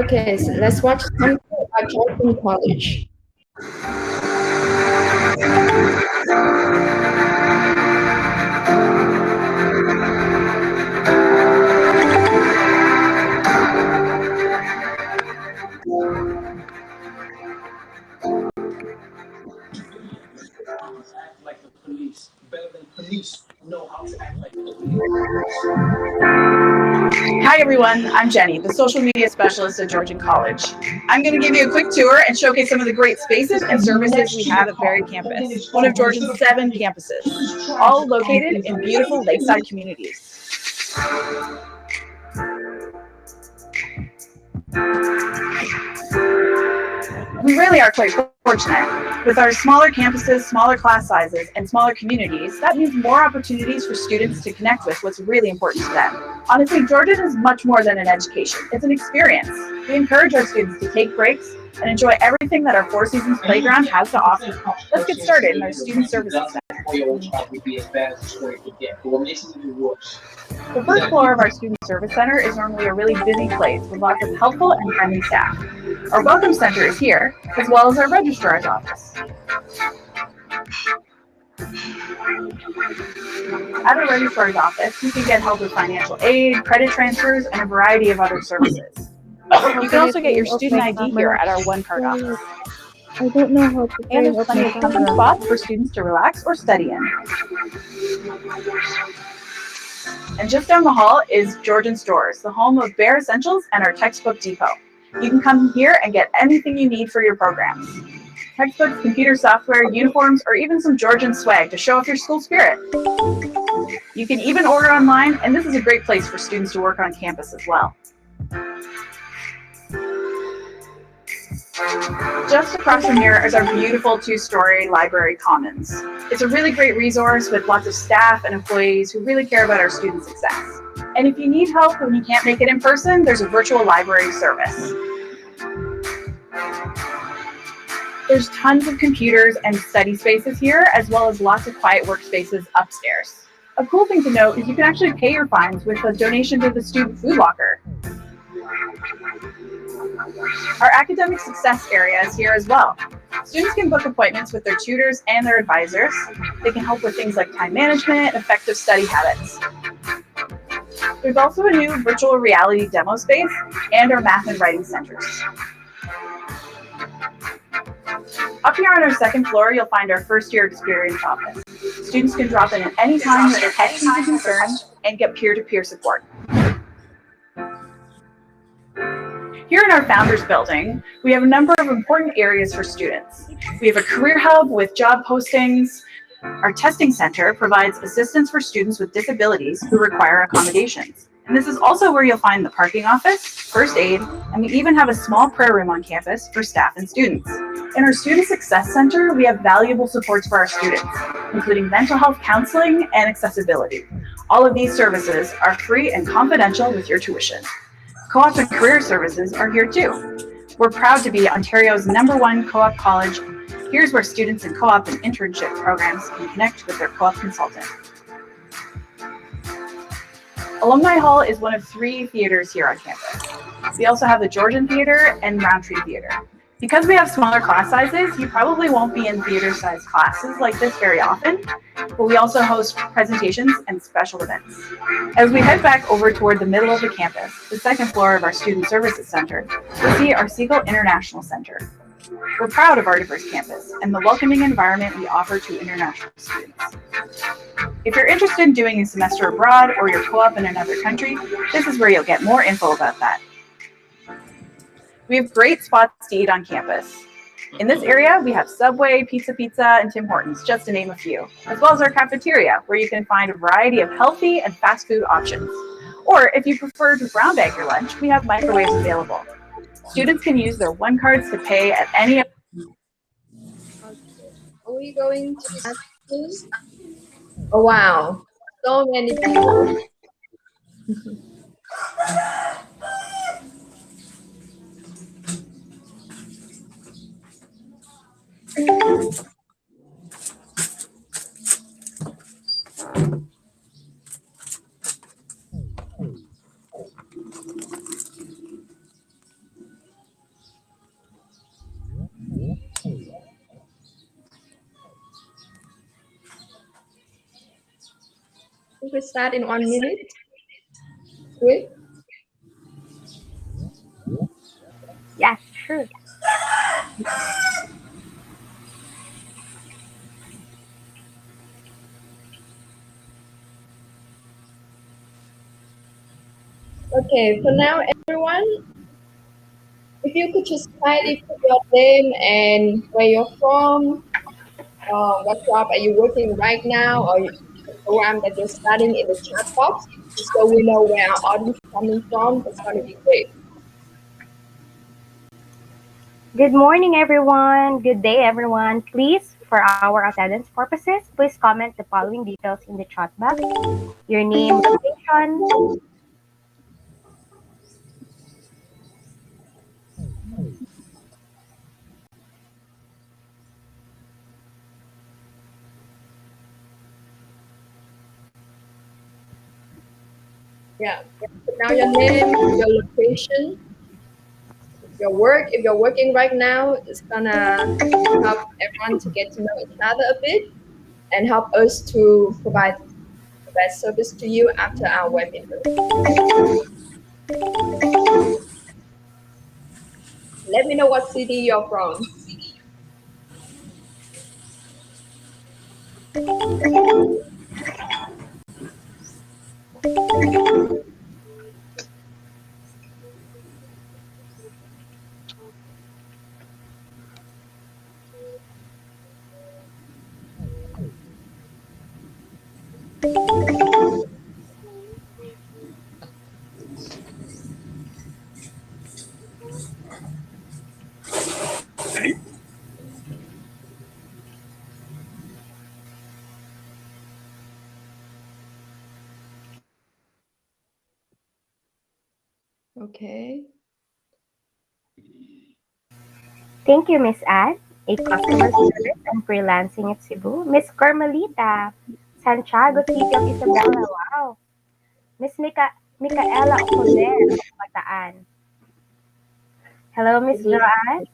Okay, so let's watch something at Georgia College. Act like the police. Better than police know how to act like the police. Hi everyone, I'm Jenny, the social media specialist at Georgian College. I'm going to give you a quick tour and showcase some of the great spaces and services we have at Berry Campus, one of Georgian's 7 campuses, all located in beautiful lakeside communities. We really are quite fortunate. With our smaller campuses, smaller class sizes, and smaller communities, that means more opportunities for students to connect with what's really important to them. Honestly, Georgian is much more than an education. It's an experience. We encourage our students to take breaks and enjoy everything that our Four Seasons Playground has to offer. Let's get started in our Student Services Center. The first floor of our Student Service Center is normally a really busy place with lots of helpful and friendly staff. Our Welcome Center is here, as well as our Registrar's Office. At our Registrar's Office, you can get help with financial aid, credit transfers, and a variety of other services. You can also get your student ID here at our One Card office. I don't know how to And there's plenty of comfy spots for students to relax or study in. And just down the hall is Georgian Stores, the home of Bare Essentials and our textbook depot. You can come here and get anything you need for your programs. Textbooks, computer software, uniforms, or even some Georgian swag to show off your school spirit. You can even order online, and this is a great place for students to work on campus as well. Just across from here is our beautiful 2-story library commons. It's a really great resource with lots of staff and employees who really care about our student success. And if you need help when you can't make it in person, there's a virtual library service. There's tons of computers and study spaces here, as well as lots of quiet workspaces upstairs. A cool thing to note is you can actually pay your fines with a donation to the student food locker. Our academic success area is here as well. Students can book appointments with their tutors and their advisors. They can help with things like time management, effective study habits. There's also a new virtual reality demo space and our math and writing centers. Up here on our second floor, you'll find our first-year experience office. Students can drop in at any time with their questions and concerns and get peer-to-peer support. Here in our Founders Building, we have a number of important areas for students. We have a career hub with job postings. Our testing center provides assistance for students with disabilities who require accommodations. And this is also where you'll find the parking office, first aid, and we even have a small prayer room on campus for staff and students. In our Student Success Center, we have valuable supports for our students, including mental health counseling and accessibility. All of these services are free and confidential with your tuition. Co-op and career services are here too. We're proud to be Ontario's #1 co-op college. Here's where students in co-op and internship programs can connect with their co-op consultant. Alumni Hall is one of 3 theaters here on campus. We also have the Georgian Theater and Roundtree Theater. Because we have smaller class sizes, you probably won't be in theater-sized classes like this very often, but we also host presentations and special events. As we head back over toward the middle of the campus, the second floor of our Student Services Center, you'll see our Siegel International Center. We're proud of our diverse campus and the welcoming environment we offer to international students. If you're interested in doing a semester abroad or your co-op in another country, this is where you'll get more info about that. We have great spots to eat on campus. In this area, we have Subway, Pizza, and Tim Hortons, just to name a few, as well as our cafeteria, where you can find a variety of healthy and fast food options. Or if you prefer to brown bag your lunch, we have microwaves available. Students can use their One Cards to pay at any. Are we going to that soon? Oh wow, so many people. we start in 1 minute? Quick. Yes, sure. Okay, for now, everyone, if you could just kindly put your name and where you're from, what job are you working right now, or the program that you're studying in the chat box, so we know where our audience is coming from. It's going to be great. Good morning, everyone. Good day, everyone. Please, for our attendance purposes, please comment the following details in the chat box. Your name, location. Yeah. Put down your name, your location, your work. If you're working right now, it's gonna help everyone to get to know each other a bit and help us to provide the best service to you after our webinar. Let me know what city you're from. Okay. Thank you, Miss Anne, a customer service and freelancing at Cebu. Miss Carmelita, Santiago, City of Isabela. Wow. Miss Micaela Oconer of Bataan. Hello, Miss Joanne.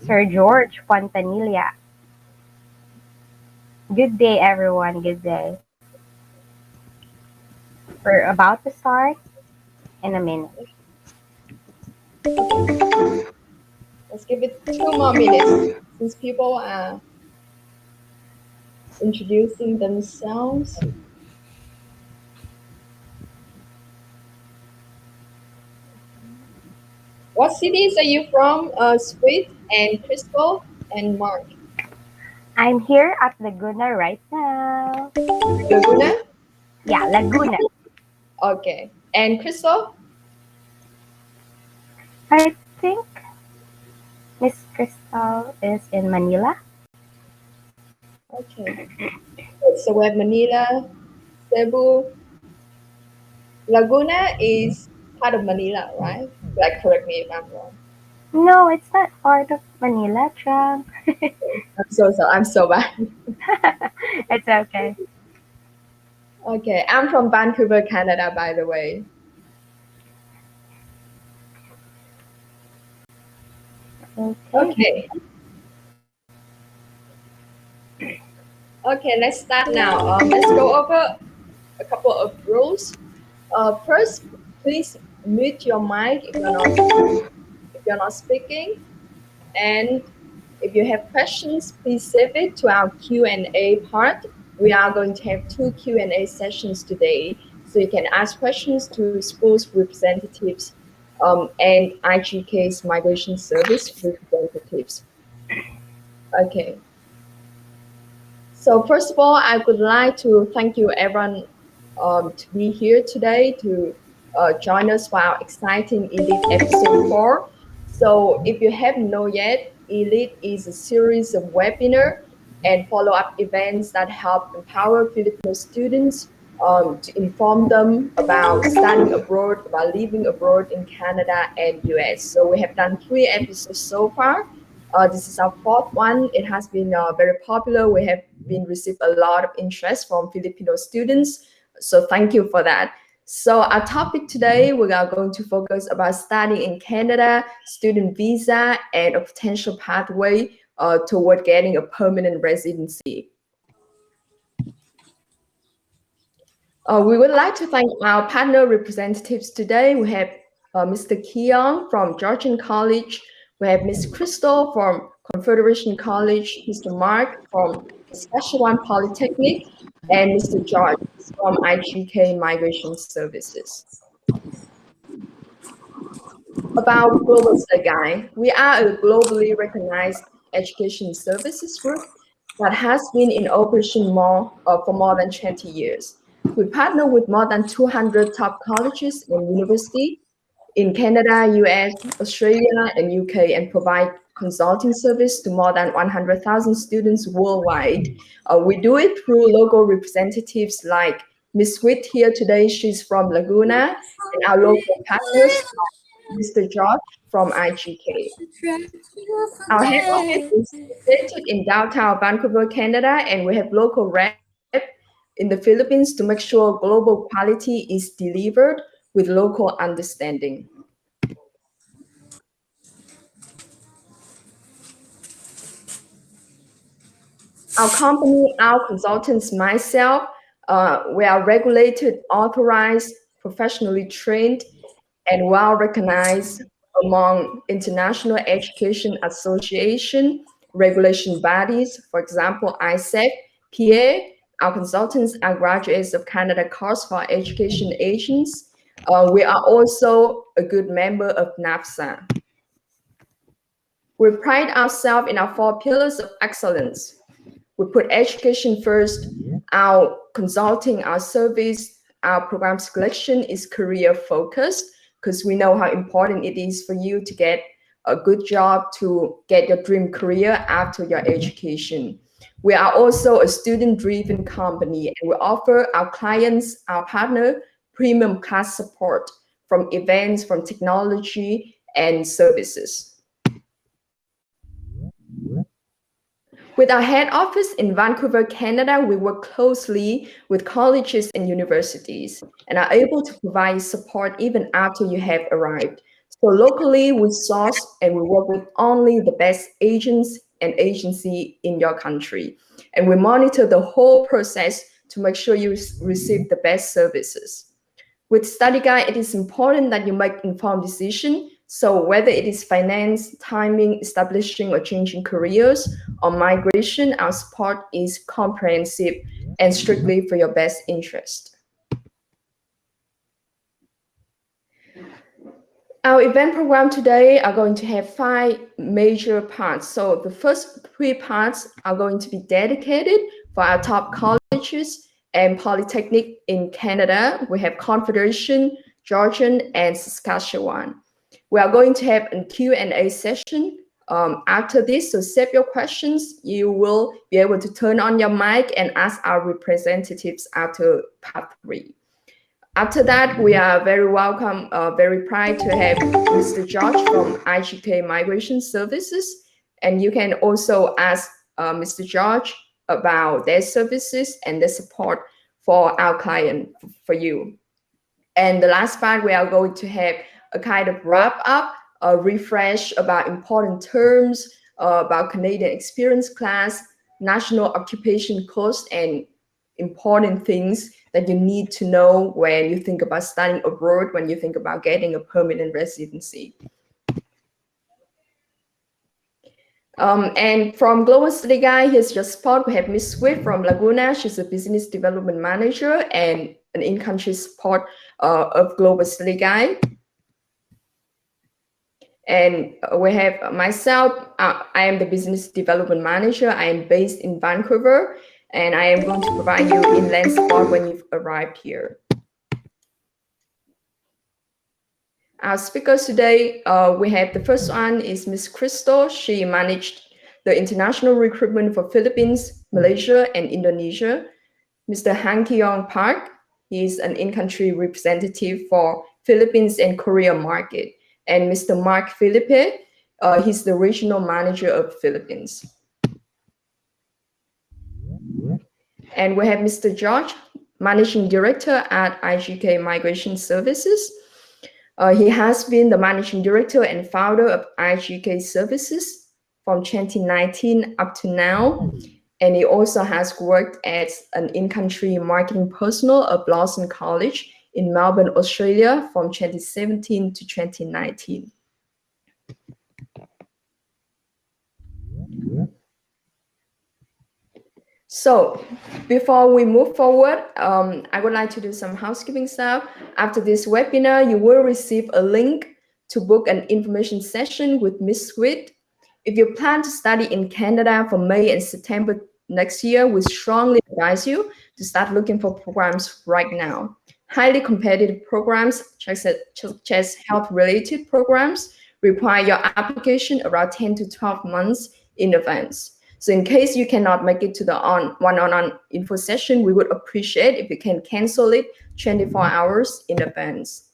Sir George Fontanilla. Good day, everyone. Good day. We're about to start in a minute. Let's give it 2 more minutes since people are introducing themselves. What cities are you from, Sweet and Crystal and Mark? I'm here at Laguna right now. Laguna? Yeah, Laguna. Okay. And Crystal? I think Miss Crystal is in Manila. Okay. So we have Manila, Cebu. Laguna is part of Manila, right? Like, correct me if I'm wrong. No, it's not part of Manila, Trump. I'm so bad. It's okay. Okay, I'm from Vancouver, Canada, by the way. Okay. Okay. Okay, let's start now. Let's go over a couple of rules. First, please mute your mic if you're not speaking, and if you have questions, please save it to our Q&A part. We are going to have 2 Q&A sessions today, so you can ask questions to schools representatives and IGK's migration service representatives. Okay. So first of all, I would like to thank you everyone to be here today to join us for our exciting Elite episode 4. So if you haven't know yet, Elite is a series of webinar and follow-up events that help empower Filipino students to inform them about studying abroad, about living abroad in Canada and US. So we have done 3 episodes so far. This is our 4th one. It has been very popular. We have been received a lot of interest from Filipino students. So thank you for that. So our topic today, we are going to focus about studying in Canada, student visa, and a potential pathway toward getting a permanent residency. We would like to thank our partner representatives today. We have Mr. Keong from Georgian College. We have Ms. Crystal from Confederation College, Mr. Mark from Saskatchewan Polytechnic, and Mr. George from IGK Migration Services. About Global Guide, we are a globally recognized education services group that has been in operation for more than 20 years. We partner with more than 200 top colleges and universities in Canada, US, Australia, and UK, and provide consulting service to more than 100,000 students worldwide. We do it through local representatives like Ms. Witt here today. She's from Laguna, and our local partners Mr. George from IGK. Our head office is located in downtown Vancouver, Canada, and we have local rep in the Philippines to make sure global quality is delivered with local understanding. Our company, our consultants, myself, we are regulated, authorized, professionally trained, and well recognized among international education association regulation bodies, for example, ISEC, PA. Our consultants are graduates of Canada Course for Education Agents. We are also a good member of NAFSA. We pride ourselves in our 4 pillars of excellence. We put education first. Our consulting, our service, our program selection is career focused because we know how important it is for you to get a good job, to get your dream career after your education. We are also a student-driven company, and we offer our clients, our partner, premium class support from events, from technology, and services. With our head office in Vancouver, Canada, we work closely with colleges and universities and are able to provide support even after you have arrived. So locally, we source and we work with only the best agents and agency in your country. And we monitor the whole process to make sure you receive the best services. With Study Guide, it is important that you make informed decisions. So whether it is finance, timing, establishing or changing careers, or migration, our support is comprehensive and strictly for your best interest. Our event program today are going to have 5 major parts. So the first 3 parts are going to be dedicated for our top colleges and polytechnic in Canada. We have Confederation, Georgian, and Saskatchewan. We are going to have a Q&A session after this, so save your questions. You will be able to turn on your mic and ask our representatives after part 3. After that, we are very welcome, very proud to have Mr. George from IGK Migration Services, and you can also ask Mr. George about their services and the support for our client, for you. And the last part, we are going to have a kind of wrap up, a refresh about important terms, about Canadian experience class, national occupation cost, and important things that you need to know when you think about studying abroad, when you think about getting a permanent residency. And from Global Study Guide, here's your spot. We have Ms. Swift from Laguna. She's a business development manager and an in-country support of Global Study Guide. And we have myself, I am the business development manager. I am based in Vancouver, and I am going to provide you inland support when you've arrived here. Our speakers today, we have the first one is Ms. Crystal. She managed the international recruitment for Philippines, Malaysia, and Indonesia. Mr. Han Keong Park, he's an in-country representative for Philippines and Korea market. And Mr. Mark Felipe, he's the regional manager of Philippines. And we have Mr. George, managing director at IGK Migration Services. He has been the managing director and founder of IGK Services from 2019 up to now. And he also has worked as an in-country marketing personnel at Blossom College in Melbourne, Australia from 2017 to 2019. So before we move forward, I would like to do some housekeeping stuff. After this webinar, you will receive a link to book an information session with Miss Squid. If you plan to study in Canada for May and September next year, we strongly advise you to start looking for programs right now. Highly competitive programs, such as health-related programs, require your application around 10 to 12 months in advance. So in case you cannot make it to the one-on-one info session, we would appreciate if you can cancel it 24 hours in advance.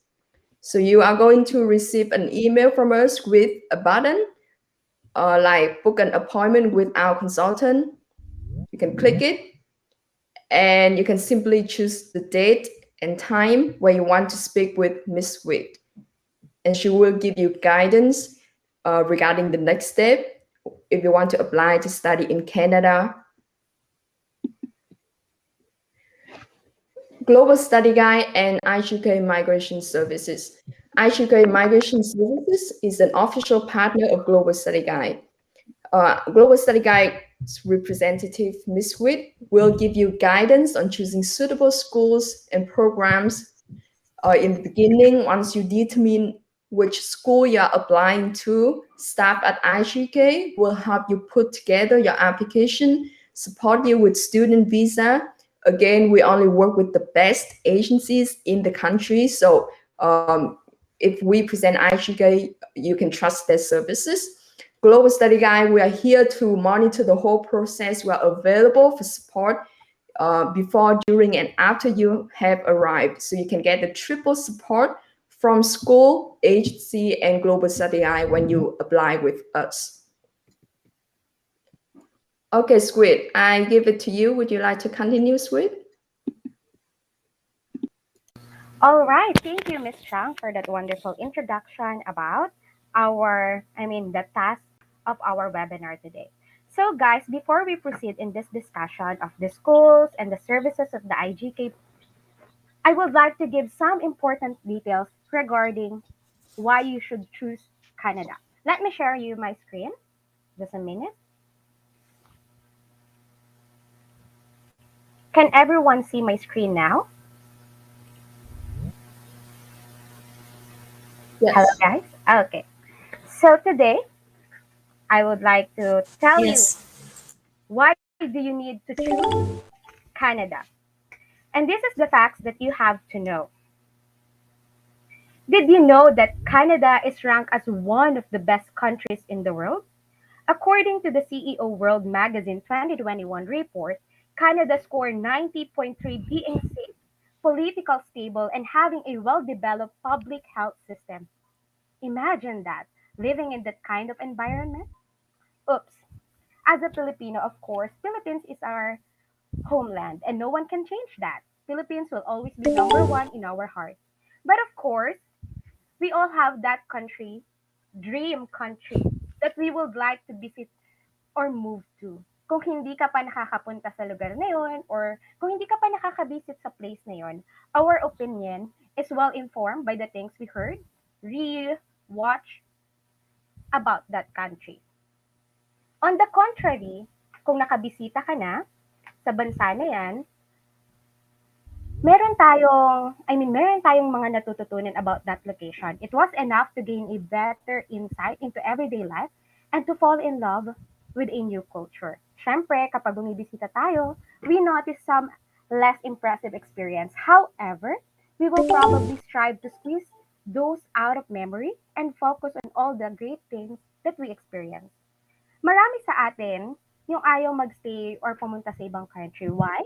So you are going to receive an email from us with a button, like book an appointment with our consultant. You can click it, and you can simply choose the date and time where you want to speak with Miss Sweet. And she will give you guidance regarding the next step if you want to apply to study in Canada. Global Study Guide and IGK Migration Services. IGK Migration Services is an official partner of Global Study Guide. Global Study Guide's representative, Ms. Witt, will give you guidance on choosing suitable schools and programs in the beginning. Once you determine which school you're applying to, staff at IGK will help you put together your application, support you with student visa. Again, we only work with the best agencies in the country. So if we present IGK, you can trust their services. Global Study Guide, we are here to monitor the whole process. We are available for support before, during, and after you have arrived. So you can get the triple support from school, agency, and Global Study Guide when you apply with us. Okay, Squid, I give it to you. Would you like to continue, Squid? All right, thank you, Miss Chang, for that wonderful introduction about the task of our webinar today. So, guys, before we proceed in this discussion of the schools and the services of the IGK, I would like to give some important details regarding why you should choose Canada. Let me share you my screen. Just a minute. Can everyone see my screen now? Yes. Hello, guys. Okay. So today, I would like to tell you why do you need to choose Canada. And this is the facts that you have to know. Did you know that Canada is ranked as one of the best countries in the world? According to the CEO World Magazine 2021 report, Canada scored 90.3, being safe, political stable, and having a well-developed public health system. Imagine that, living in that kind of environment. Oops. As a Filipino, of course, Philippines is our homeland and no one can change that. Philippines will always be number one in our heart. But of course, we all have that country, dream country, that we would like to visit or move to. Kung hindi ka pa nakakapunta sa lugar na yon, or kung hindi ka pa nakaka-visit sa place na yon, our opinion is well informed by the things we heard, read, watch about that country. On the contrary, kung nakabisita ka na sa bansa na yan, meron tayong mga natututunan about that location. It was enough to gain a better insight into everyday life and to fall in love with a new culture. Syempre, kapag bumibisita tayo, we notice some less impressive experience. However, we will probably strive to squeeze those out of memory and focus on all the great things that we experience. Marami sa atin yung ayaw magstay or pumunta sa ibang country. Why?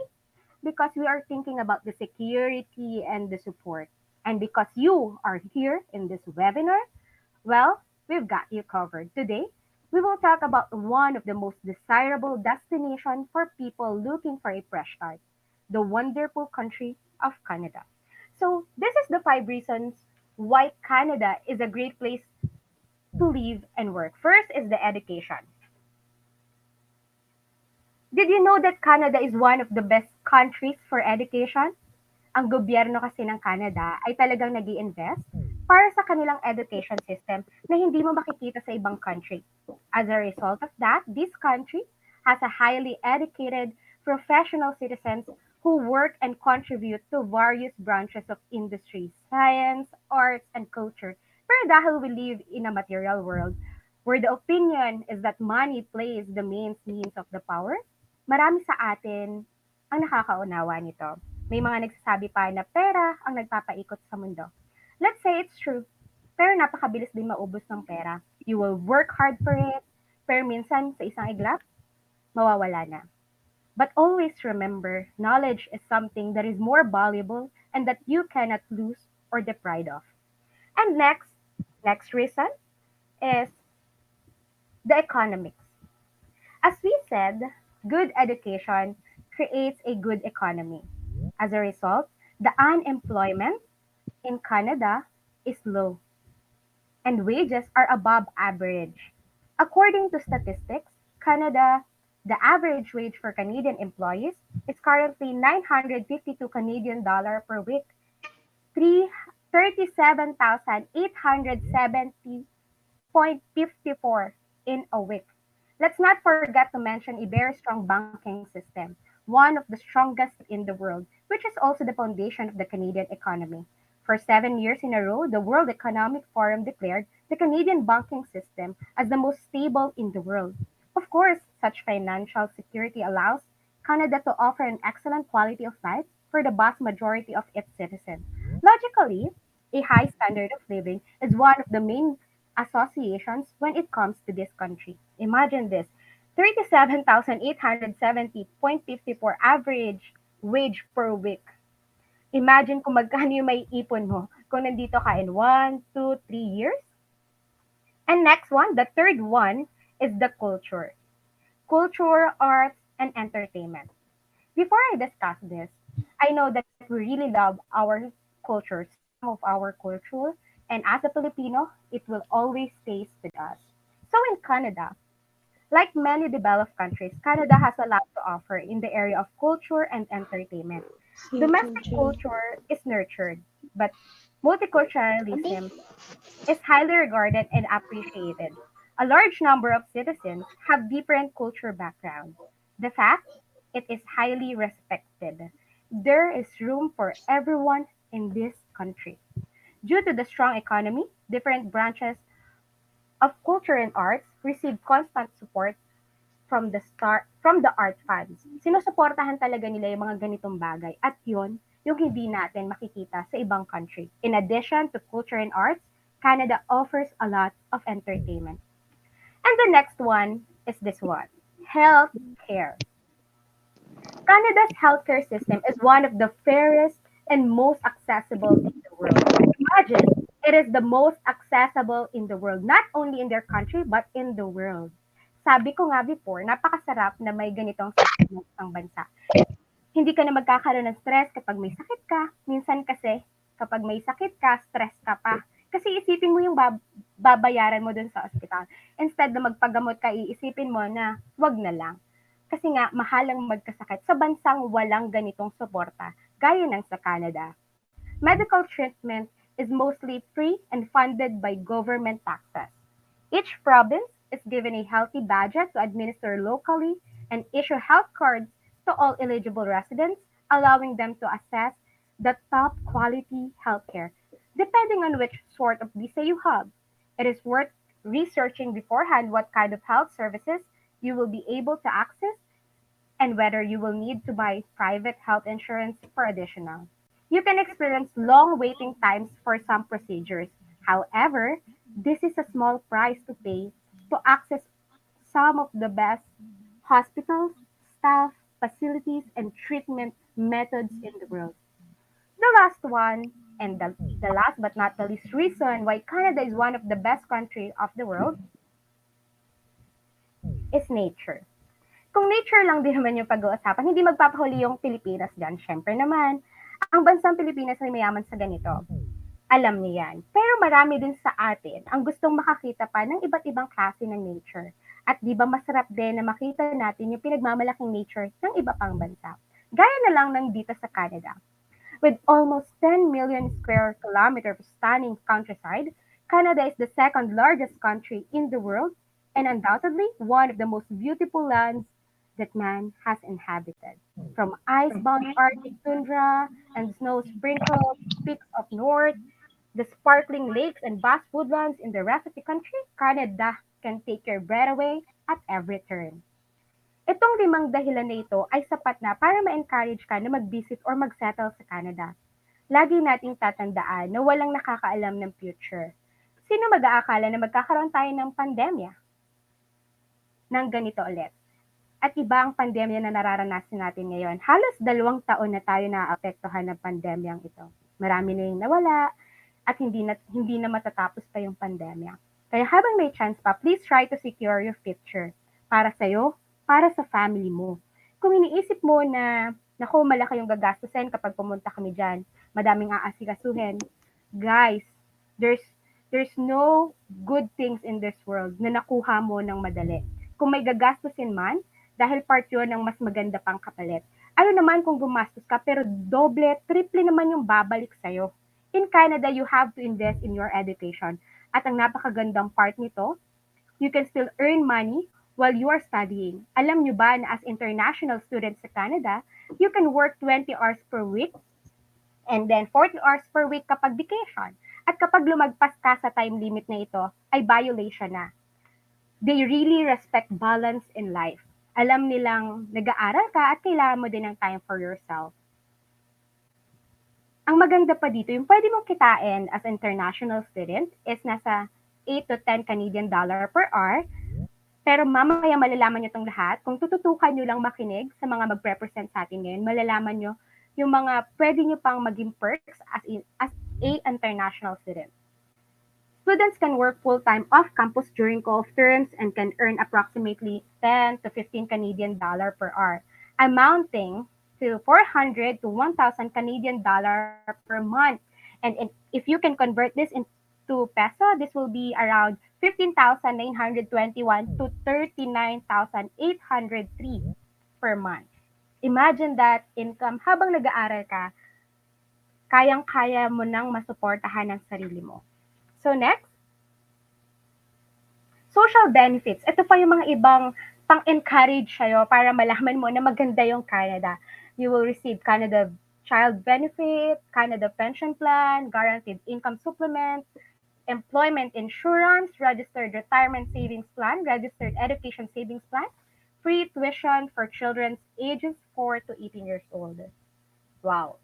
Because we are thinking about the security and the support. And because you are here in this webinar, well, we've got you covered. Today, we will talk about one of the most desirable destinations for people looking for a fresh start, the wonderful country of Canada. So, this is the 5 reasons why Canada is a great place to live and work. First is the education. Did you know that Canada is one of the best countries for education? Ang gobyerno kasi ng Canada ay talagang nag invest para sa kanilang education system na hindi mo makikita sa ibang country. As a result of that, this country has a highly educated professional citizens who work and contribute to various branches of industry, science, arts, and culture. Pero dahil we live in a material world where the opinion is that money plays the main means of the power, marami sa atin ang nakakaunawa nito. May mga nagsasabi pa na pera ang nagpapaikot sa mundo. Let's say it's true. Pero napakabilis din maubos ng pera. You will work hard for it, pero minsan sa isang iglap, mawawala na. But always remember, knowledge is something that is more valuable and that you cannot lose or deprive of. And next reason is the economics. As we said, good education creates a good economy. As a result, the unemployment in Canada is low and wages are above average. According to statistics, Canada, the average wage for Canadian employees is currently 952 Canadian dollar per week, 37,870.54 in a week. Let's not forget to mention a very strong banking system, one of the strongest in the world, which is also the foundation of the Canadian economy. For 7 years in a row, the World Economic Forum declared the Canadian banking system as the most stable in the world. Of course, such financial security allows Canada to offer an excellent quality of life for the vast majority of its citizens. Logically, a high standard of living is one of the main associations when it comes to this country. Imagine this: 37,870.54 average wage per week. Imagine kung magkano yung may ipon mo kung nandito ka in 1, 2, 3 years. And next one, the third one, is the culture. Culture, arts, and entertainment. Before I discuss this, I know that we really love our culture, some of our culture, and as a Filipino, it will always stay with us. So in Canada, like many developed countries, Canada has a lot to offer in the area of culture and entertainment. Domestic culture is nurtured, but multiculturalism is highly regarded and appreciated. A large number of citizens have different culture backgrounds. The fact it is highly respected. There is room for everyone in this country. Due to the strong economy, different branches of culture and arts receive constant support from the art funds. Sinusuportahan talaga nila yung mga ganitong bagay at yun yung hindi natin makikita sa ibang country. In addition to culture and arts, Canada offers a lot of entertainment. And the next one is this one: health care. Canada's healthcare system is one of the fairest and most accessible in the world. Imagine, it is the most accessible in the world, not only in their country, but in the world. Sabi ko nga before, napakasarap na may ganitong system ng isang bansa. Hindi ka na magkakaroon ng stress kapag may sakit ka. Minsan kasi, kapag may sakit ka, stress ka pa. Kasi isipin mo yung babayaran mo dun sa ospital. Instead na magpagamot ka, iisipin mo na wag na lang. Kasi nga, mahal ang magkasakit sa bansang walang ganitong suporta, gaya ng sa Canada. Medical treatment is mostly free and funded by government taxes. Each province is given a healthy budget to administer locally and issue health cards to all eligible residents, allowing them to access the top quality healthcare, depending on which sort of visa you have. It is worth researching beforehand what kind of health services you will be able to access and whether you will need to buy private health insurance for additional. You can experience long waiting times for some procedures. However, this is a small price to pay to access some of the best hospitals, staff, facilities, and treatment methods in the world. The last one, and the last but not the least reason why Canada is one of the best countries of the world, is nature. Kung nature lang din naman yung pag-uusapan, hindi magpapahuli yung Pilipinas dyan. Siyempre naman, ang bansang Pilipinas ay mayaman sa ganito. Alam niyo yan. Pero marami din sa atin ang gustong makakita pa ng iba't ibang klase ng nature. At di ba masarap din na makita natin yung pinagmamalaking nature ng iba pang bansa. Gaya na lang ng dito sa Canada. With almost 10 million square kilometers of stunning countryside, Canada is the second largest country in the world and undoubtedly one of the most beautiful lands that man has inhabited. From ice-bound Arctic tundra and snow-sprinkled peaks of north, the sparkling lakes and vast woodlands in the rest of the country, Canada can take your breath away at every turn. Itong limang dahilan na ito ay sapat na para ma-encourage ka na mag-visit or mag-settle sa Canada. Lagi nating tatandaan na walang nakakaalam ng future. Sino mag-aakala na magkakaroon tayo ng pandemya ng ganito ulit? At iba ang pandemya na nararanasan natin ngayon. Halos 2 taon na tayo naapektuhan ng pandemyang ito. Marami na yung nawala at hindi na matatapos pa yung pandemya. Kaya habang may chance pa, please try to secure your future para sa'yo, para sa family mo. Kung iniisip mo na, naku, malaki yung gagastusin kapag pumunta kami dyan, madaming aasikasuhin, guys, there's there's no good things in this world na nakuha mo ng madali. Kung may gagastusin man, dahil part yun ng mas maganda pang kapalit. Ano naman kung gumastos ka pero doble, triple naman yung babalik sa'yo. In Canada, you have to invest in your education. At ang napakagandang part nito, you can still earn money while you are studying. Alam nyo ba na as international students sa Canada, you can work 20 hours per week and then 40 hours per week kapag vacation. At kapag lumagpas ka sa time limit na ito, ay violation na. They really respect balance in life. Alam nilang nag-aaral ka at kailangan mo din ng time for yourself. Ang maganda pa dito, yung pwede mong kitain as international student is nasa 8 to 10 Canadian dollar per hour. Pero mamaya malalaman nyo itong lahat. Kung tututukan nyo lang makinig sa mga mag-represent sa atin ngayon, malalaman nyo yung mga pwede nyo pang maging perks as a international student. Students can work full-time off-campus during co-op terms and can earn approximately 10 to 15 Canadian dollar per hour, amounting to 400 to 1,000 Canadian dollar per month. And if you can convert this into peso, this will be around 15,921 to 39,803 per month. Imagine that income habang nag-aaral ka, kayang-kaya mo nang masuportahan ang sarili mo. So next, social benefits. Ito pa yung mga ibang pang-encourage sa'yo para malaman mo na maganda yung Canada. You will receive Canada Child Benefit, Canada Pension Plan, Guaranteed Income Supplement, Employment Insurance, Registered Retirement Savings Plan, Registered Education Savings Plan, free tuition for children ages 4 to 18 years old. Wow.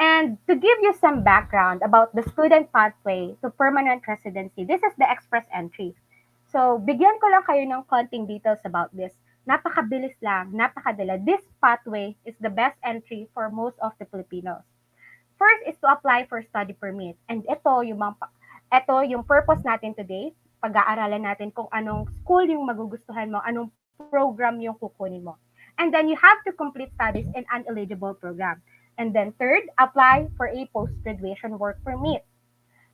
And to give you some background about the student pathway to permanent residency, this is the express entry. So, bigyan ko lang kayo ng konting details about this. Napakabilis lang, napakadala. This pathway is the best entry for most of the Filipinos. First is to apply for study permit. And ito yung purpose natin today. Pag-aaralan natin kung anong school yung magugustuhan mo, anong program yung kukunin mo. And then you have to complete studies in an eligible program. And then third, apply for a post-graduation work permit.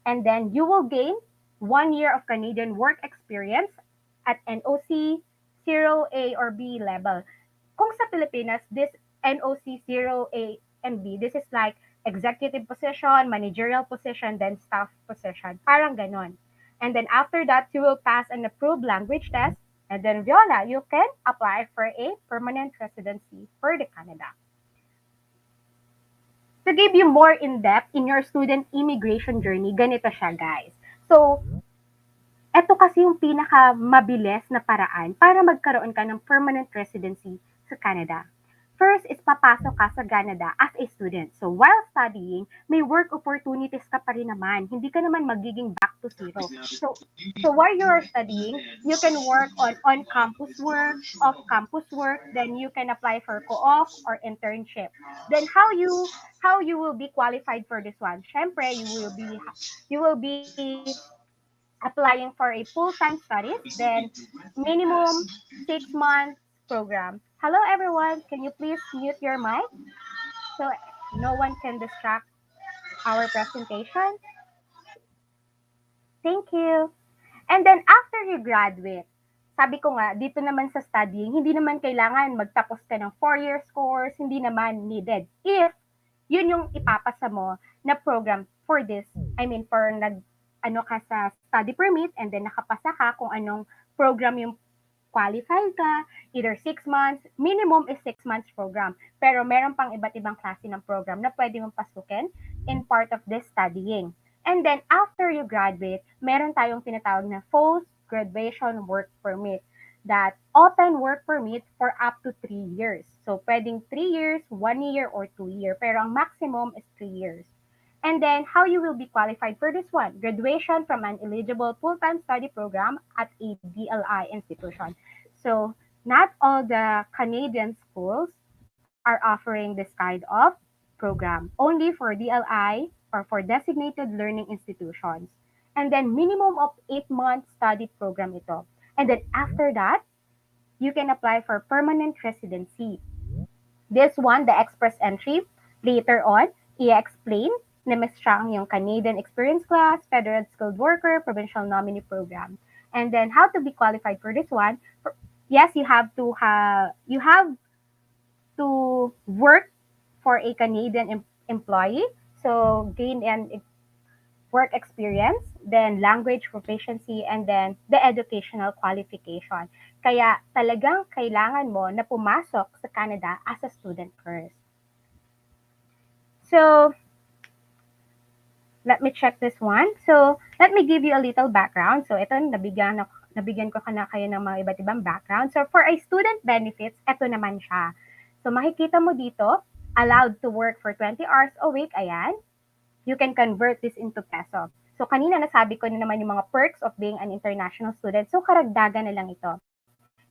And then you will gain 1 year of Canadian work experience at NOC 0A or B level. Kung sa Pilipinas, this NOC 0A and B, this is like executive position, managerial position, then staff position. Parang ganon. And then after that, you will pass an approved language test. And then voila, you can apply for a permanent residency for the Canada. To give you more in-depth in your student immigration journey, ganito siya, guys. So, ito kasi yung pinaka-mabilis na paraan para magkaroon ka ng permanent residency sa Canada. First is papasok ka sa Canada as a student. So, while studying, may work opportunities ka pa rin naman. Hindi ka naman magiging back to zero. So while you're studying, you can work on campus work, off-campus work, then you can apply for co-op or internship. Then how you will be qualified for this one? Syempre, you will be applying for a full-time studies, then minimum 6 months program. Hello everyone, can you please mute your mic so no one can distract our presentation? Thank you. And then after you graduate, sabi ko nga, dito naman sa studying, hindi naman kailangan magtapos ka ng 4 years course, hindi naman needed. If yun yung ipapasa mo na program for this, I mean, for ano ka sa study permit and then nakapasa ka kung anong program yung qualified ka, either 6 months, minimum is 6 months program. Pero meron pang iba't ibang klase ng program na pwede mong pasukin in part of this studying. And then, after you graduate, meron tayong tinatawag na post-graduation work permit that open work permit for up to 3 years. So, pwedeng 3 years, 1 year, or 2 year. Pero ang maximum is 3 years. And then, how you will be qualified for this one? Graduation from an eligible full-time study program at a DLI institution. So, not all the Canadian schools are offering this kind of program. Only for DLI or for designated learning institutions. And then, minimum of 8 months study program ito. And then, after that, you can apply for permanent residency. This one, the express entry, later on, i-explain na Ms. Chang yung Canadian Experience Class, Federal Skilled Worker, Provincial Nominee Program. And then how to be qualified for this one? Yes, you have to work for a Canadian employee, so gain an work experience, then language proficiency, and then the educational qualification. Kaya talagang kailangan mo na pumasok sa Canada as a student first. So, let me check this one. So, let me give you a little background. So, ito, nabigyan ko na kayo ng mga iba't ibang background. So, for a student benefits, ito naman siya. So, makikita mo dito, allowed to work for 20 hours a week, ayan. You can convert this into peso. So, kanina nasabi ko na naman yung mga perks of being an international student. So, karagdagan na lang ito.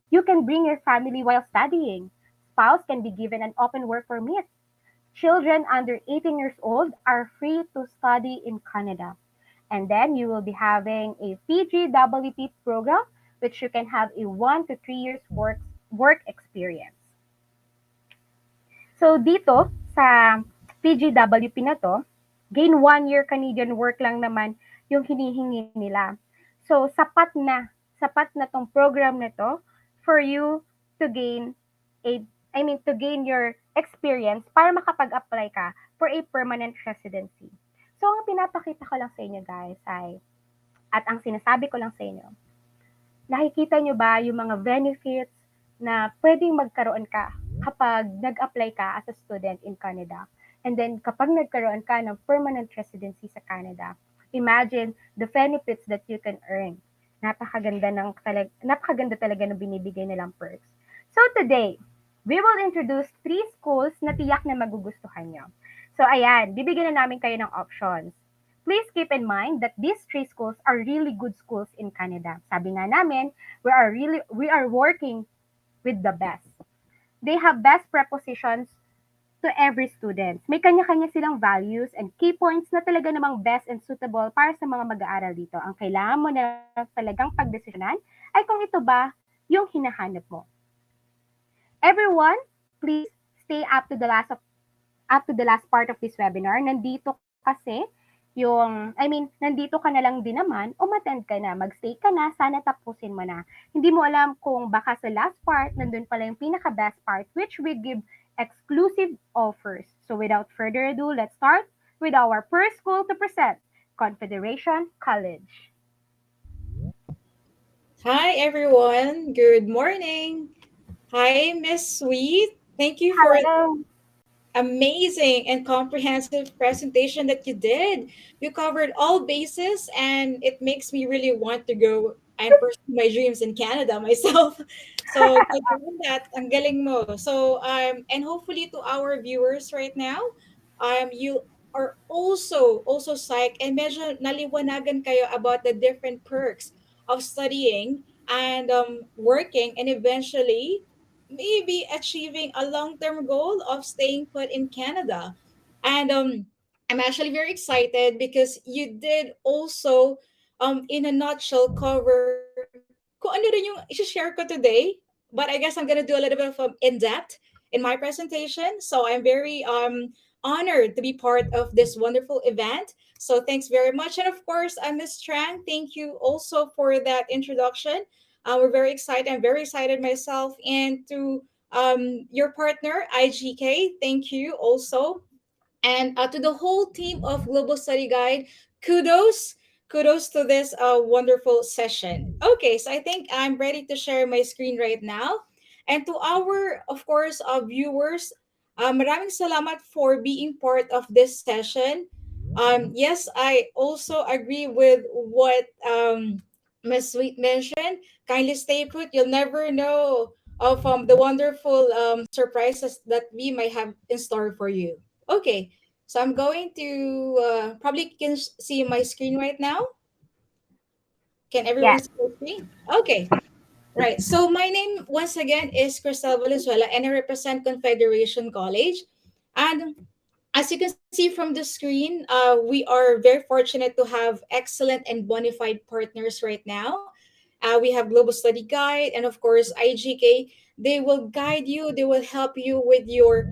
You can bring your family while studying. Spouse can be given an open work permit. Children under 18 years old are free to study in Canada. And then you will be having a PGWP program, which you can have a 1 to 3 years work experience. So dito sa PGWP na to, gain 1 year Canadian work lang naman yung hinihingi nila. So sapat na tong program na to for you to gain to gain your experience para makapag-apply ka for a permanent residency. So, ang pinapakita ko lang sa inyo guys at ang sinasabi ko lang sa inyo, nakikita nyo ba yung mga benefits na pwedeng magkaroon ka kapag nag-apply ka as a student in Canada? And then, kapag nagkaroon ka ng permanent residency sa Canada, imagine the benefits that you can earn. Napakaganda talaga ng binibigay nilang perks. So, today, we will introduce 3 schools na tiyak na magugustuhan nyo. So, ayan, bibigyan na namin kayo ng options. Please keep in mind that these 3 schools are really good schools in Canada. Sabi nga namin, we are working with the best. They have best prepositions to every student. May kanya-kanya silang values and key points na talaga namang best and suitable para sa mga mag-aaral dito. Ang kailangan mo na talagang pagdesisyonan ay kung ito ba yung hinahanap mo. Everyone, please stay up to the last part of this webinar. Nandito nandito ka na lang din naman, umattend ka na, magstay ka na, sana tapusin mo na. Hindi mo alam kung baka sa last part, nandun pala yung pinaka-best part, which we give exclusive offers. So without further ado, let's start with our first school to present, Confederation College. Hi, everyone. Good morning. Hi, Miss Sweet. Thank you for Hello. amazing and comprehensive presentation that you did. You covered all bases, and it makes me really want to go and pursue my dreams in Canada myself. So, by doing that, ang galing mo. So, and hopefully to our viewers right now, you are also psyched and medyo naliwanagan kayo about the different perks of studying and working and eventually maybe achieving a long-term goal of staying put in Canada. And I'm actually very excited because you did also in a nutshell cover kung ano rin yung i-share ko today. But I guess I'm gonna do a little bit of in-depth in my presentation. So I'm very honored to be part of this wonderful event. So thanks very much. And of course, Miss Tran, thank you also for that introduction. We're very excited. I'm very excited myself. And to your partner, IGK, thank you also. And to the whole team of Global Study Guide, kudos, kudos to this wonderful session. Okay, so I think I'm ready to share my screen right now. And to our, of course, viewers, maraming salamat for being part of this session. Yes, I also agree with what Ms. Sweet mentioned. Kindly stay put. You'll never know of the wonderful surprises that we might have in store for you. Okay, so I'm going to probably can see my screen right now. Can everyone Yes. see my screen? Okay, right. So my name once again is Cristel Valenzuela, and I represent Confederation College. And as you can see from the screen, we are very fortunate to have excellent and bona fide partners right now. We have Global Study Guide and of course IGK. They will guide you. They will help you with your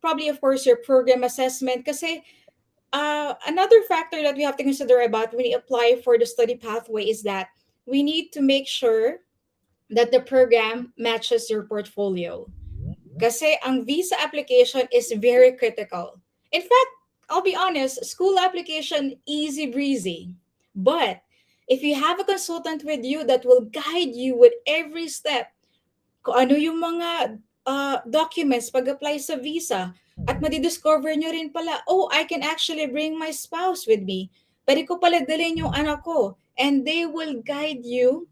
probably of course your program assessment. Kasi another factor that we have to consider about when we apply for the study pathway is that we need to make sure that the program matches your portfolio. Kasi ang visa application is very critical. In fact, I'll be honest, school application, easy breezy. But if you have a consultant with you that will guide you with every step, kung ano yung mga documents pag-apply sa visa, at madidiscover nyo rin pala, oh, I can actually bring my spouse with me. Pwede ko pala dalhin yung anak ko. And they will guide you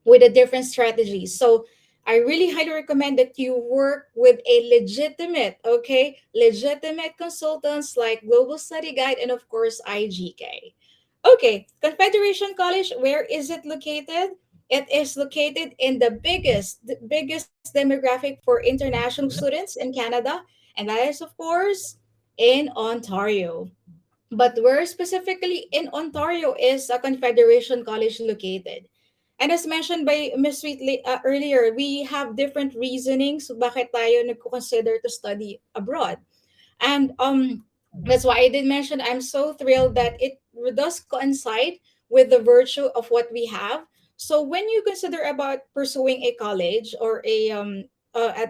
with a different strategy. So I really highly recommend that you work with a legitimate, okay, legitimate consultants like Global Study Guide and of course IGK. Okay, Confederation College, where is it located? It is located in the biggest demographic for international students in Canada, and that is of course in Ontario. But where specifically in Ontario is a Confederation College located? And as mentioned by Ms. Sweetley earlier, we have different reasonings bakit tayo nagko-consider to study abroad. And that's why I did mention I'm so thrilled that it does coincide with the virtue of what we have. So when you consider about pursuing a college or a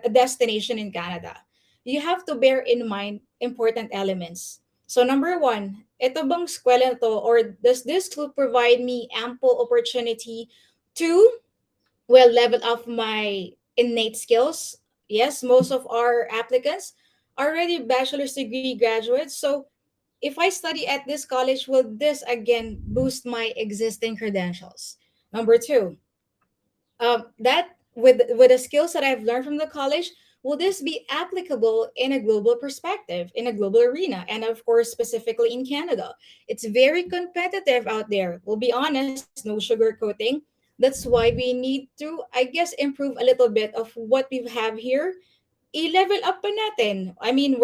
destination in Canada, you have to bear in mind important elements. So number one, ito bang eskwela to or does this school provide me ample opportunity to level up my innate skills? Yes, most of our applicants are already bachelor's degree graduates. So if I study at this college, will this again boost my existing credentials? Number two, that with the skills that I've learned from the college, will this be applicable in a global perspective, in a global arena, and of course specifically in Canada? It's very competitive out there. We'll be honest, no sugarcoating. That's why we need to, I guess, improve a little bit of what we have here. I-level up pa natin. I mean,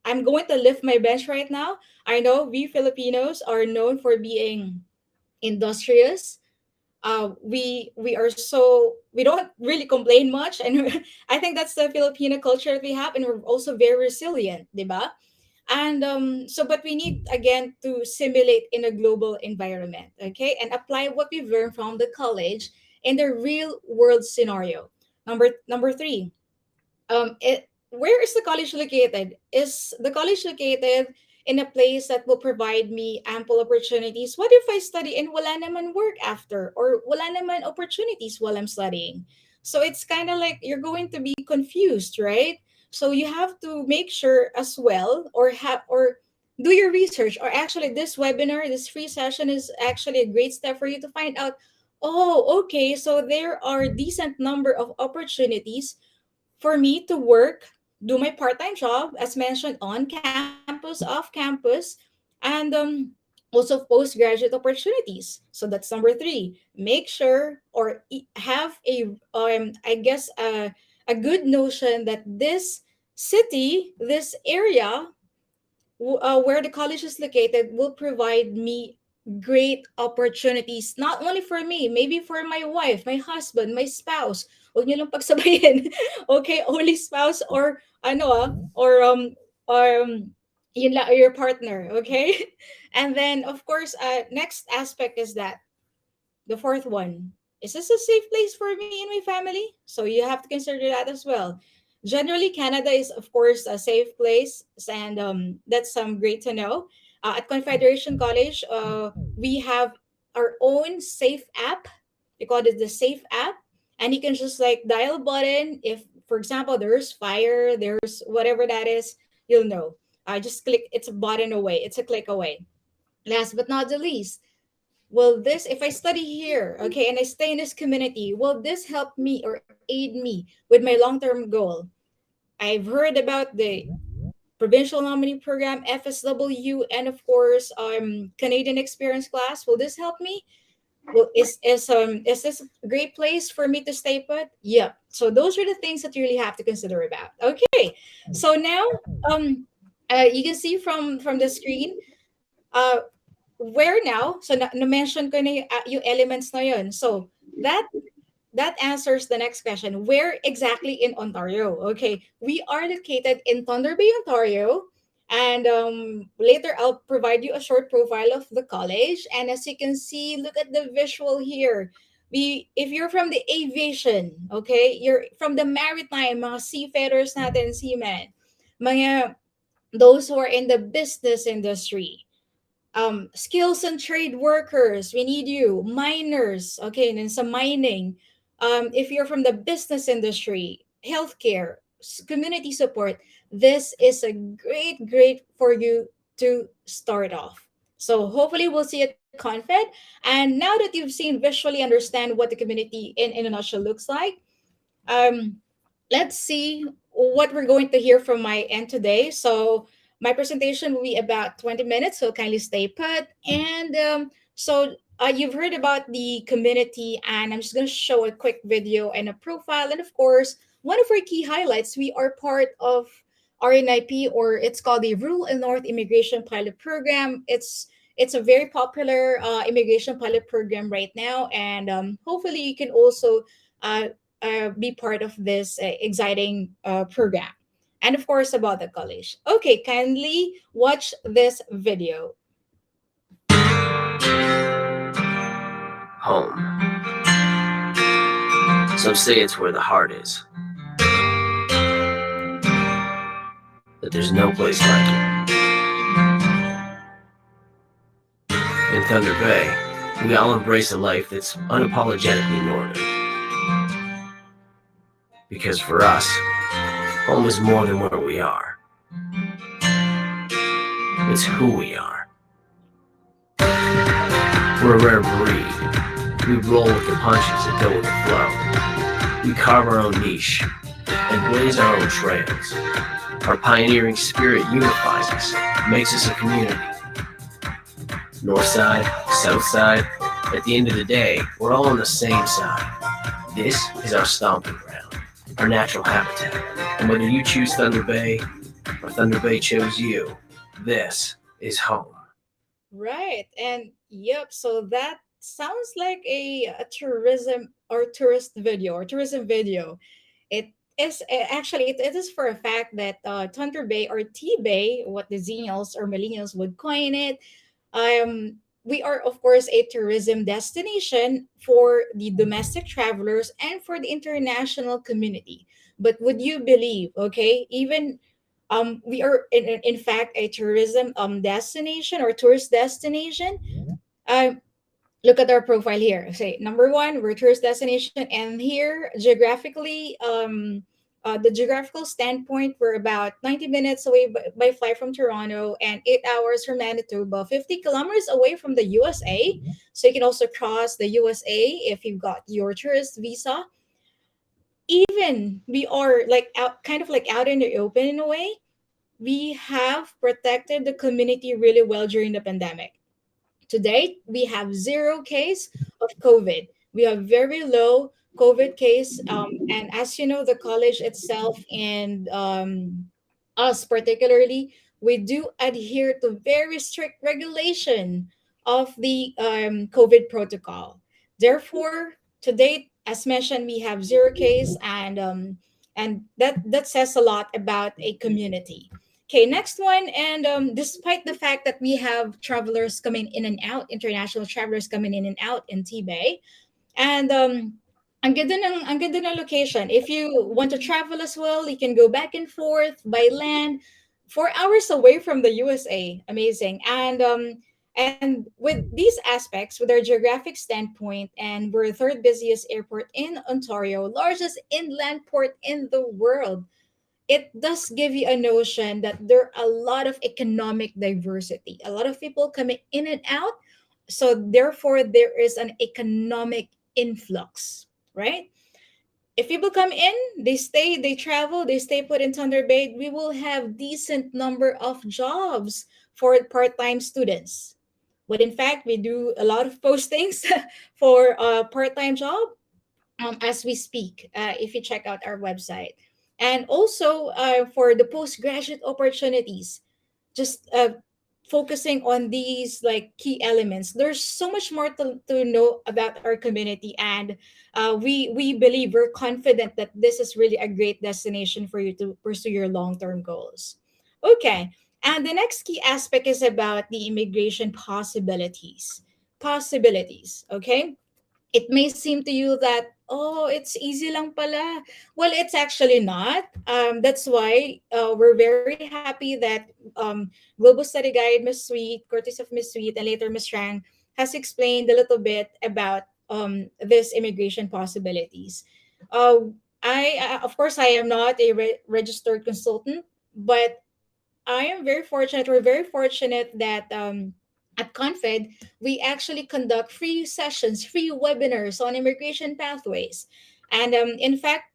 I'm going to lift my bench right now. I know we Filipinos are known for being industrious. We are so we don't really complain much, and I think that's the Filipino culture that we have, and we're also very resilient, diba? And so but we need again to simulate in a global environment, okay, and apply what we've learned from the college in the real world scenario. Number three, where is the college located? Is the college located in a place that will provide me ample opportunities? What if I study and wala naman work after, or wala naman opportunities while I'm studying? So it's kind of like you're going to be confused, right? So you have to make sure as well, or do your research. Or actually, this webinar, this free session is actually a great step for you to find out. Oh, okay. So there are decent number of opportunities for me to work, do my part-time job, as mentioned, on campus, off campus, and also postgraduate opportunities. So that's number three. Make sure or have I guess, a good notion that this city, this area where the college is located will provide me great opportunities, not only for me, maybe for my wife, my husband, my spouse. Huwag niyo lang pagsabayin. Okay, only spouse or ano or yun lang, your partner, okay? And then of course, next aspect is that the fourth one. is this a safe place for me and my family? So you have to consider that as well. Generally, Canada is, of course, a safe place, and that's great to know. At Confederation College, we have our own safe app. We call it the safe app, and you can just like dial button. If, for example, there's fire, there's whatever that is, you'll know. Just click. It's a button away. It's a click away. Last but not the least, will this, if I study here, okay, and I stay in this community, will this help me or aid me with my long-term goal? I've heard about the provincial nominee program, FSW, and of course, Canadian experience class. Will this help me? Well, is this a great place for me to stay put? Yeah. So those are the things that you really have to consider about. Okay. So now, um, you can see from the screen, uh, where now? So na-mention ko na yung elements na yun. So that that answers the next question. Where exactly in Ontario? Okay, we are located in Thunder Bay, Ontario. And later, I'll provide you a short profile of the college. And as you can see, look at the visual here. If you're from the aviation, okay, you're from the maritime, mga seafarers natin, seamen, mga those who are in the business industry, skills and trade workers, we need you. Miners, okay, and then some mining. If you're from the business industry, healthcare, community support, this is a great for you to start off. So hopefully we'll see at Confed. And now that you've seen visually understand what the community in a nutshell looks like, um, let's see what we're going to hear from my end today. So my presentation will be about 20 minutes, so kindly stay put. And you've heard about the community, and I'm just going to show a quick video and a profile. And of course, one of our key highlights, we are part of RNIP, or it's called the Rural and North Immigration Pilot Program. It's a very popular immigration pilot program right now, and hopefully you can also uh, be part of this exciting program. And of course, about the college. Okay, kindly watch this video. Home. Some say it's where the heart is. That there's no place like it. In Thunder Bay, we all embrace a life that's unapologetically northern. Because for us, home is more than where we are. It's who we are. We're a rare breed. We roll with the punches and go with the flow. We carve our own niche and blaze our own trails. Our pioneering spirit unifies us, makes us a community. North side, south side, at the end of the day, we're all on the same side. This is our stomping ground, our natural habitat. And whether you choose Thunder Bay or Thunder Bay chose you, this is home. Right. And yep, so that sounds like a tourism or tourist video or tourism video. It is actually, it is for a fact that Thunder Bay or T Bay, what the Xenials or Millennials would coin it, we are, of course, a tourism destination for the domestic travelers and for the international community. But would you believe, okay, even we are in fact a tourism destination or tourist destination. Um, Look at our profile here. Say number one, we're tourist destination, and here geographically, the geographical standpoint, we're about 90 minutes away by flight from Toronto and 8 hours from Manitoba, 50 kilometers away from the USA. So you can also cross the USA if you've got your tourist visa. Even we are like out, kind of like out in the open in a way. We have protected the community really well during the pandemic. To date, we have zero case of COVID. We have very low COVID case, and as you know, the college itself and us particularly, we do adhere to very strict regulation of the COVID protocol. Therefore, to date, as mentioned, we have zero case, and that says a lot about a community. Okay, next one. And despite the fact that we have travelers coming in and out, international travelers coming in and out in Tibet, And ang ganda ng location. If you want to travel as well, you can go back and forth by land, 4 hours away from the USA. Amazing. And with these aspects, with our geographic standpoint, and we're the third busiest airport in Ontario, largest inland port in the world, it does give you a notion that there are a lot of economic diversity, a lot of people coming in and out. So therefore, there is an economic influx, right? If people come in, they stay, they travel, they stay put in Thunder Bay, we will have decent number of jobs for part-time students. But in fact, we do a lot of postings for a part-time job as we speak, if you check out our website. And also for the postgraduate opportunities, just focusing on these like key elements. There's so much more to know about our community, and we believe, we're confident that this is really a great destination for you to pursue your long-term goals. Okay, and the next key aspect is about the immigration possibilities. Okay, it may seem to you that, oh, it's easy lang pala. Well, it's actually not. That's why we're very happy that Global Study Guide Miss Sweet, courtesy of Miss Sweet, and later Miss Rang, has explained a little bit about this immigration possibilities. Of course, I am not a registered consultant, but I am very fortunate. We're very fortunate that at Confed, we actually conduct free sessions, free webinars on immigration pathways. And in fact,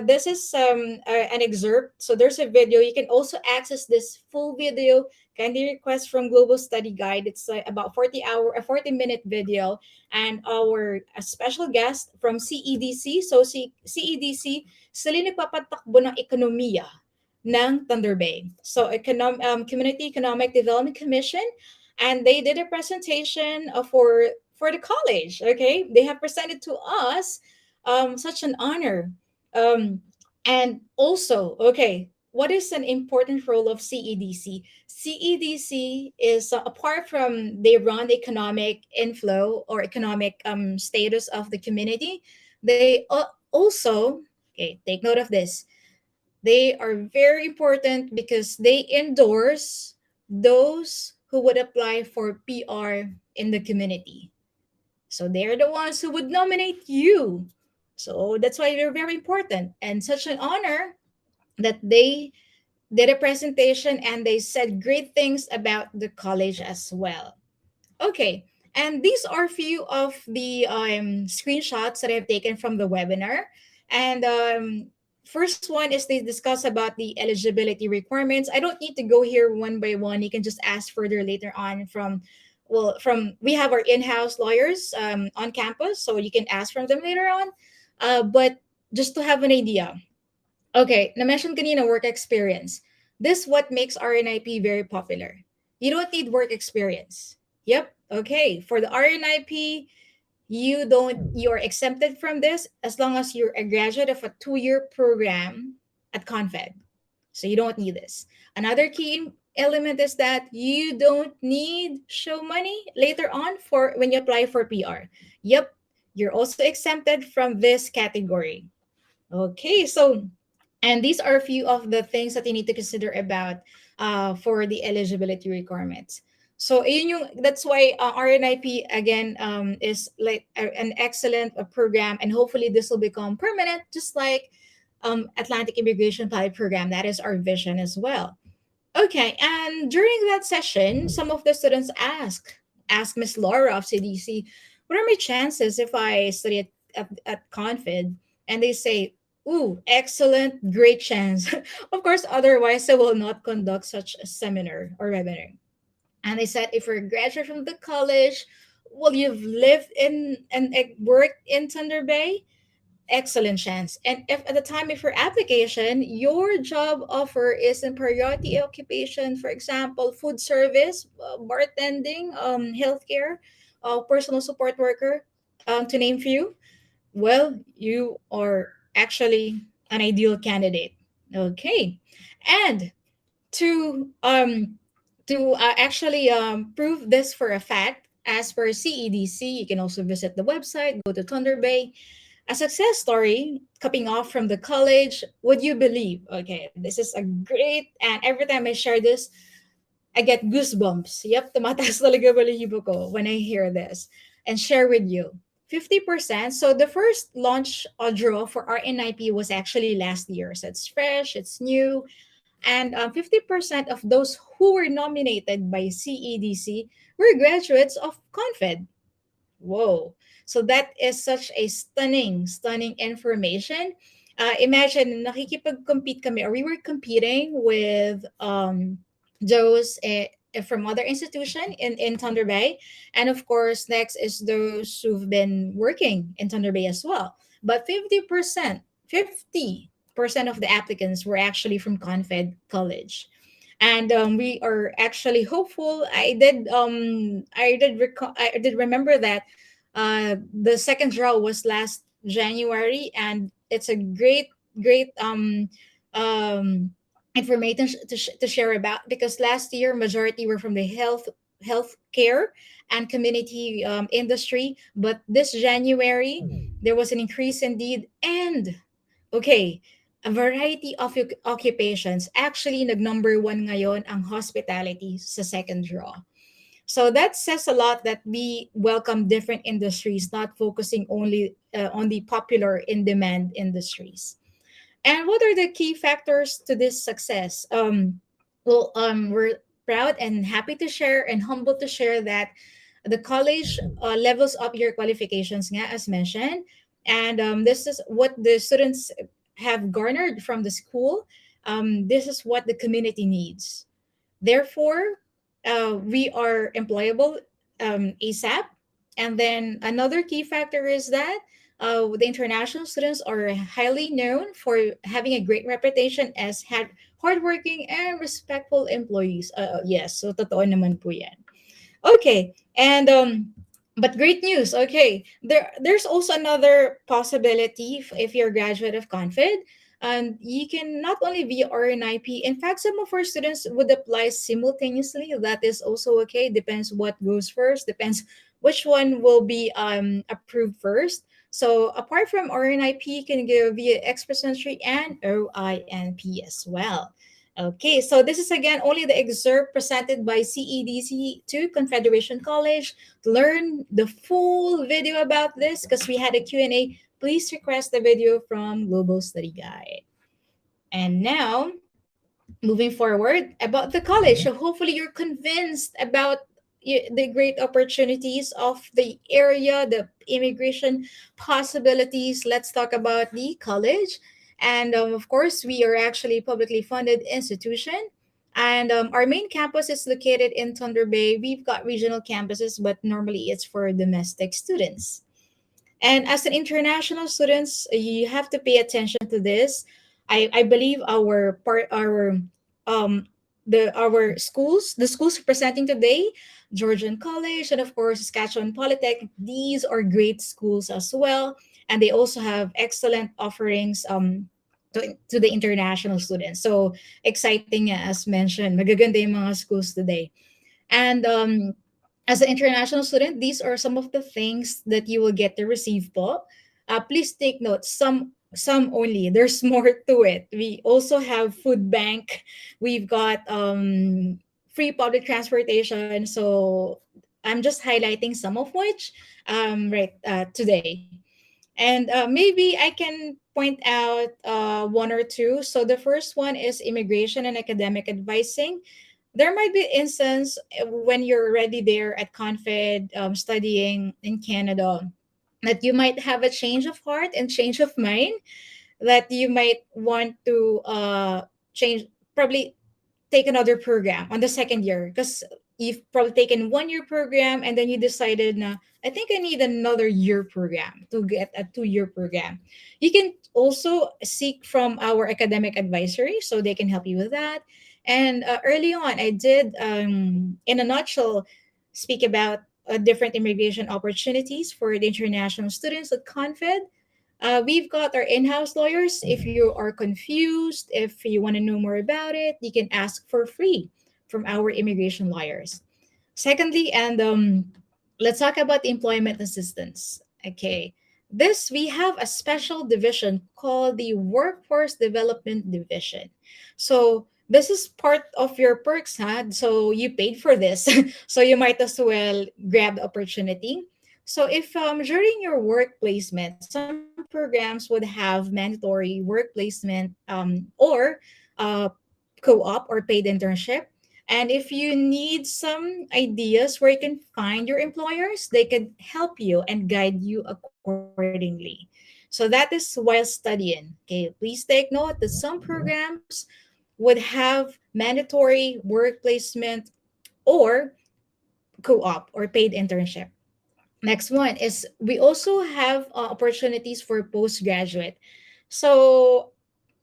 this is an excerpt. So there's a video. You can also access this full video. Kindly request from Global Study Guide. It's a 40-minute video. And our a special guest from CEDC. So CEDC, sila nagpapatakbo ng ekonomiya ng Thunder Bay. So, Community Economic Development Commission, and they did a presentation for the college. Okay, they have presented to us such an honor. Um, and also, okay, what is an important role of CEDC? CEDC is apart from they run the economic inflow or economic status of the community, they also, okay, take note of this, they are very important because they endorse those who would apply for PR in the community. So they're the ones who would nominate you. So that's why they're very important and such an honor that they did a presentation and they said great things about the college as well. Okay, and these are few of the screenshots that I've taken from the webinar. And first one is they discuss about the eligibility requirements. I don't need to go here one by one. You can just ask further later on from, well, from we have our in-house lawyers on campus, so you can ask from them later on. But just to have an idea, okay, na-mention kanina work experience. This what makes RNIP very popular. You don't need work experience. Yep. Okay. For the RNIP, you're exempted from this as long as you're a graduate of a 2-year program at Confed. So you don't need this. Another key element is that you don't need show money later on for when you apply for PR. Yep. You're also exempted from this category. Okay, so and these are a few of the things that you need to consider about for the eligibility requirements. So that's why RNIP again is like an excellent program, and hopefully this will become permanent, just like Atlantic Immigration Pilot Program. That is our vision as well. Okay, and during that session, some of the students ask Miss Laura of CDC, what are my chances if I study at Confid? And they say, ooh, excellent, great chance. Of course, otherwise I will not conduct such a seminar or webinar. And they said, if you're a graduate from the college, well, you've lived in and worked in Thunder Bay, excellent chance. And if at the time of your application, your job offer is in priority occupation, for example, food service, bartending, healthcare, personal support worker, to name few, well, you are actually an ideal candidate. Okay, and to actually prove this for a fact, As per CEDC, you can also visit the website, go to Thunder Bay. A success story, coming off from the college, would you believe? Okay, this is a great, and every time I share this, I get goosebumps. Yep, tumataas talaga balihibo ko when I hear this and share with you. 50%. So the first launch draw for our NIP was actually last year. So it's fresh, it's new. And 50% of those who were nominated by CEDC were graduates of CONFED. Whoa. So that is such a stunning information. Imagine, nakikipag-compete kami, or we were competing with those from other institution in Thunder Bay. And of course, next is those who've been working in Thunder Bay as well. But 50% of the applicants were actually from Confed College, and we are actually hopeful. I did remember that the second draw was last January, and it's a great um information to share about, because last year majority were from the healthcare and community industry, but this January there was an increase indeed. And okay, a variety of occupations. Actually, nag-number one ngayon ang hospitality sa second draw. So that says a lot that we welcome different industries, not focusing only on the popular in-demand industries. And what are the key factors to this success? We're proud and happy to share and humbled to share that the college levels up your qualifications, nga, as mentioned. And this is what the students have garnered from the school. This is what the community needs. Therefore, we are employable ASAP. And then another key factor is that the international students are highly known for having a great reputation as hardworking and respectful employees. Yes, so totoo naman po yan. Okay, and but great news. Okay, there's also another possibility if you're a graduate of Confed. You can not only be RNIP. In fact, some of our students would apply simultaneously. That is also okay. Depends what goes first. Depends which one will be approved first. So apart from RNIP, you can go via Express Entry and OINP as well. Okay, so this is again only the excerpt presented by CEDC to Confederation College. To learn the full video about this, because we had a Q&A, please request the video from Global Study Guide. And now, moving forward about the college. So hopefully you're convinced about the great opportunities of the area, the immigration possibilities. Let's talk about the college. And of course, we are actually a publicly funded institution. And our main campus is located in Thunder Bay. We've got regional campuses, but normally it's for domestic students. And as an international students, you have to pay attention to this. I believe um our schools, the schools presenting today, Georgian College and of course Saskatchewan Polytechnic, these are great schools as well. And they also have excellent offerings to the international students. So exciting, as mentioned. Magaganda yung mga schools today. And as an international student, these are some of the things that you will get to receive po. Please take note, some only. There's more to it. We also have food bank. We've got free public transportation. So I'm just highlighting some of which right today. And maybe I can point out one or two. So the first one is immigration and academic advising. There might be instance when you're already there at Confed studying in Canada that you might have a change of heart and change of mind, that you might want to change, probably take another program on the second year, because you've probably taken 1 year program and then you decided na I think I need another year program to get a 2 year program. You can also seek from our academic advisory, so they can help you with that. And early on I did in a nutshell speak about different immigration opportunities for the international students at Confed. We've got our in-house lawyers. If you are confused, if you want to know more about it, you can ask for free from our immigration lawyers. Secondly, and let's talk about employment assistance. Okay. This, we have a special division called the Workforce Development Division. So this is part of your perks, huh? So you paid for this. So you might as well grab the opportunity. So if during your work placement, some programs would have mandatory work placement or uh, co-op or paid internship. And if you need some ideas where you can find your employers, they could help you and guide you accordingly. So that is while studying. Okay, please take note that some programs would have mandatory work placement or co-op or paid internship. Next one is we also have opportunities for postgraduate. So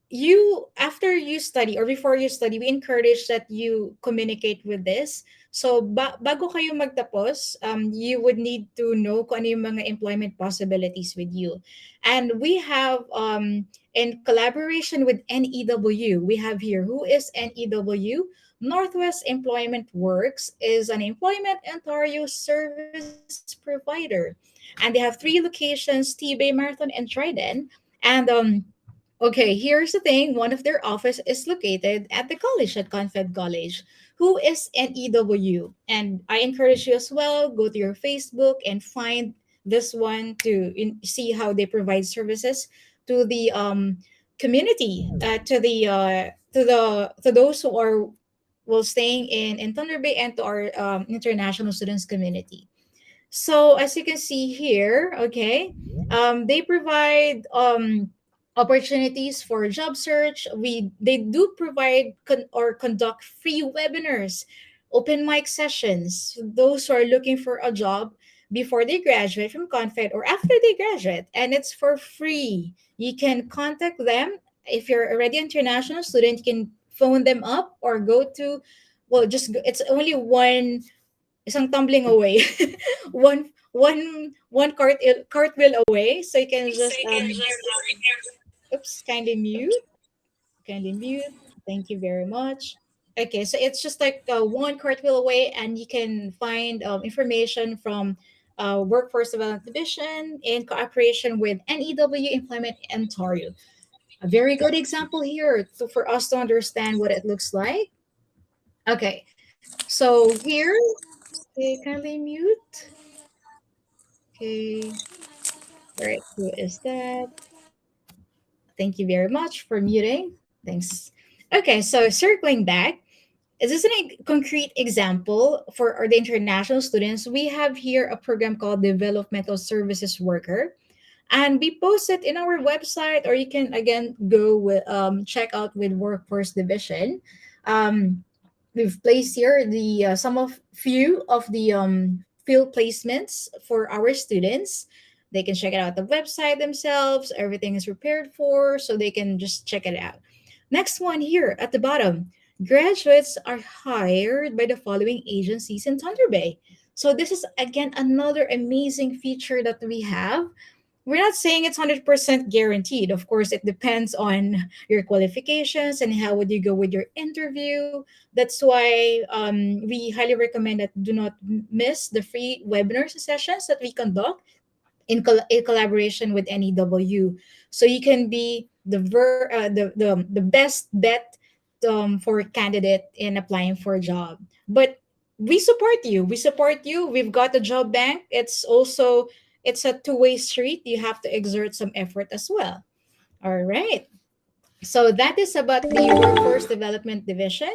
you, after you study or before you study, we encourage that you communicate with this. So bago kayo magtapos, you would need to know kung ano yung mga employment possibilities with you. And we have in collaboration with NEW, we have here, who is NEW? Northwest Employment Works is an employment Ontario service provider, and they have three locations: Tibay, Marathon, and Trident. And okay, here's the thing. One of their office is located at the college, at Confed College. Who is NEW? And I encourage you as well, go to your Facebook and find this one to see how they provide services to the community, to those who are well staying in Thunder Bay, and to our international students community. So as you can see here, okay, they provide opportunities for job search. They do provide or conduct free webinars, open mic sessions. Those who are looking for a job before they graduate from Confed or after they graduate, and it's for free. You can contact them if you're already an international student. You can phone them up or go to, well, it's only isang tumbling away, one cartwheel away. So you can just oops, kindly mute. Thank you very much. Okay, so it's just like one cartwheel away, and you can find information from Workforce Development Division in cooperation with NEW Employment Ontario. A very good example here for us to understand what it looks like. Okay, so here, okay, kindly mute. Okay, all right, who is that? Thank you very much for muting. Thanks. Okay, so circling back, is this a concrete example for the international students? We have here a program called Developmental Services Worker, and we post it in our website, or you can again go with check out with Workforce Division. Um, we've placed here the some of few of the field placements for our students. They can check it out the website themselves. Everything is prepared for, so they can just check it out. Next one here at the bottom: graduates are hired by the following agencies in Thunder Bay. So this is again another amazing feature that we have. We're not saying it's 100% guaranteed. Of course, it depends on your qualifications and how would you go with your interview. That's why we highly recommend that do not miss the free webinar sessions that we conduct in collaboration with NEW. So you can be the best bet for candidate in applying for a job. But we support you. We support you. We've got a job bank. It's also, it's a two-way street. You have to exert some effort as well. All right. So that is about the Workforce Development Division.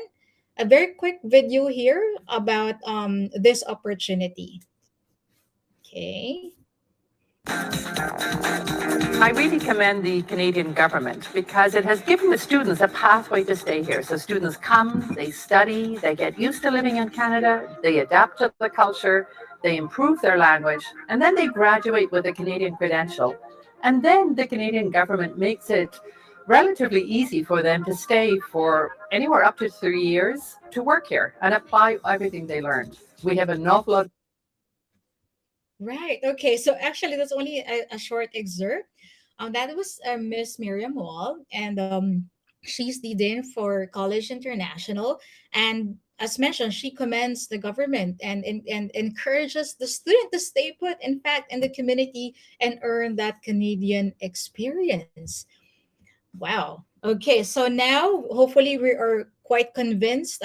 A very quick video here about this opportunity. Okay. I really commend the Canadian government because it has given the students a pathway to stay here. So students come, they study, they get used to living in Canada, they adapt to the culture, they improve their language, and then they graduate with a Canadian credential. And then the Canadian government makes it relatively easy for them to stay for anywhere up to 3 years to work here and apply everything they learned. We have an awful lot. Right. Okay. So actually, that's only a short excerpt. That was Miss Miriam Wall, and she's the dean for College International. And as mentioned, she commends the government and encourages the student to stay put, in fact, in the community and earn that Canadian experience. Wow. Okay, so now hopefully we are quite convinced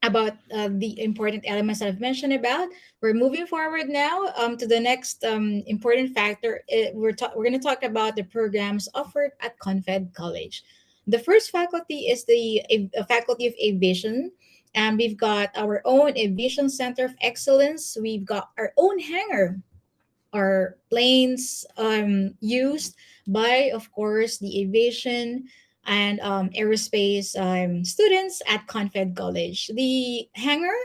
about the important elements that I've mentioned about. We're moving forward now to the next important factor. We're going to talk about the programs offered at Confed College. The first faculty is the Faculty of Aviation. And we've got our own Aviation Center of Excellence. We've got our own hangar, are planes used by, of course, the aviation and aerospace students at Confed College. The hangar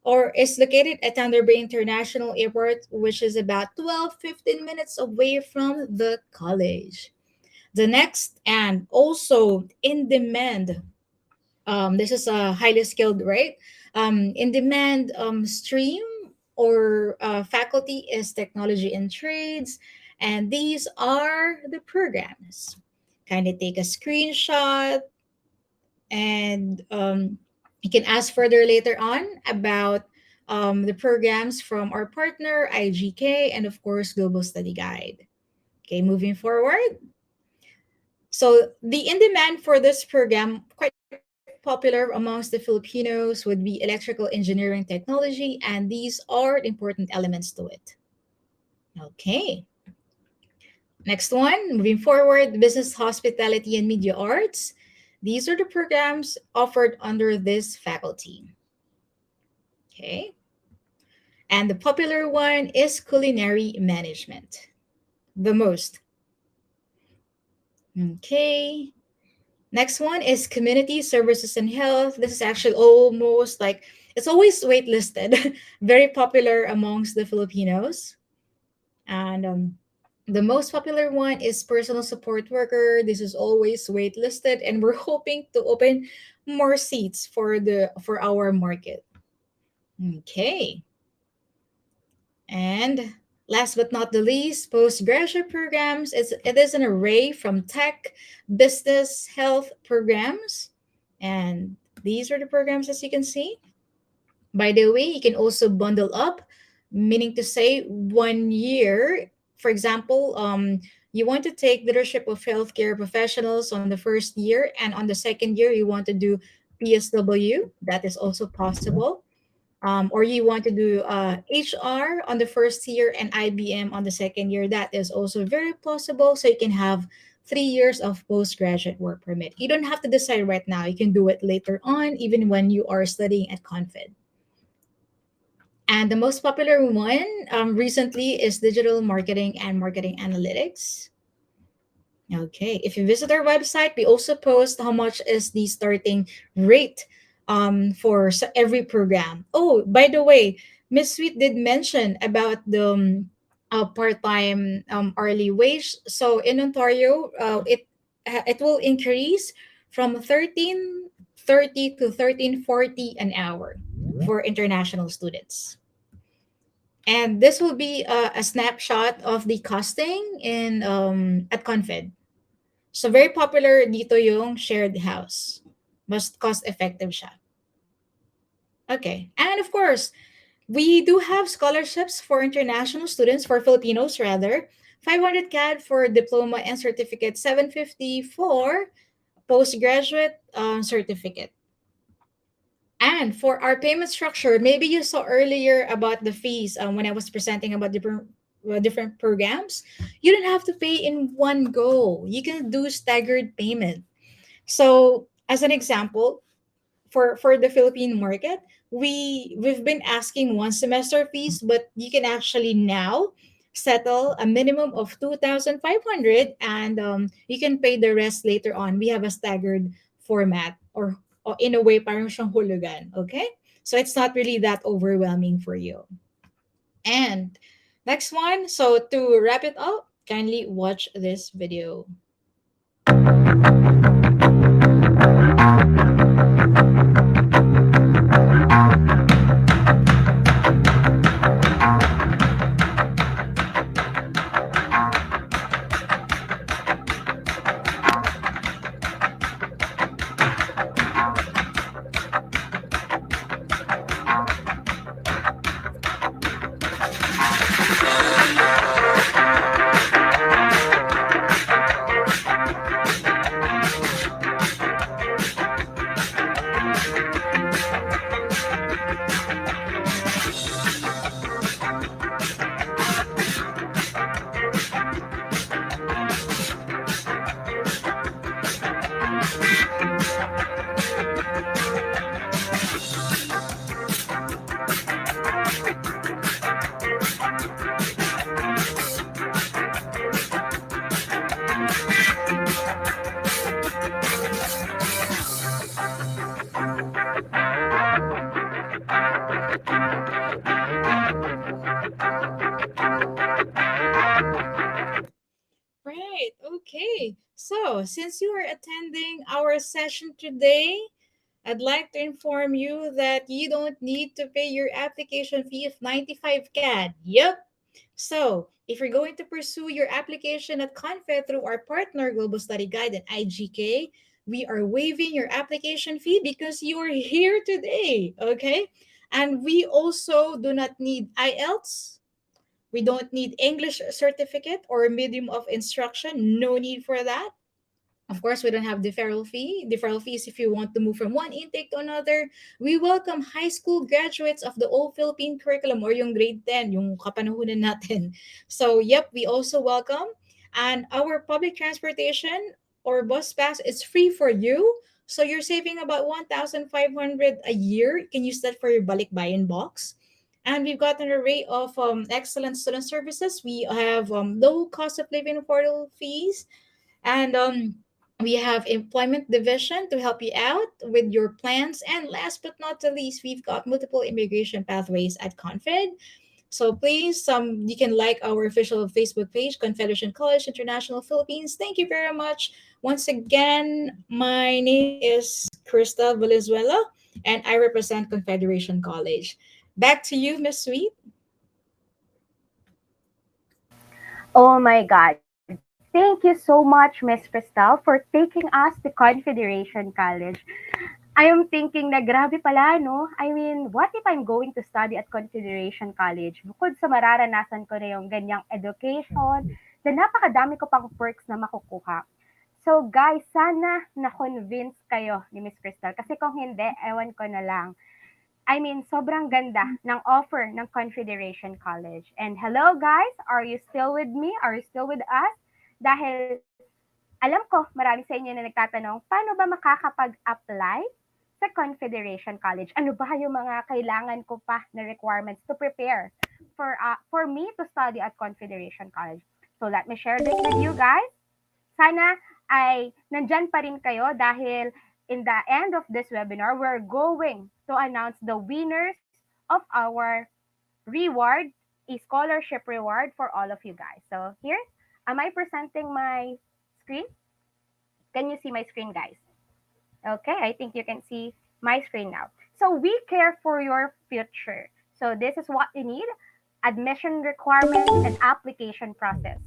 or is located at Thunder Bay International Airport, which is about 12-15 minutes away from the college. The next and also in demand, this is a highly skilled, right? In demand stream or faculty is technology and trades, and these are the programs. Kind of take a screenshot, and you can ask further later on about the programs from our partner IGK and of course Global Study Guide. Okay, moving forward. So the in demand for this program, quite popular amongst the Filipinos, would be electrical engineering technology, and these are the important elements to it. Okay. Next one, moving forward, business, hospitality, and media arts. These are the programs offered under this faculty. Okay. And the popular one is culinary management, the most. Okay. Next one is community services and health. This is actually almost like it's always waitlisted, very popular amongst the Filipinos. And the most popular one is personal support worker. This is always waitlisted, and we're hoping to open more seats for our market. Okay. And last but not the least, postgraduate programs. It is an array from tech, business, health programs. And these are the programs as you can see. By the way, you can also bundle up, meaning to say 1 year. For example, you want to take leadership of healthcare professionals on the first year, and on the second year, you want to do PSW. That is also possible. Or you want to do HR on the first year and IBM on the second year. That is also very possible. So you can have 3 years of postgraduate work permit. You don't have to decide right now. You can do it later on, even when you are studying at Confed. And the most popular one recently is digital marketing and marketing analytics. Okay, if you visit our website, we also post how much is the starting rate for every program. Oh, by the way, Miss Sweet did mention about the part-time hourly wage. So in Ontario, it will increase from 13.30 to 13.40 an hour for international students. And this will be a snapshot of the costing in at Confed. So very popular dito yung shared house. Mas cost effective siya. Okay. And of course, we do have scholarships for international students, for Filipinos rather. 500 CAD for diploma and certificate, 750 for postgraduate certificate. And for our payment structure, maybe you saw earlier about the fees when I was presenting about different programs. You don't have to pay in one go. You can do staggered payment. So, as an example, for the Philippine market, we've been asking one semester fees, but you can actually now settle a minimum of 2,500, and you can pay the rest later on. We have a staggered format, or in a way parang siyang hulugan, okay? So it's not really that overwhelming for you. And next one, so to wrap it up, kindly watch this video. Okay, so since you are attending our session today, I'd like to inform you that you don't need to pay your application fee of 95 CAD. Yep. So, if you're going to pursue your application at Confed through our partner Global Study Guide and IGK, we are waiving your application fee because you are here today, okay? And we also do not need IELTS. We don't need English certificate or medium of instruction. No need for that. Of course, we don't have deferral fee. Deferral fees if you want to move from one intake to another. We welcome high school graduates of the old Philippine curriculum or yung grade 10, yung kapanahunan natin. So, yep, we also welcome. And our public transportation or bus pass is free for you. So, you're saving about 1,500 a year. You can use that for your balikbayan box. And we've got an array of excellent student services. We have low cost of living affordable fees, and we have employment division to help you out with your plans. And last but not the least, we've got multiple immigration pathways at Confed. So please, you can like our official Facebook page, Confederation College International Philippines. Thank you very much. Once again, my name is Crystal Valenzuela, and I represent Confederation College. Back to you, Miss Sweet. Oh my God. Thank you so much, Miss Cristal, for taking us to Confederation College. I am thinking na grabe pala, no? I mean, what if I'm going to study at Confederation College? Bukod sa mararanasan ko na yung ganyang education, na napakadami ko pang perks na makukuha. So guys, sana na-convince kayo ni Miss Crystal. Kasi kung hindi, ewan ko na lang. I mean, sobrang ganda ng offer ng Confederation College. And hello guys, are you still with me? Are you still with us? Dahil alam ko, marami sa inyo na nagtatanong, paano ba makakapag-apply sa Confederation College? Ano ba yung mga kailangan ko pa na requirements to prepare for me to study at Confederation College? So let me share this with you guys. Sana ay nandyan pa rin kayo dahil in the end of this webinar, we're going to announce the winners of our reward, a scholarship reward for all of you guys. So here, am I presenting my screen? Can you see my screen, guys? Okay, I think you can see my screen now. So we care for your future. So this is what you need: admission requirements and application process.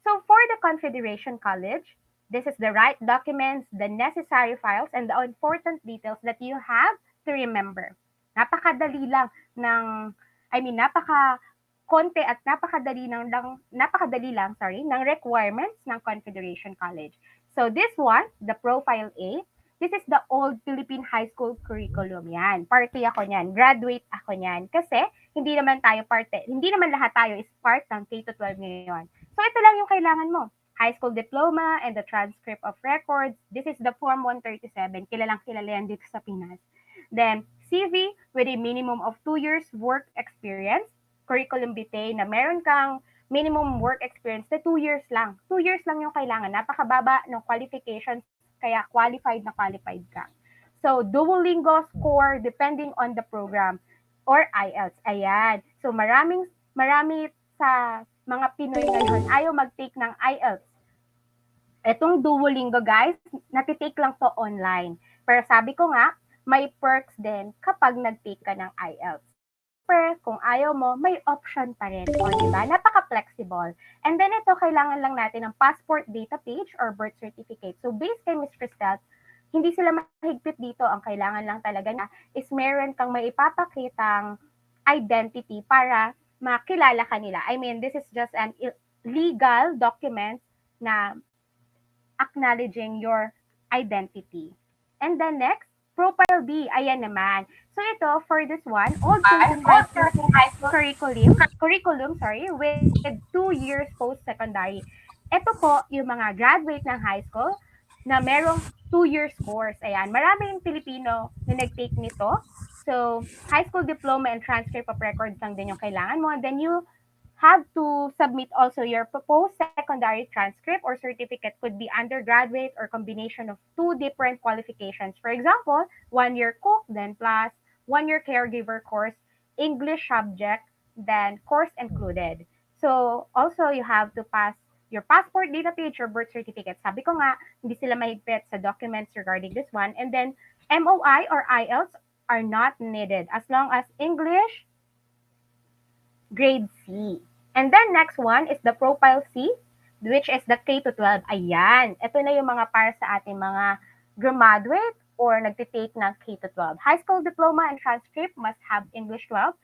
So for the Confederation College, this is the right documents, the necessary files, and the important details that you have to remember. Napakadali lang ng, I mean, konti at napakadali lang, sorry, ng requirements ng Confederation College. So this one, the Profile A, this is the old Philippine high school curriculum yan. Party ako niyan, graduate ako niyan. Kasi hindi naman lahat tayo is part ng K-12 ngayon. So ito lang yung kailangan mo. High school diploma and the transcript of records. This is the Form 137. Kilalang kilala yan dito sa Pinas. Then, CV with a minimum of 2 years work experience. Curriculum vitae na meron kang minimum work experience na 2 years lang. 2 years lang yung kailangan. Napakababa ng qualifications, kaya qualified ka. So, Duolingo score depending on the program or IELTS. Ayan. So, marami sa mga Pinoy ngayon ayaw mag-take ng IELTS. Etong Duolingo, guys, natitake lang to online. Pero sabi ko nga, may perks din kapag nag-take ka ng IELTS. Siyempre, kung ayaw mo, may option pa rin. O, diba? Napaka-flexible. And then ito, kailangan lang natin ng passport data page or birth certificate. So, based kay Ms. Cristel, hindi sila mahigpit dito. Ang kailangan lang talaga na is meron kang may ipapakitang identity para makilala ka nila. I mean, this is just an legal document na acknowledging your identity. And then next, Profile B, ayan naman. So ito, for this one, Old Philippine High School curriculum, with 2 years post-secondary. Ito po, yung mga graduate ng high school na merong 2 years course. Ayan, maraming Pilipino na nag-take nito. So, high school diploma and transcript of records lang din yung kailangan mo. And then you have to submit also your post-secondary transcript or certificate. Could be undergraduate or combination of 2 different qualifications. For example, 1-year cook, then plus 1-year caregiver course, English subject, then course included. So also you have to pass your passport data page, your birth certificate. Sabi ko nga, hindi sila mahigpit sa documents regarding this one. And then, MOI or IELTS are not needed as long as English, grade C. And then next one is the profile C, which is the K to 12. Ayan, ito na yung mga para sa ating mga graduate or nagtitake ng K to 12. High school diploma and transcript must have English 12.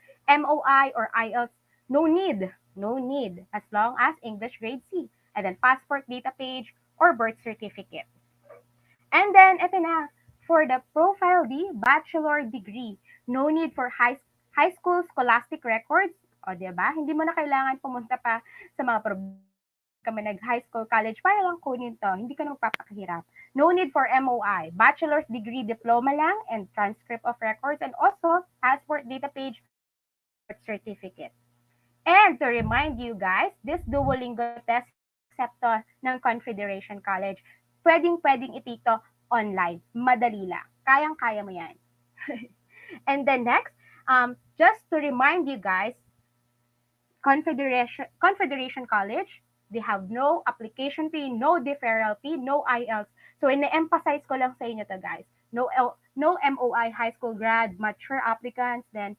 MOI or IELTS, no need. No need as long as English grade C. And then passport data page or birth certificate. And then, ito na, for the profile D, bachelor degree. No need for high school scholastic records. O, di ba? Hindi mo na kailangan pumunta pa sa mga kami nag-high school, college, para lang kunin to. Hindi ka na magpapakahirap. No need for MOI. Bachelor's degree diploma lang and transcript of records and also passport data page or birth certificate. And to remind you guys, this Duolingo test accept to ng Confederation College. Pwedeng-pwedeng itito online. Madali lang. Kayang-kaya mo yan. And then next, just to remind you guys, Confederation College, they have no application fee, no deferral fee, no IELTS. So, ina-emphasize ko lang sa inyo to guys. No MOI high school grad, mature applicants, then,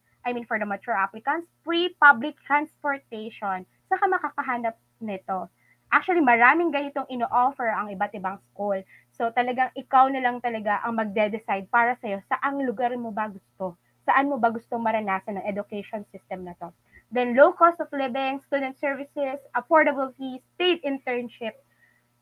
for the mature applicants, free public transportation. Saka makakahanap nito. Actually, maraming ganitong ino-offer ang iba't ibang school. So, talagang ikaw na lang talaga ang magde-decide para sa'yo saang lugar mo ba gusto. Saan mo ba gusto maranasan ng education system na to. Then low cost of living, student services, affordable fees, paid internship,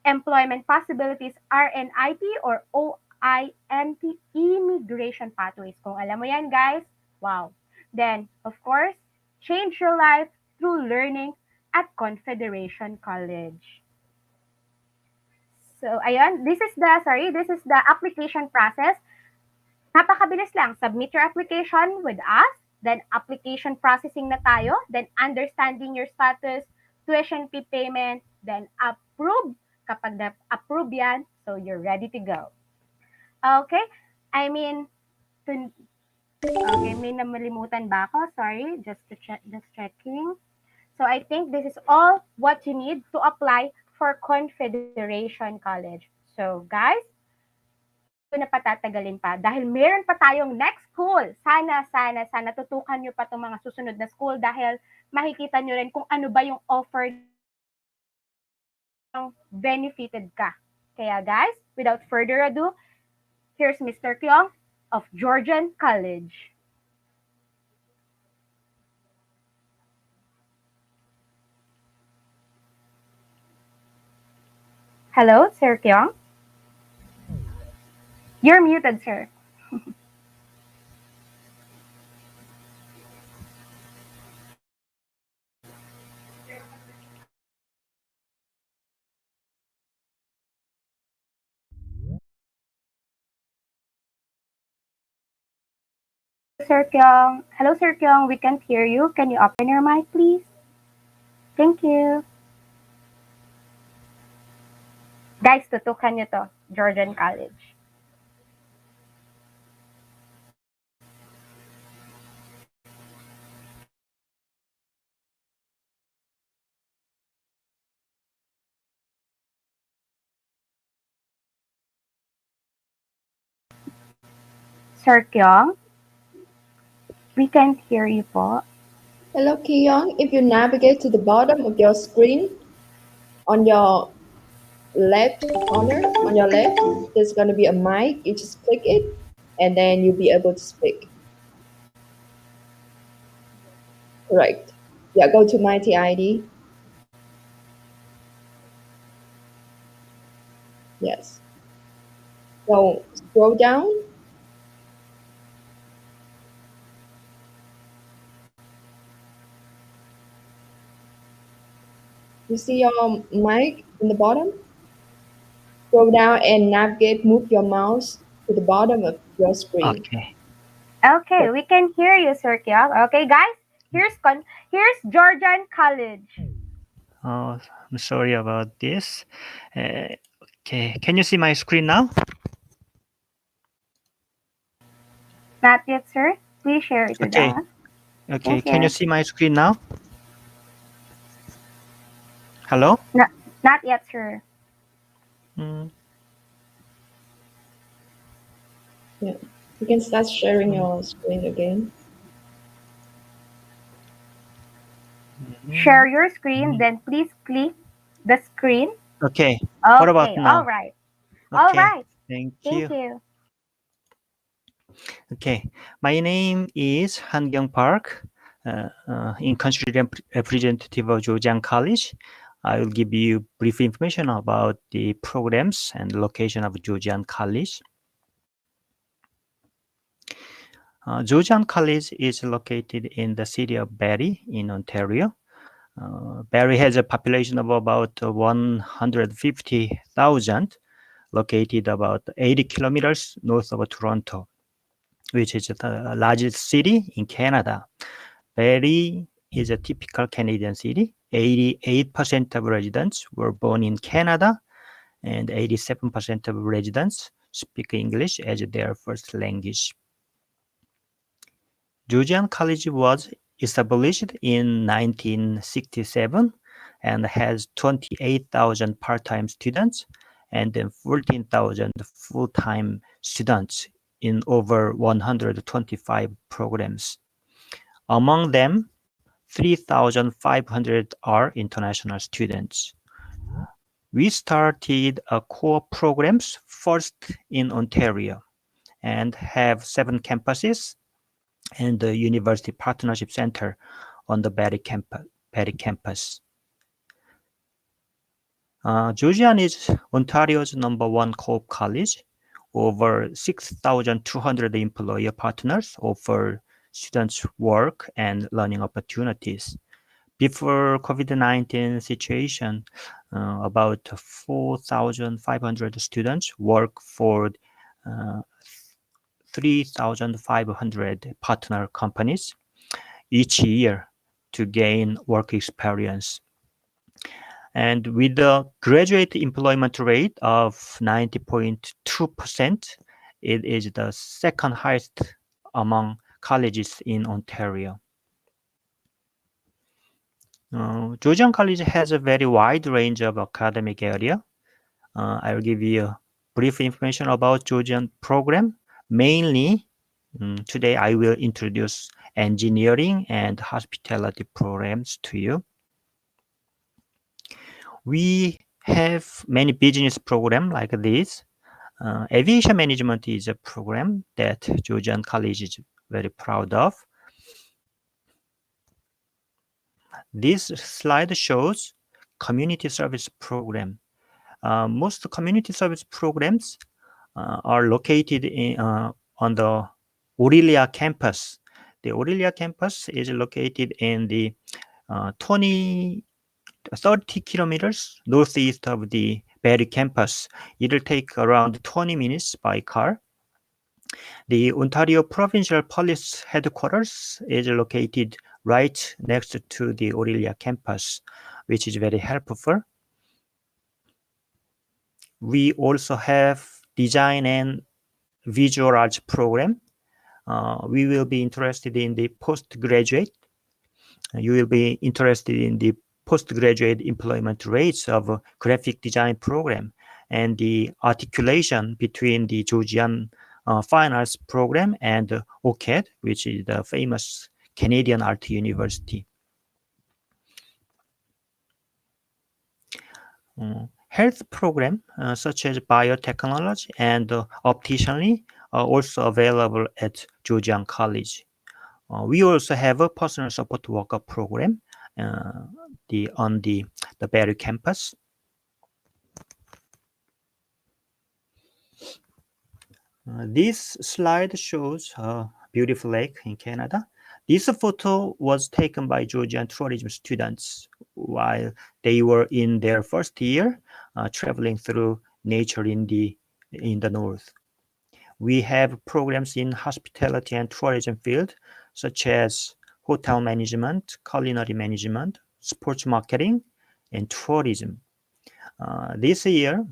employment possibilities, RNIP or OINP, immigration pathways. Kung alam mo yan, guys, wow. Then, of course, change your life through learning at Confederation College. So, ayan, this is the application process. Napakabilis lang. Submit your application with us. Then, application processing na tayo. Then, understanding your status, tuition fee payment. Then, approve. Kapag na-approve yan, so you're ready to go. Okay? Okay, may namalimutan ba ako? Sorry, just checking. So, I think this is all what you need to apply for Confederation College. So, guys, na patatagalin pa dahil meron pa tayong next school. Sana tutukan nyo pa itong mga susunod na school dahil makikita nyo rin kung ano ba yung offer ng benefited ka. Kaya guys, without further ado, here's Mr. Kyong of Georgian College. Hello, Sir Kyong? You're muted, sir. Sir Kyong. Hello, Sir Kyong. We can't hear you. Can you open your mic, please? Thank you. Guys, tutukan nyo to. Georgian College. Sir Kyong, we can't hear you po. Hello, Kyung. If you navigate to the bottom of your screen, on your left corner, on your left, there's going to be a mic. You just click it, and then you'll be able to speak. Right. Yeah, go to Mighty ID. Yes. So scroll down. You see your mic in the bottom? Scroll down and navigate, move your mouse to the bottom of your screen. Okay, we can hear you, Sir Kyong. Okay, guys, here's Georgian College. Oh, I'm sorry about this. Okay, can you see my screen now? Not yet, sir. Please share it with us. Okay, Yes, can you sir. see my screen now? Hello? Not yet, sir. Mm, Yeah. You can start sharing your screen again. Share your screen, mm. then please click the screen. Okay. What about Okay, all now? right. All Okay. right. Thank Thank you. you. Okay. My name is Han-kyung Park. In country representative of Zhejiang College, I will give you brief information about the programs and location of Zhejiang College. Zhejiang College is located in the city of Barrie in Ontario. Barrie has a population of about 150,000, located about 80 kilometers north of Toronto, which is the largest city in Canada. Barrie is a typical Canadian city. 88% of residents were born in Canada, and 87% of residents speak English as their first language. Zhejiang College was established in 1967 and has 28,000 part-time students and then 14,000 full-time students in over 125 programs. Among them, 3,500 are international students. We started core programs first in Ontario and have 7 campuses and the University Partnership Center on the Barrie campus. Georgian is Ontario's #1 co-op college. Over 6,200 employer partners offer students work and learning opportunities. Before COVID-19 situation, about 4,500 students work for uh, 3,500 partner companies each year to gain work experience. And with the graduate employment rate of 90.2%, it is the second highest among colleges in Ontario. Georgian College has a very wide range of academic area. I will give you brief information about Georgian program. Mainly, today I will introduce engineering and hospitality programs to you. We have many business programs like this. Aviation management is a program that Georgian College is very proud of. This slide shows community service program. Most community service programs are located on the Aurelia campus. The Aurelia campus is located in the 30 kilometers northeast of the Barrie campus. It'll take around 20 minutes by car. The Ontario Provincial Police Headquarters is located right next to the Aurelia campus, which is very helpful. We also have design and visual arts program. We will be interested in the postgraduate. You will be interested in the postgraduate employment rates of a graphic design program and the articulation between the Georgian Fine Arts program and OCAD, which is the famous Canadian Art University. Health program such as biotechnology and opticianry are also available at Georgian College. We also have a personal support worker program on the Barrie campus. This slide shows a beautiful lake in Canada. This photo was taken by Georgian tourism students while they were in their first year traveling through nature in the north. We have programs in hospitality and tourism field, such as hotel management, culinary management, sports marketing, and tourism. This year,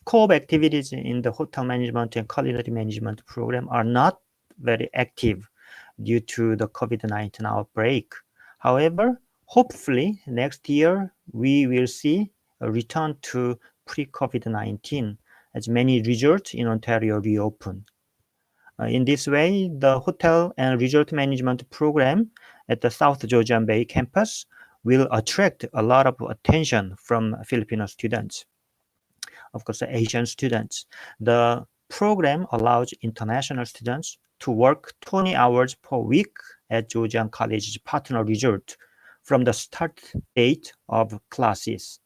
co-op activities in the hotel management and culinary management program are not very active due to the COVID-19 outbreak. However, hopefully next year we will see return to pre-COVID-19 as many resorts in Ontario reopen. In this way, the hotel and resort management program at the South Georgian Bay campus will attract a lot of attention from Filipino students, of course, Asian students. The program allows international students to work 20 hours per week at Georgian College's partner resort from the start date of classes.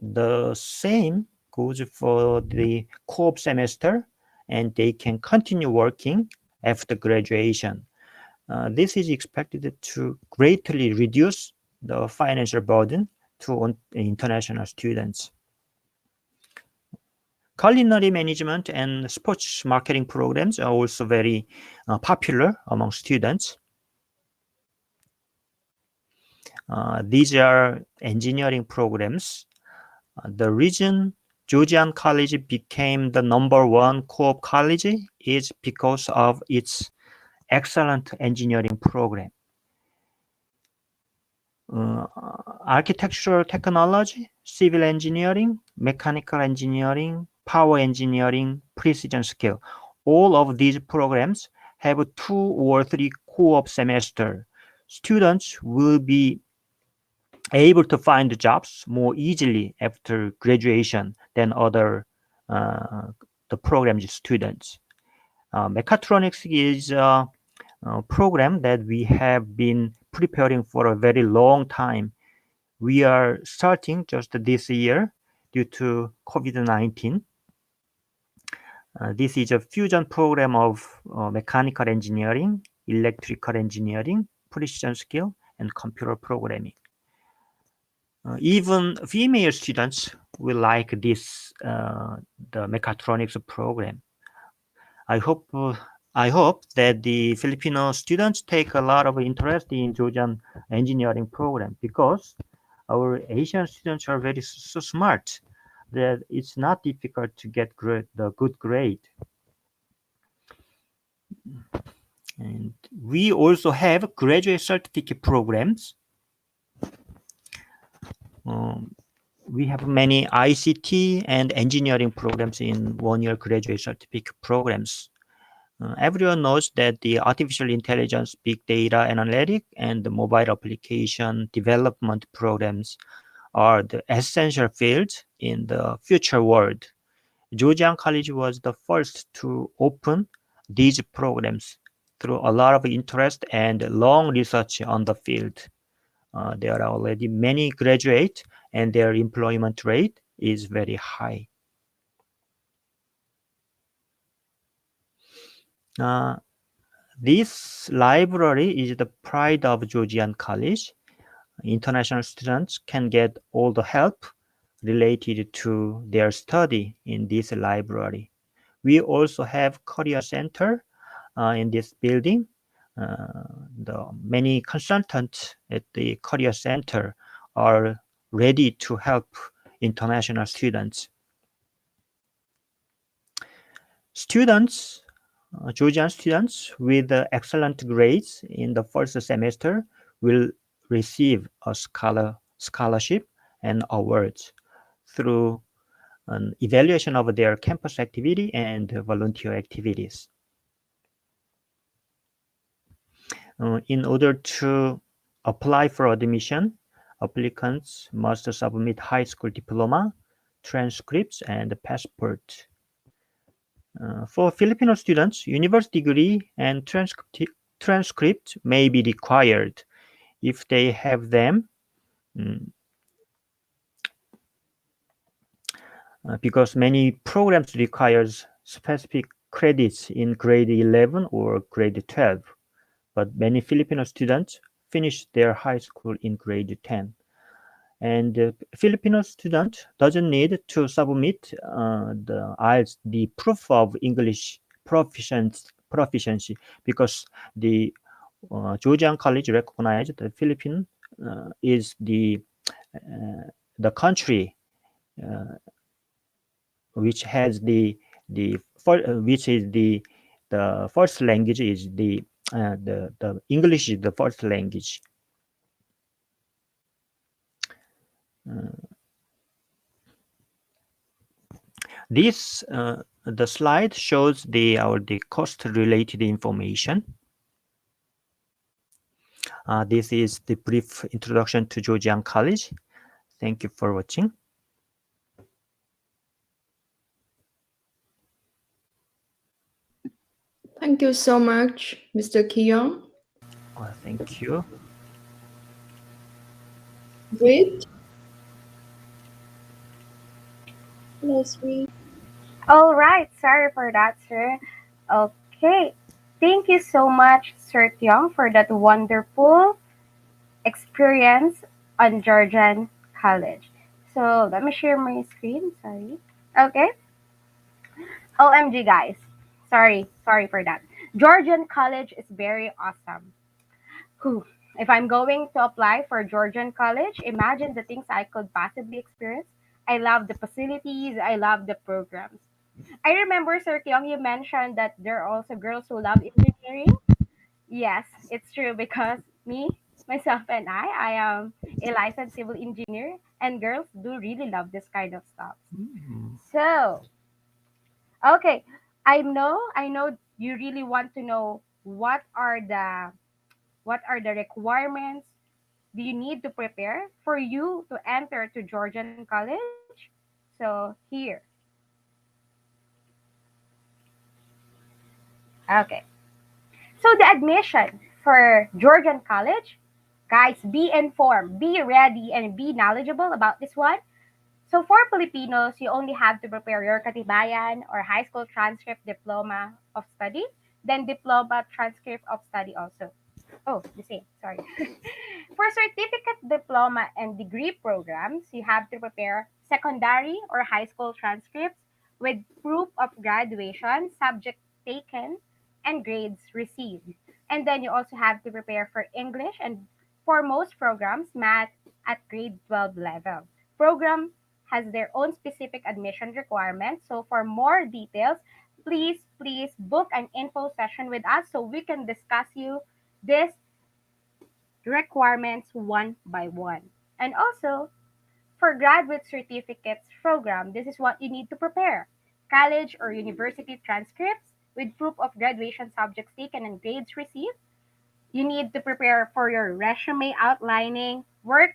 The same goes for the co-op semester, and they can continue working after graduation. This is expected to greatly reduce the financial burden to international students. Culinary management and sports marketing programs are also very popular among students. These are engineering programs. The reason Georgian College became the #1 co-op college is because of its excellent engineering program. Architectural technology, civil engineering, mechanical engineering, power engineering, precision skill. All of these programs have 2 or 3 co-op semesters. Students will be able to find jobs more easily after graduation than other the program's students. Mechatronics is a program that we have been preparing for a very long time. We are starting just this year due to COVID-19. This is a fusion program of mechanical engineering, electrical engineering, precision skill, and computer programming. Even female students will like this, the mechatronics program. I hope that the Filipino students take a lot of interest in Georgian engineering program, because our Asian students are very so smart that it's not difficult to get the good grade. And we also have graduate certificate programs. We have many ICT and engineering programs in one-year graduate certificate programs. Everyone knows that the artificial intelligence, big data analytic, and the mobile application development programs are the essential fields in the future world. Georgian College was the first to open these programs through a lot of interest and long research on the field. There are already many graduates, and their employment rate is very high. This library is the pride of Georgian College. International students can get all the help related to their study in this library. We also have career center in this building. The many consultants at the career center are ready to help international students. Georgian students with excellent grades in the first semester will receive a scholarship and awards through an evaluation of their campus activity and volunteer activities. In order to apply for admission, applicants must submit high school diploma, transcripts, and passport. For Filipino students, university degree and transcript may be required. If they have them, because many programs requires specific credits in grade 11 or grade 12, but many Filipino students finish their high school in grade 10. And Filipino student doesn't need to submit the IELTS, the proof of English proficiency, because the Georgian College recognized that Philippines is the country which has which is the first language is the English is the first language. This the slide shows the cost related information. This is the brief introduction to Georgian College. Thank you for watching. Thank you so much, Mr. Kiyong. Thank you. Great. Let's read. All right, sorry for that, sir. Okay. Thank you so much, Sir Tiong, for that wonderful experience on Georgian College. So let me share my screen. Sorry. Okay. OMG, guys. Sorry for that. Georgian College is very awesome. Whew. If I'm going to apply for Georgian College, imagine the things I could possibly experience. I love the facilities. I love the programs. I remember, Sir Kyung, you mentioned that there are also girls who love engineering. Yes, it's true because me, myself, and I am a licensed civil engineer, and girls do really love this kind of stuff. So, okay, I know you really want to know what are the requirements do you need to prepare for you to enter to Georgian College. So here, okay. So the admission for Georgian College, guys, be informed, be ready, and be knowledgeable about this one. So for Filipinos, you only have to prepare your katibayan or high school transcript diploma of study, then diploma transcript of study also. Oh, the same. Sorry. For certificate, diploma, and degree programs, you have to prepare secondary or high school transcripts with proof of graduation, subject taken, and grades received. And then you also have to prepare for English and for most programs, math at grade 12 level. Program has their own specific admission requirements. So for more details, please book an info session with us so we can discuss you this requirements one by one. And also, for graduate certificates program, this is what you need to prepare. College or university transcripts with proof of graduation subjects taken and grades received. You need to prepare for your resume outlining work,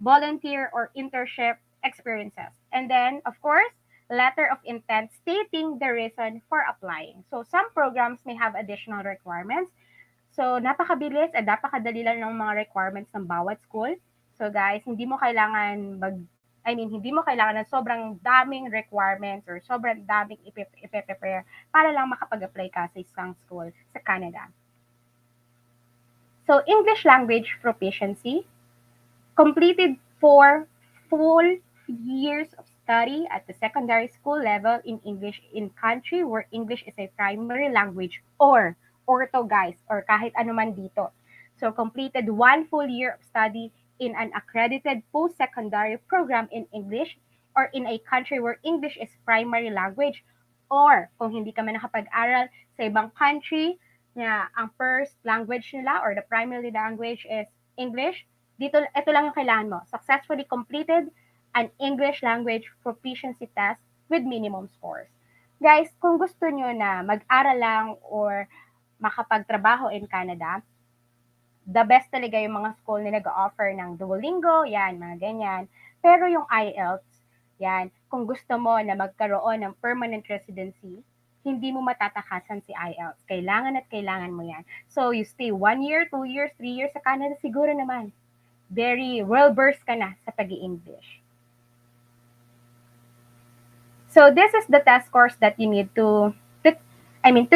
volunteer or internship experiences. And then, of course, letter of intent stating the reason for applying. So some programs may have additional requirements. So, napakabilis at napakadali lang ng mga requirements ng bawat school. So, guys, hindi mo kailangan ng sobrang daming requirements or sobrang daming ipe-prepare para lang makapag-apply ka sa isang school sa Canada. So, English language proficiency, completed 4 full years of study at the secondary school level in English in country where English is a primary language or ortho guys or kahit anuman dito. So completed 1 full year of study in an accredited post-secondary program in English or in a country where English is primary language or kung hindi ka man nakapag-aral sa ibang country na ang first language nila or the primary language is English, ito lang yung kailangan mo. Successfully completed an English language proficiency test with minimum scores. Guys, kung gusto nyo na mag-aral lang or makapagtrabaho in Canada, the best talaga yung mga school na nag-offer ng Duolingo, yan, mga ganyan. Pero yung IELTS, yan, kung gusto mo na magkaroon ng permanent residency, hindi mo matatakasan si IELTS. Kailangan at kailangan mo yan. So, you stay 1 year, 2 years, 3 years sa Canada, siguro naman, very well-versed ka na sa pag-i-English. So, this is the test scores that you need to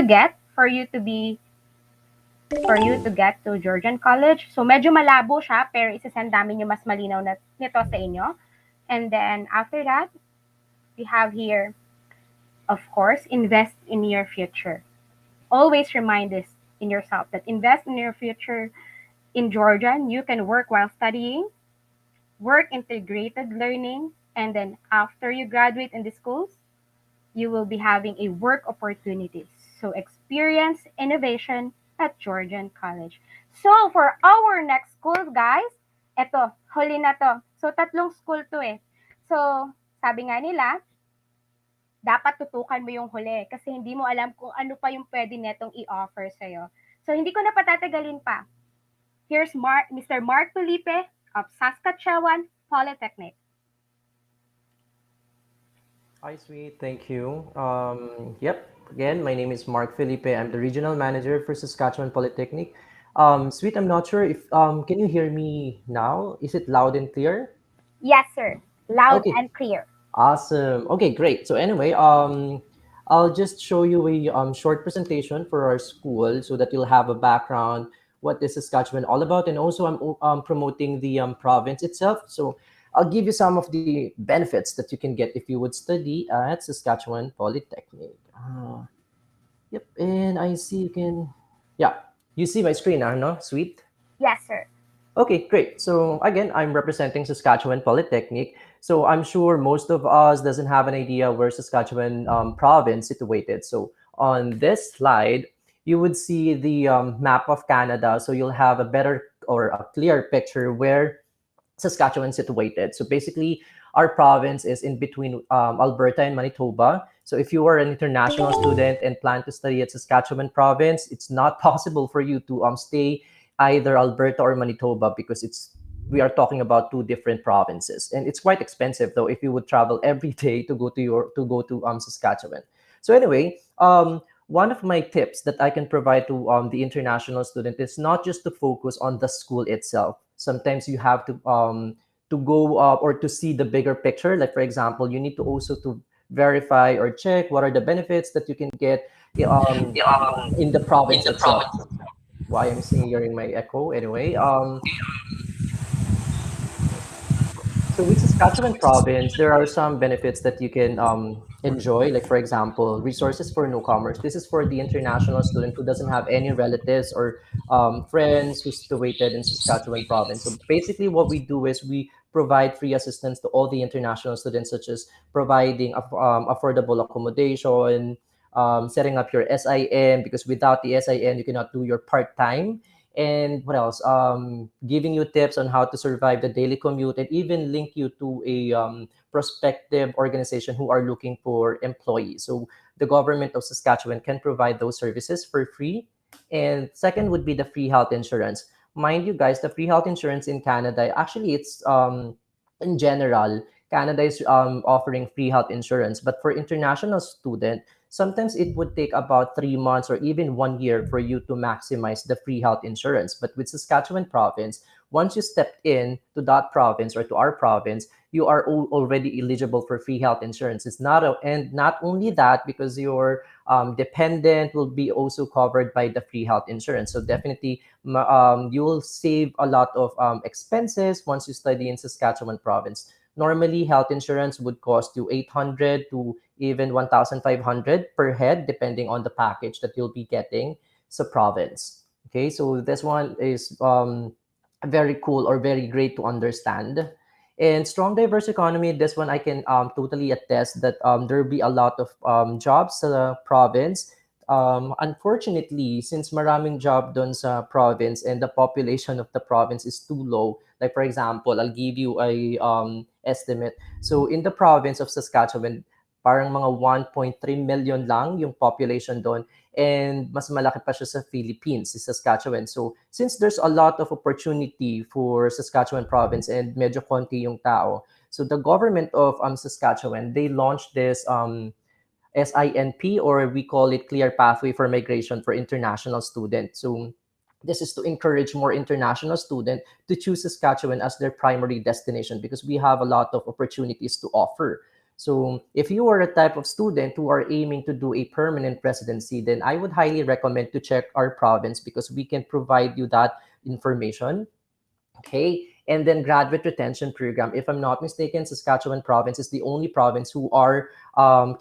get for you to get to Georgian College. So, medyo malabo siya, pero isasend namin yung mas malinaw na nito sa inyo. And then, after that, we have here, of course, invest in your future. Always remind this in yourself that invest in your future in Georgian. You can work while studying, work integrated learning, and then after you graduate in the schools, you will be having a work opportunities. So experience innovation at Georgian College. So for our next school, guys, Eto, huli na 'to. So, tatlong school 'to, eh. So, sabi nga nila, dapat tutukan mo yung huli kasi hindi mo alam kung ano pa yung puwede nitong i-offer sa'yo. So, hindi ko na patatagalin pa. Here's Mr. Mark Felipe of Saskatchewan Polytechnic. Hi, Sweet. Thank you. Yep. Again, my name is Mark Felipe. I'm the regional manager for Saskatchewan Polytechnic. Sweet, I'm not sure if can you hear me now? Is it loud and clear? Yes, sir. Loud Okay. and clear. Awesome. Okay, great. So anyway, I'll just show you a short presentation for our school so that you'll have a background what is Saskatchewan all about, and also I'm promoting the province itself. So I'll give you some of the benefits that you can get if you would study at Saskatchewan Polytechnic. Yep, and I see you can, yeah, you see my screen now, no? Sweet. Yes, sir. Okay, great. So again, I'm representing Saskatchewan Polytechnic. So I'm sure most of us doesn't have an idea where Saskatchewan province situated. So on this slide, you would see the map of Canada. So you'll have a better or a clear picture where Saskatchewan situated. So basically, our province is in between Alberta and Manitoba. So if you are an international student and plan to study at Saskatchewan province, it's not possible for you to stay either Alberta or Manitoba because it's we are talking about two different provinces, and it's quite expensive though if you would travel every day to go to Saskatchewan. So anyway, one of my tips that I can provide to the international student is not just to focus on the school itself. Sometimes you have to go or to see the bigger picture. Like for example, you need to also to verify or check what are the benefits that you can get um, in the province itself. Why I'm seeing hearing my echo anyway. So with Saskatchewan province, there are some benefits that you can enjoy. Like for example, resources for newcomers. This is for the international student who doesn't have any relatives or friends who's situated in Saskatchewan province. So basically, what we do is we provide free assistance to all the international students, such as providing affordable accommodation, setting up your SIN because without the SIN, you cannot do your part time, and what else giving you tips on how to survive the daily commute and even link you to a prospective organization who are looking for employees. So the government of Saskatchewan can provide those services for free. And second would be the free health insurance. Mind you guys, the free health insurance in Canada, actually it's in general, Canada is offering free health insurance, but for international student, sometimes it would take about 3 months or even 1 year for you to maximize the free health insurance. But with Saskatchewan province, once you stepped in to that province or to our province, you are already eligible for free health insurance. It's not and not only that, because your dependent will be also covered by the free health insurance. So definitely, you will save a lot of expenses once you study in Saskatchewan province. Normally, health insurance would cost you 800 to even 1,500 per head, depending on the package that you'll be getting sa province. Okay, so this one is very cool or very great to understand. And strong diverse economy, this one I can totally attest that there will be a lot of jobs sa province. Unfortunately, since maraming job dun sa province and the population of the province is too low, like for example, I'll give you a estimate. So in the province of Saskatchewan, parang mga 1.3 million lang yung population doon, and mas malaki pa siya sa Philippines, sa Saskatchewan. So since there's a lot of opportunity for Saskatchewan province and medyo konti yung tao, so the government of Saskatchewan, they launched this SINP, or we call it Clear Pathway for Migration for International Students. So this is to encourage more international students to choose Saskatchewan as their primary destination because we have a lot of opportunities to offer. So if you are a type of student who are aiming to do a permanent residency, then I would highly recommend to check our province because we can provide you that information. Okay. And then graduate retention program. If I'm not mistaken, Saskatchewan province is the only province who are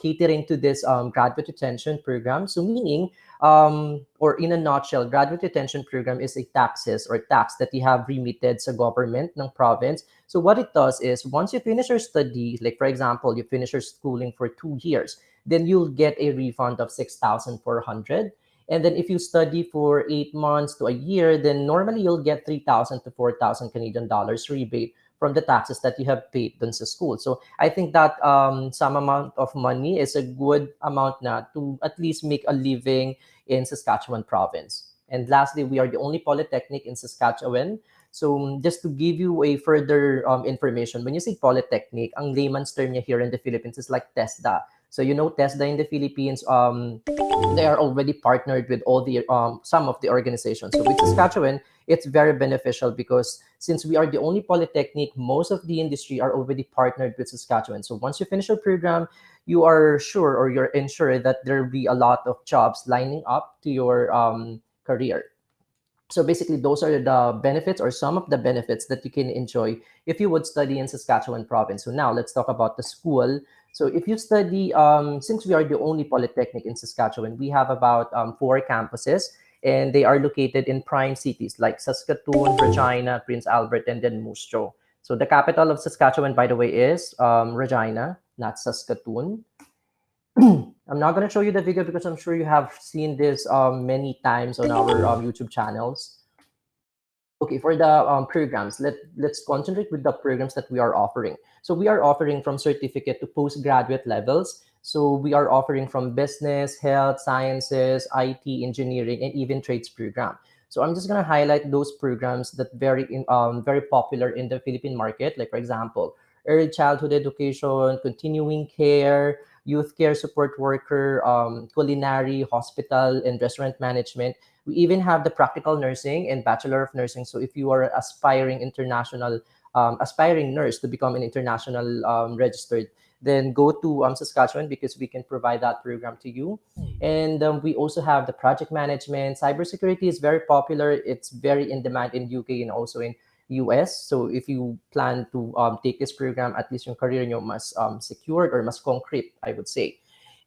catering to this graduate retention program. So meaning, or in a nutshell, graduate retention program is a taxes or tax that you have remitted sa government ng province. So what it does is once you finish your study, like for example, you finish your schooling for 2 years, then you'll get a refund of 6,400. And then if you study for 8 months to a year, then normally you'll get 3,000 to 4,000 Canadian dollars rebate from the taxes that you have paid dun sa school. So I think that some amount of money is a good amount na to at least make a living in Saskatchewan province. And lastly, we are the only polytechnic in Saskatchewan. So just to give you a further information, when you say polytechnic, ang layman's term niya here in the Philippines is like TESDA. So you know TESDA in the Philippines, they are already partnered with all the some of the organizations. So with Saskatchewan, it's very beneficial because since we are the only polytechnic, most of the industry are already partnered with Saskatchewan. So once you finish your program, you are sure or you're ensured that there will be a lot of jobs lining up to your career. So basically, those are the benefits or some of the benefits that you can enjoy if you would study in Saskatchewan province. So now let's talk about the school. So if you study, since we are the only polytechnic in Saskatchewan, we have about 4 campuses, and they are located in prime cities like Saskatoon, Regina, Prince Albert, and then Moose Jaw. So the capital of Saskatchewan, by the way, is Regina, not Saskatoon. I'm not going to show you the video because I'm sure you have seen this many times on our YouTube channels. Okay, for the programs, let's concentrate with the programs that we are offering. So we are offering from certificate to postgraduate levels. So we are offering from business, health, sciences, IT, engineering, and even trades program. So I'm just gonna highlight those programs that very popular in the Philippine market. Like for example, early childhood education, continuing care, youth care support worker, culinary, hospital, and restaurant management. We even have the practical nursing and Bachelor of Nursing. So if you are aspiring nurse to become an international registered, then go to Saskatchewan because we can provide that program to you. And we also have the project management. Cybersecurity is very popular. It's very in demand in UK and also in US. So if you plan to take this program, at least your career nyo mas secured or mas concrete, I would say.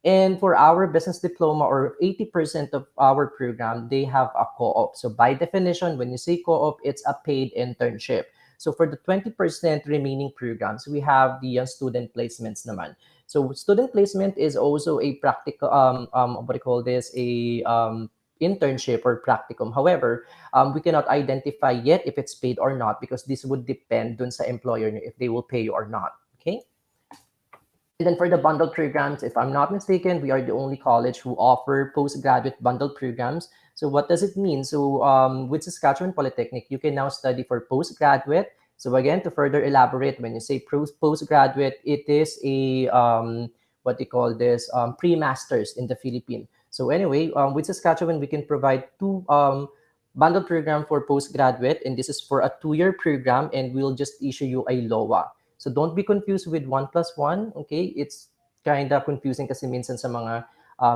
And for our business diploma or 80% of our program, they have a co-op. So by definition, when you say co-op, it's a paid internship. So for the 20% remaining programs, we have the student placements naman. So student placement is also a practical, what do you call this, a internship or practicum. However, we cannot identify yet if it's paid or not because this would depend dun sa employer nyo if they will pay you or not. Okay. And then for the bundled programs, if I'm not mistaken, we are the only college who offer postgraduate bundled programs. So what does it mean? So with Saskatchewan Polytechnic, you can now study for postgraduate. So again, to further elaborate, when you say postgraduate, it is a what they call this pre-masters in the Philippines. So anyway, with Saskatchewan, we can provide two bundled program for postgraduate, and this is for a 2-year program, and we'll just issue you a LOA. So don't be confused with 1+1, okay? It's kind of confusing kasi minsan sa mga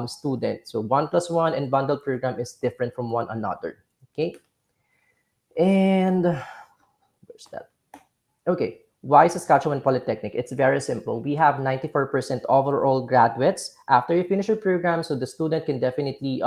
student. So 1+1 and bundled program is different from one another, okay? And where's that? Okay, why Saskatchewan Polytechnic? It's very simple. We have 94% overall graduates after you finish your program, so the student can definitely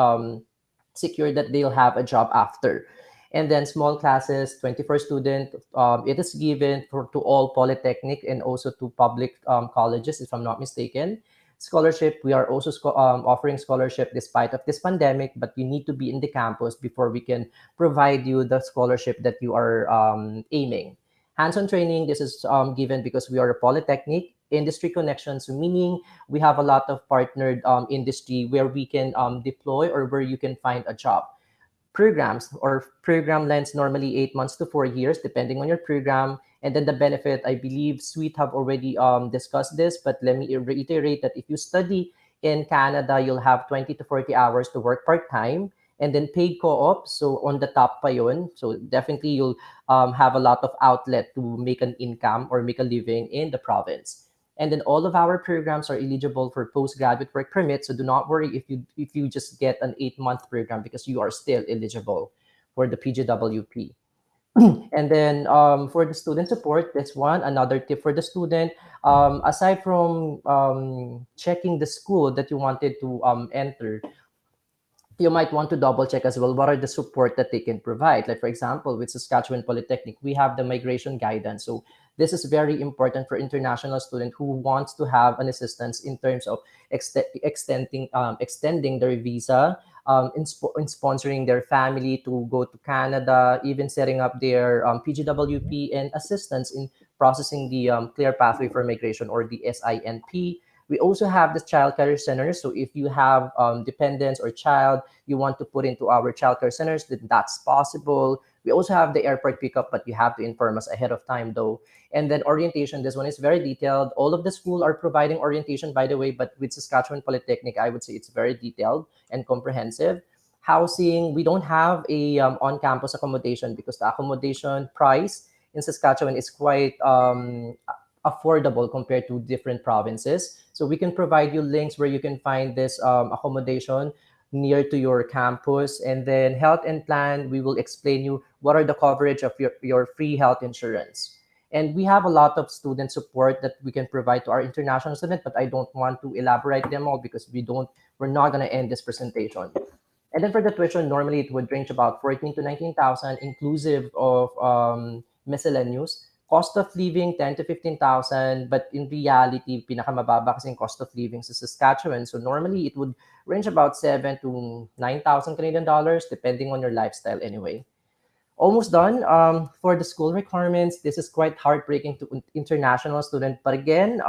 secure that they'll have a job after. And then small classes, 24 students. It is given to all polytechnic and also to public colleges, if I'm not mistaken. Scholarship, we are also offering scholarship despite of this pandemic, but you need to be in the campus before we can provide you the scholarship that you are aiming. Hands-on training, this is given because we are a polytechnic. Industry connections, meaning we have a lot of partnered industry where we can deploy or where you can find a job. Programs or program lengths normally 8 months to 4 years, depending on your program. And then the benefit, I believe Sweet have already discussed this, but let me reiterate that if you study in Canada, you'll have 20 to 40 hours to work part-time and then paid co-op. So on the top pa yun. So definitely you'll have a lot of outlet to make an income or make a living in the province. And then all of our programs are eligible for postgraduate work permit. So do not worry if you just get an 8-month program because you are still eligible for the PGWP. And then for the student support, that's one another tip for the student. Aside from checking the school that you wanted to enter, you might want to double check as well what are the support that they can provide. Like for example, with Saskatchewan Polytechnic, we have the migration guidance. So this is very important for international student who wants to have an assistance in terms of extending their visa, in sponsoring their family to go to Canada, even setting up their PGWP and assistance in processing the Clear Pathway for Migration, or the SINP. We also have the child care centers. So if you have dependents or child you want to put into our child care centers, then that's possible. We also have the airport pickup, but you have to inform us ahead of time though. And then orientation, this one is very detailed. All of the school are providing orientation, by the way, but with Saskatchewan Polytechnic, I would say it's very detailed and comprehensive. Housing, we don't have a on-campus accommodation because the accommodation price in Saskatchewan is quite affordable compared to different provinces. So we can provide you links where you can find this accommodation near to your campus. And then health and plan, we will explain you what are the coverage of your free health insurance. And we have a lot of student support that we can provide to our international students, but I don't want to elaborate them all because we're not going to end this presentation. And then for the tuition, normally it would range about 14 to 19,000, inclusive of miscellaneous. Cost of living, 10 to 15,000, but in reality, pinakamababa kasing cost of living sa Saskatchewan. So normally it would range about 7 to 9,000 Canadian dollars, depending on your lifestyle anyway. Almost done. For the school requirements, this is quite heartbreaking to international student. But again,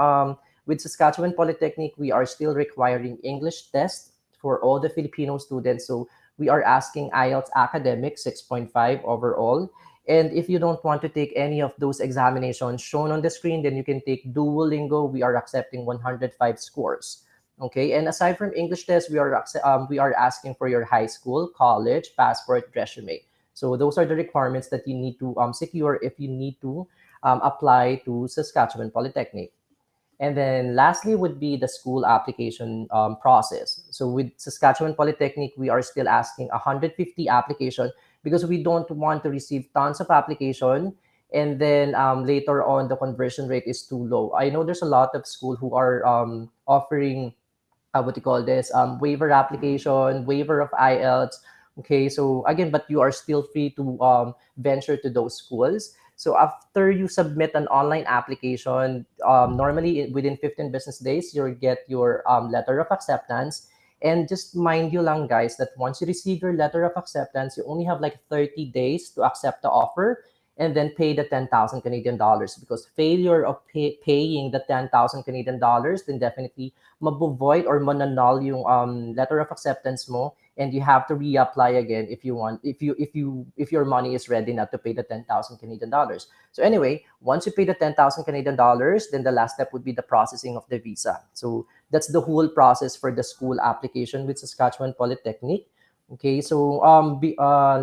with Saskatchewan Polytechnic, we are still requiring English test for all the Filipino students. So we are asking IELTS academic 6.5 overall. And if you don't want to take any of those examinations shown on the screen, then you can take Duolingo. We are accepting 105 scores. Okay, and aside from English test, we are asking for your high school, college, passport, resume. So those are the requirements that you need to secure if you need to apply to Saskatchewan Polytechnic. And then lastly would be the school application process. So with Saskatchewan Polytechnic, we are still asking 150 application because we don't want to receive tons of application. And then later on, the conversion rate is too low. I know there's a lot of school who are offering what do you call this waiver application, waiver of IELTS. Okay, so again, but you are still free to venture to those schools. So after you submit an online application, normally within 15 business days, you'll get your letter of acceptance. And just mind you lang guys that once you receive your letter of acceptance, you only have like 30 days to accept the offer and then pay the 10,000 Canadian dollars, because failure of paying the 10,000 Canadian dollars, then definitely mabuvoid or mananol yung letter of acceptance mo, and you have to reapply again if you want, if your money is ready not to pay the 10,000 Canadian dollars. So anyway, once you pay the 10,000 Canadian dollars, then the last step would be the processing of the visa. So that's the whole process for the school application with Saskatchewan Polytechnic. Okay, so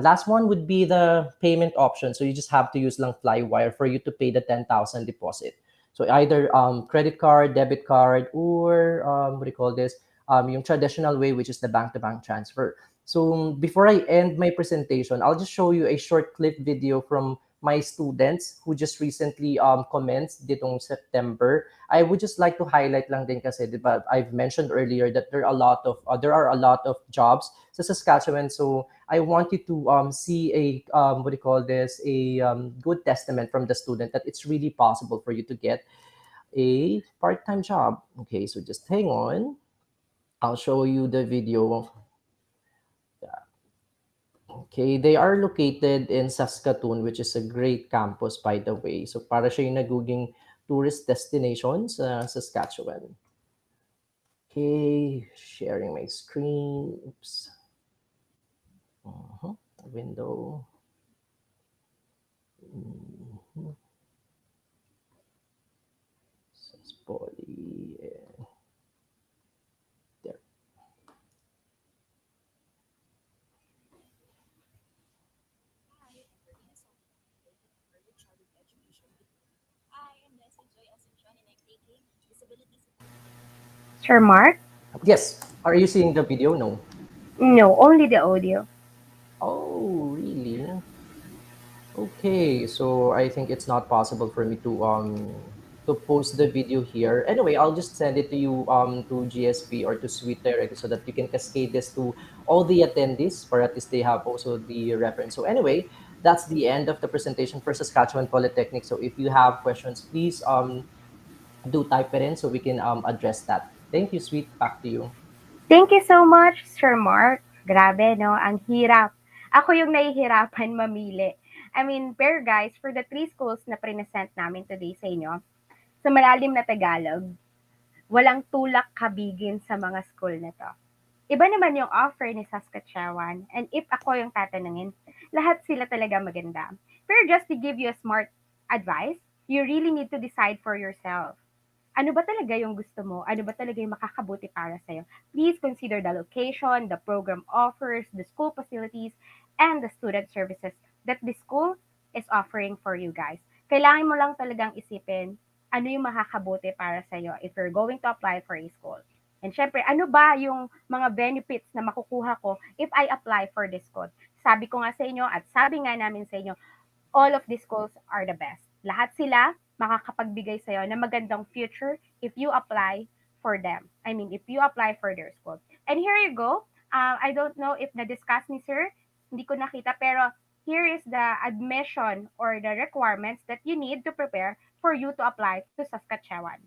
last one would be the payment option. So you just have to use lang Flywire for you to pay the 10,000 deposit. So either credit card, debit card, or what do you call this? Yung traditional way, which is the bank-to-bank transfer. So before I end my presentation, I'll just show you a short clip video from my students who just recently commenced ditong September. I would just like to highlight lang din kasi, diba, I've mentioned earlier that there are a lot of jobs sa Saskatchewan. So I want you to see a what do you call this, a good testament from the student that it's really possible for you to get a part-time job. Okay, so just hang on. I'll show you the video. Okay, they are located in Saskatoon, which is a great campus, by the way. So para siya yung naguging tourist destination sa Saskatchewan. Okay, sharing my screen. Oops. Window. Poly. There. Sir Mark? Yes. Are you seeing the video? No. No, only the audio. Oh, really? Okay, so I think it's not possible for me to post the video here. Anyway, I'll just send it to you to GSP or to Suite Direct so that you can cascade this to all the attendees, for at least they have also the reference. So anyway, that's the end of the presentation for Saskatchewan Polytechnic. So if you have questions, please do type it in so we can address that. Thank you, Sweet. Back to you. Thank you so much, Sir Mark. Grabe, no? Ang hirap. Ako yung nahihirapan mamili. I mean, pero guys, for the three schools na present namin today sa inyo, sa malalim na Tagalog, walang tulak kabigin sa mga school na to. Iba naman yung offer ni Saskatchewan, and if ako yung tatanungin, lahat sila talaga maganda. Pero just to give you a smart advice, you really need to decide for yourself. Ano ba talaga yung gusto mo? Ano ba talaga yung makakabuti para sa'yo? Please consider the location, the program offers, the school facilities, and the student services that the school is offering for you guys. Kailangan mo lang talagang isipin ano yung makakabuti para sa'yo if you're going to apply for a school. And syempre, ano ba yung mga benefits na makukuha ko if I apply for this school? Sabi ko nga sa inyo at sabi nga namin sa inyo, all of these schools are the best. Lahat sila makakapagbigay sa'yo ng magandang future if you apply for them. I mean, if you apply for their school. And here you go. I don't know if na-discuss ni Sir, hindi ko nakita, pero here is the admission or the requirements that you need to prepare for you to apply to Saskatchewan.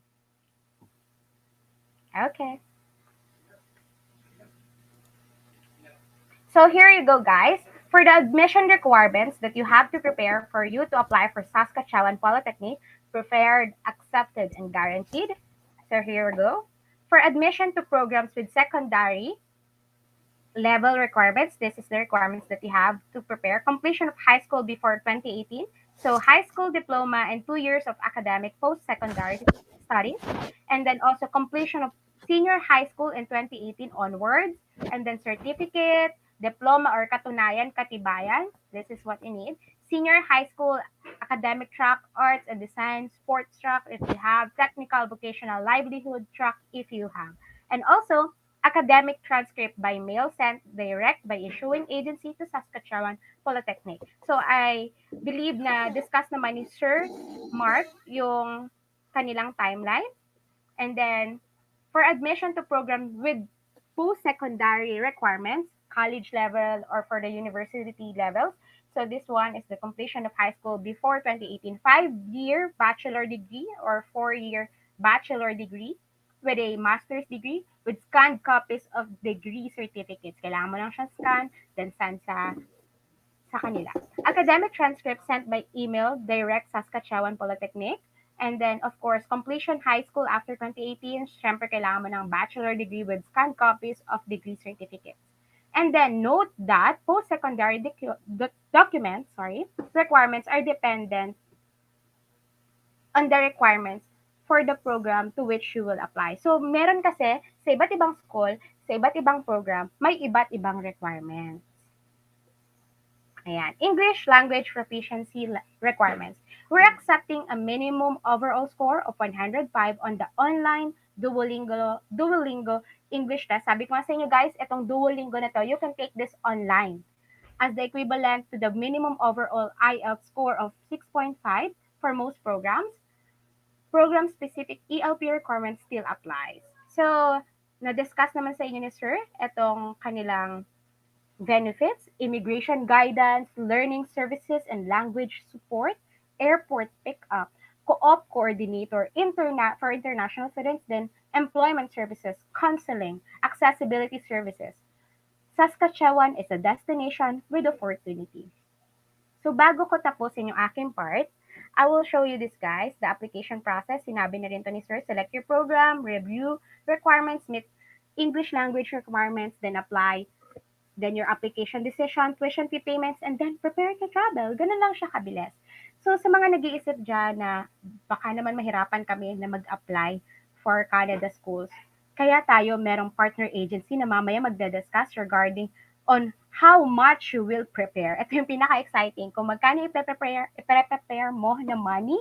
Okay. So here you go, guys. For the admission requirements that you have to prepare for you to apply for Saskatchewan Polytechnic, prepared, accepted, and guaranteed. So here we go. For admission to programs with secondary level requirements, this is the requirements that you have to prepare. Completion of high school before 2018. So high school diploma and 2 years of academic post-secondary studies. And then also completion of senior high school in 2018 onwards. And then certificate, diploma or katunayan, katibayan. This is what you need. Senior high school academic track, arts and design, sports track if you have, technical vocational livelihood track if you have. And also, academic transcript by mail sent direct by issuing agency to Saskatchewan Polytechnic. So I believe na discuss naman ni Sir Mark yung kanilang timeline. And then for admission to program with post-secondary requirements, college level or for the university levels. So this one is the completion of high school before 2018, 5-year bachelor degree or 4-year bachelor degree with a master's degree with scanned copies of degree certificates. Kailangan mo lang siyang scan, then send sa kanila. Academic transcript sent by email, direct Saskatchewan Polytechnic. And then, of course, completion high school after 2018, syempre kailangan mo ng bachelor degree with scanned copies of degree certificates. And then note that post-secondary requirements are dependent on the requirements for the program to which you will apply. So, meron kasi sa iba't ibang school, sa iba't ibang program, may iba't ibang requirements. Ayan. English language proficiency requirements. We're accepting a minimum overall score of 105 on the online Duolingo English test. Sabi ko nga sa inyo guys, itong Duolingo na to, you can take this online as the equivalent to the minimum overall IELTS score of 6.5 for most programs. Program-specific ELP requirements still applies. So, na-discuss naman sa inyo ni Sir itong kanilang benefits, immigration guidance, learning services and language support, airport pickup, co-op coordinator, for international students, then employment services, counseling, accessibility services. Saskatchewan is a destination with opportunity. So bago ko tapusin yung aking part, I will show you this guys, the application process. Sinabi na rin to ni Sir, select your program, review requirements, meet English language requirements, then apply. Then your application decision, tuition fee payments, and then prepare to travel. Ganun lang siya kabilis. So sa mga nag-iisip dyan na baka naman mahirapan kami na mag-apply for Canada schools, kaya tayo merong partner agency na mamaya magda-discuss regarding on how much you will prepare. Ito yung pinaka-exciting. Kung magkano i-prepare mo na money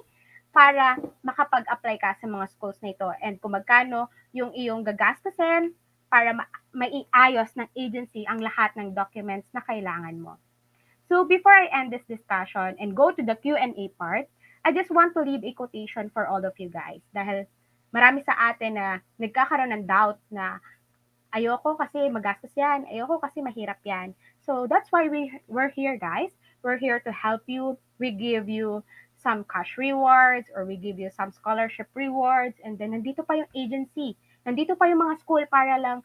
para makapag-apply ka sa mga schools na ito. And kung magkano yung iyong gagastusin para maiayos ng agency ang lahat ng documents na kailangan mo. So before I end this discussion and go to the Q&A part, I just want to leave a quotation for all of you guys. Dahil marami sa atin na nagkakaroon ng doubt na ayoko kasi magastos yan, ayoko kasi mahirap yan. So that's why we're here, guys. We're here to help you. We give you some cash rewards or we give you some scholarship rewards. And then nandito pa yung agency. Nandito pa yung mga school para lang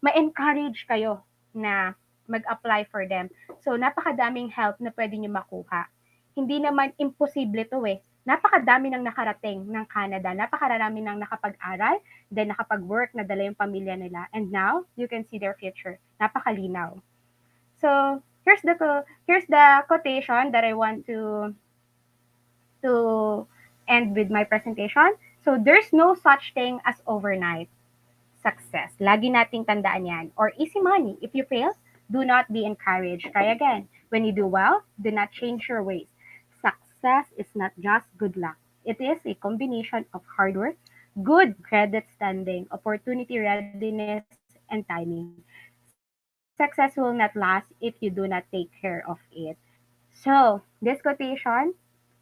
ma-encourage kayo na mag-apply for them. So, napakadaming help na pwede nyo makuha. Hindi naman imposible to eh. Napakadami nang nakarating ng Canada. Napakarami nang nakapag-aral, then nakapag-work, nadala yung pamilya nila. And now, you can see their future. Napakalinaw. So, here's the quotation that I want to end with my presentation. So, there's no such thing as overnight success. Lagi nating tandaan yan. Or easy money. If you fail, do not be encouraged. Try again. When you do well, do not change your ways. Success is not just good luck. It is a combination of hard work, good credit standing, opportunity readiness, and timing. Success will not last if you do not take care of it. So, this quotation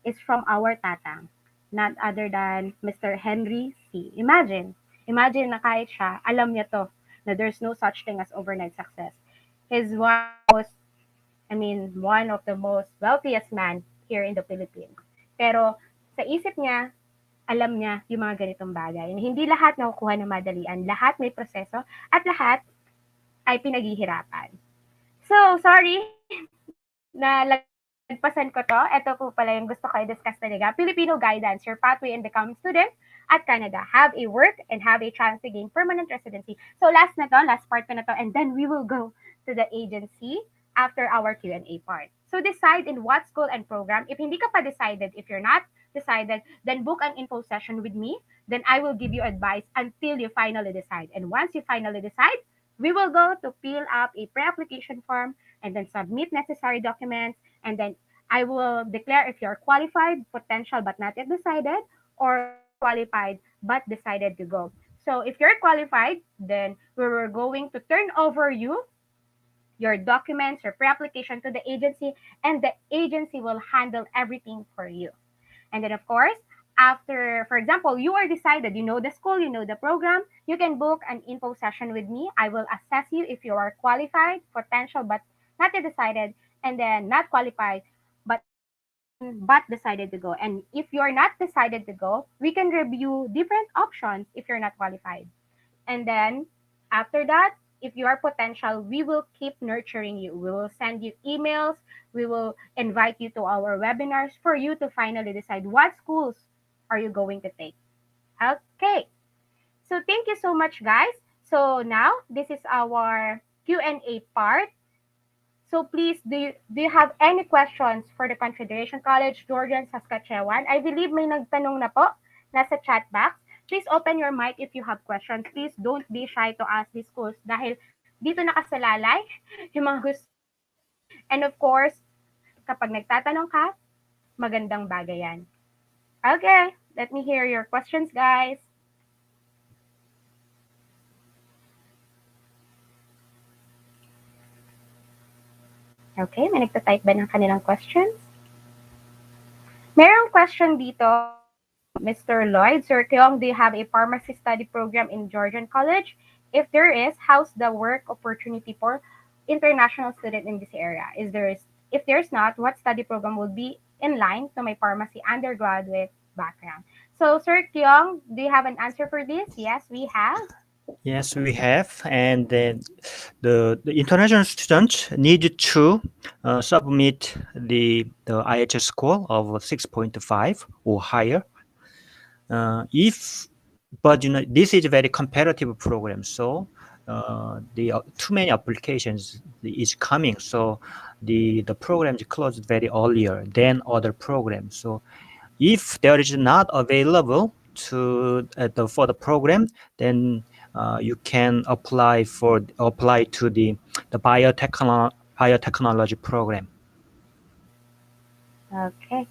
is from our tatang, not other than Mr. Henry C. Imagine na kahit siya, alam niya to, na there's no such thing as overnight success. He's one of the most wealthiest man here in the Philippines. Pero sa isip niya, alam niya yung mga ganitong bagay. Hindi lahat nakukuha ng madalian. Lahat may proseso at lahat ay pinaghihirapan. So, sorry na lagpasan ko to. Ito po pala yung gusto ko i-discuss talaga. Filipino Guidance, your pathway in becoming student at Canada. Have a work and have a chance to gain permanent residency. So last part ko na to, and then we will go to the agency after our Q&A part. So decide in what school and program. If hindi ka pa decided, if you're not decided, then book an info session with me. Then I will give you advice until you finally decide. And once you finally decide, we will go to fill up a pre-application form and then submit necessary documents, and then I will declare if you're qualified, potential but not yet decided, or unqualified but decided to go. So if you're qualified, then we were going to turn over your documents, your pre-application to the agency, and the agency will handle everything for you. And then, of course, after, for example, you are decided, you know the school, you know the program, you can book an info session with me. I will assess you if you are qualified, potential, but not yet decided, and then not qualified, but decided to go. And if you're not decided to go, we can review different options if you're not qualified. And then after that, if you are potential, we will keep nurturing you. We will send you emails. We will invite you to our webinars for you to finally decide what schools are you going to take. Okay. So thank you so much, guys. So now this is our Q&A part. So please, do you have any questions for the Confederation College, Georgian, Saskatchewan? I believe may nagtanong na po nasa chat box. Please open your mic if you have questions. Please don't be shy to ask these schools dahil dito nakasalalay yung mga gusto nyo. And of course, kapag nagtatanong ka, magandang bagay yan. Okay, let me hear your questions, guys. Okay, may nagtatype ba ng kanilang questions? Merong question dito from Mr. Lloyd. Sir Kyong, do you have a pharmacy study program in Georgian College? If there is, how's the work opportunity for international student in this area? If there's not, what study program will be in line to my pharmacy undergraduate background? So, Sir Kyong, do you have an answer for this? Yes, we have. Yes, we have. And then the international students need to submit the IHS score of 6.5 or higher. But this is a very competitive program, so the too many applications is coming. So the program is closed very earlier than other programs. So if there is not available for the program, then you can apply to the biotechnology program. Okay.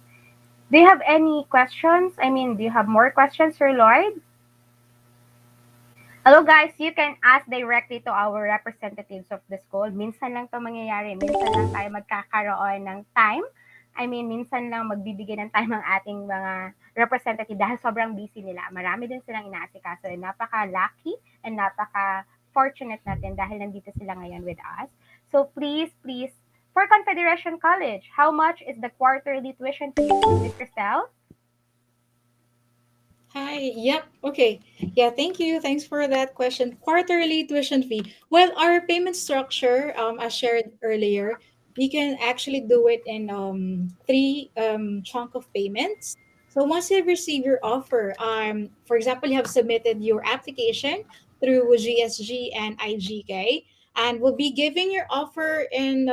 Do you have any questions? Do you have more questions, Sir Lloyd? Hello guys, you can ask directly to our representatives of the school. Minsan lang to mangyayari. Minsan lang tayo magkakaroon ng time. Minsan lang magbibigay ng time ang ating mga representative dahil sobrang busy nila. Marami din silang inaasikaso. Napaka-lucky and napaka-fortunate natin dahil nandito sila ngayon with us. So please, for Confederation College, how much is the quarterly tuition fee? Miss Cristel? Hi, Yep. Okay. Yeah, thank you. Thanks for that question. Quarterly tuition fee. Well, our payment structure, as shared earlier, we can actually do it in three chunk of payments. So once you receive your offer, for example, you have submitted your application through GSG and IGK, and we'll be giving your offer in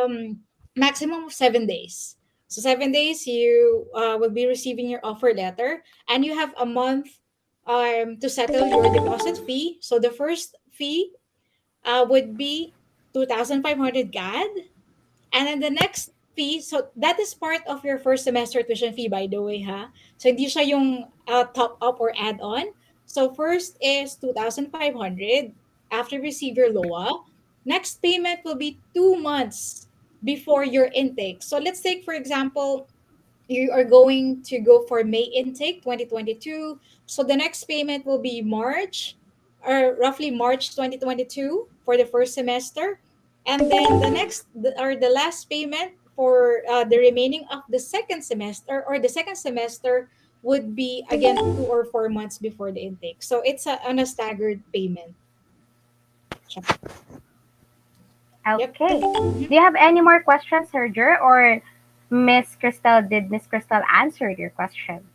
maximum of 7 days. So 7 days, you will be receiving your offer letter, and you have a month to settle your deposit fee. So the first fee would be 2,500 CAD. And then the next fee, so that is part of your first semester tuition fee, by the way, ha? So hindi siya yung top up or add on. So first is 2,500 after you receive your LOA. Next payment will be 2 months before your intake. So let's take, for example, you are going to go for May intake 2022. So the next payment will be March, or roughly March 2022 for the first semester. And then the last payment for the remaining of the second semester, or the second semester, would be again 2 or 4 months before the intake. So it's on a staggered payment. Yep. Okay. Mhm. Do you have any more questions, Serger? Or did Miss Crystal answer your question?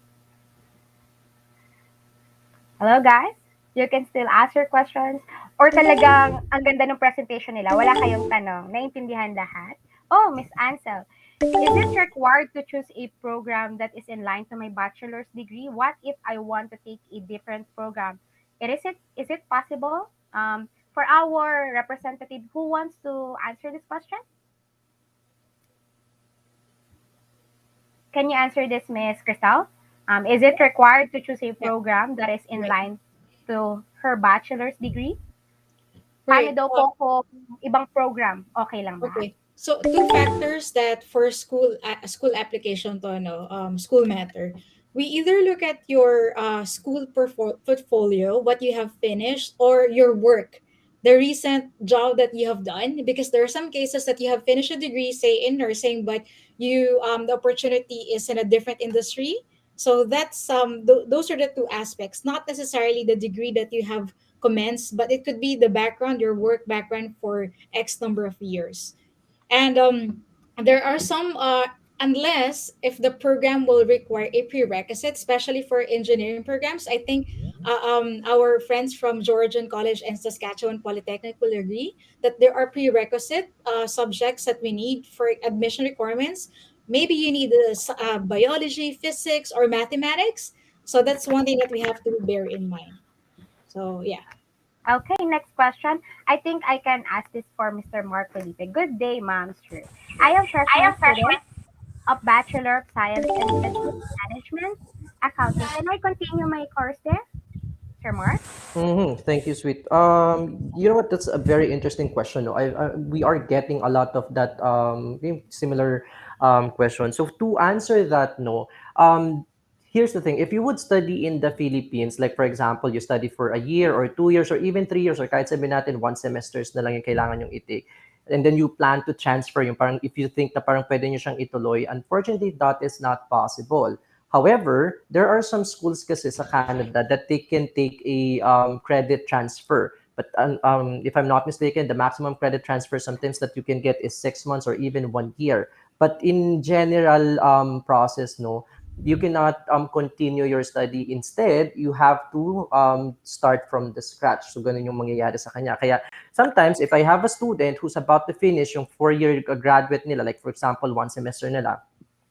Hello, guys? You can still ask your questions. Or talagang ang ganda ng presentation nila, wala kayong tanong, naintindihan lahat? Oh, Miss Ansel, is it required to choose a program that is in line to my bachelor's degree? What if I want to take a different program? Is it possible? For our representative, who wants to answer this question? Can you answer this, Miss Crystal? Is it required to choose a Yeah. program that is in Right. line to her bachelor's degree? Paano Right. daw po kung ibang program, okay lang ba? Okay. So two factors that for school application to school matter. We either look at your school portfolio, what you have finished, or your work, the recent job that you have done. Because there are some cases that you have finished a degree, say in nursing, but you the opportunity is in a different industry. So that's those are the two aspects. Not necessarily the degree that you have commenced, but it could be the background, your work background for X number of years. And there are some, unless if the program will require a prerequisite, especially for engineering programs. I think our friends from Georgian College and Saskatchewan Polytechnic will agree that there are prerequisite subjects that we need for admission requirements. Maybe you need biology, physics, or mathematics. So that's one thing that we have to bear in mind. So yeah. Okay, next question. I think I can ask this for Mr. Mark Felipe. Good day, ma'am, sir. I am freshman student of Bachelor of Science in Business Management, Accounting. Can I continue my course there, Sir Mark? Thank you, sweet. You know what? That's a very interesting question. No, we are getting a lot of that similar question. So to answer that, no. Here's the thing: if you would study in the Philippines, like for example, you study for a year or 2 years or even 3 years, or kahit sabihin natin 1 semesters na lang yung kailangan yung itake, and then you plan to transfer yung parang if you think na parang pwede nyo siyang ituloy, unfortunately, that is not possible. However, there are some schools kasi sa Canada that they can take a credit transfer. But if I'm not mistaken, the maximum credit transfer sometimes that you can get is 6 months or even 1 year. But in general process, no, you cannot continue your study. Instead, you have to start from the scratch. So, ganun yung mangyayari sa kanya. Kaya, sometimes, if I have a student who's about to finish yung 4-year graduate nila, like for example, 1 semester nila,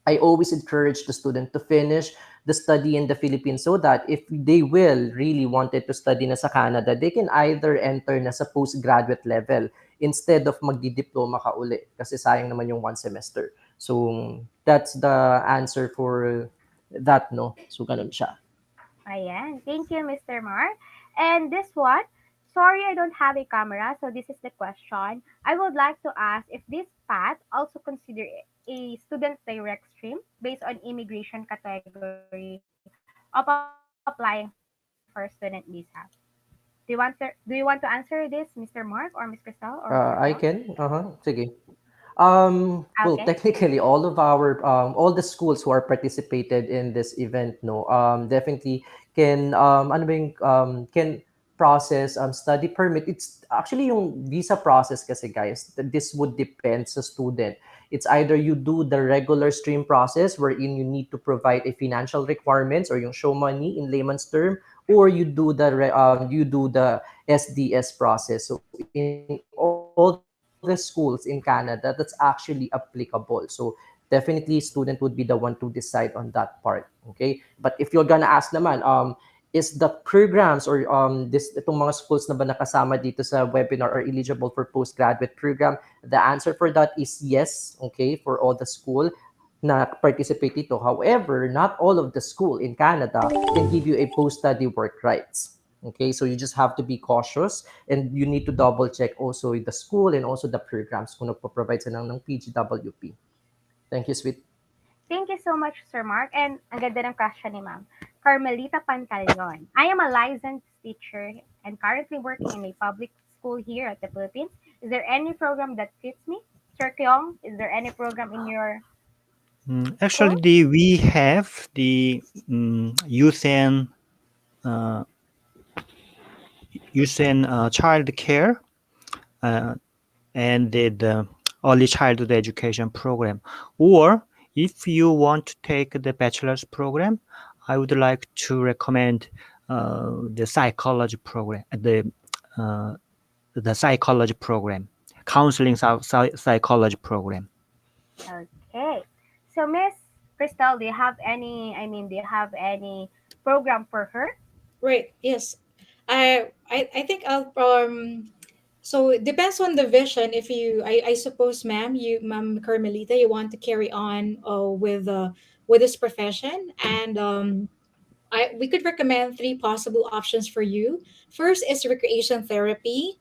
I always encourage the student to finish the study in the Philippines so that if they will really wanted to study na sa Canada, they can either enter na sa postgraduate level instead of magdi-diploma ka uli kasi sayang naman yung 1 semester. So that's the answer for that, no? So ganun siya. Ayan. Thank you, Mr. Mark. And this one, sorry I don't have a camera, so this is the question. I would like to ask if this path also consider a student direct stream based on immigration category of applying for student visa. Do you want to answer this, Mr. Mark or Miss Crystal or Sir I John? can? Sige. Well, Okay. technically, all the schools who are participated in this event, no, definitely ano ba can process study permit. It's actually yung visa process kasi guys. This would depend sa student. It's either you do the regular stream process wherein you need to provide a financial requirements or yung show money in layman's term, or you do the SDS process. So in all the schools in Canada, that's actually applicable. So definitely student would be the one to decide on that part. Okay. But if you're gonna ask naman, is the programs or itong mga schools na ba nakasama dito sa webinar are eligible for postgraduate program? The answer for that is yes, okay, for all the school na participate dito. However, not all of the school in Canada can give you a post-study work rights. Okay, so you just have to be cautious and you need to double check also the school and also the programs kung nagpo-provide sila ng PGWP. Thank you, sweet. Thank you so much, Sir Mark. And ang ganda ng question ni Ma'am. Carmelita Pantaleon. I am a licensed teacher and currently working in a public school here at the Philippines. Is there any program that fits me? Sir Kyong, is there any program in your Actually, school? we have the youth and uh, child care uh, and the early childhood education program. Or if you want to take the bachelor's program, I would like to recommend the psychology program, uh, the psychology program, counseling psychology program. Okay. So Miss Crystal, do you have any, do you have any program for her? Right. Yes. I think I'll so it depends on the vision. If you I suppose ma'am Carmelita, you want to carry on with this profession, and I we could recommend three possible options for you. First is recreation therapy.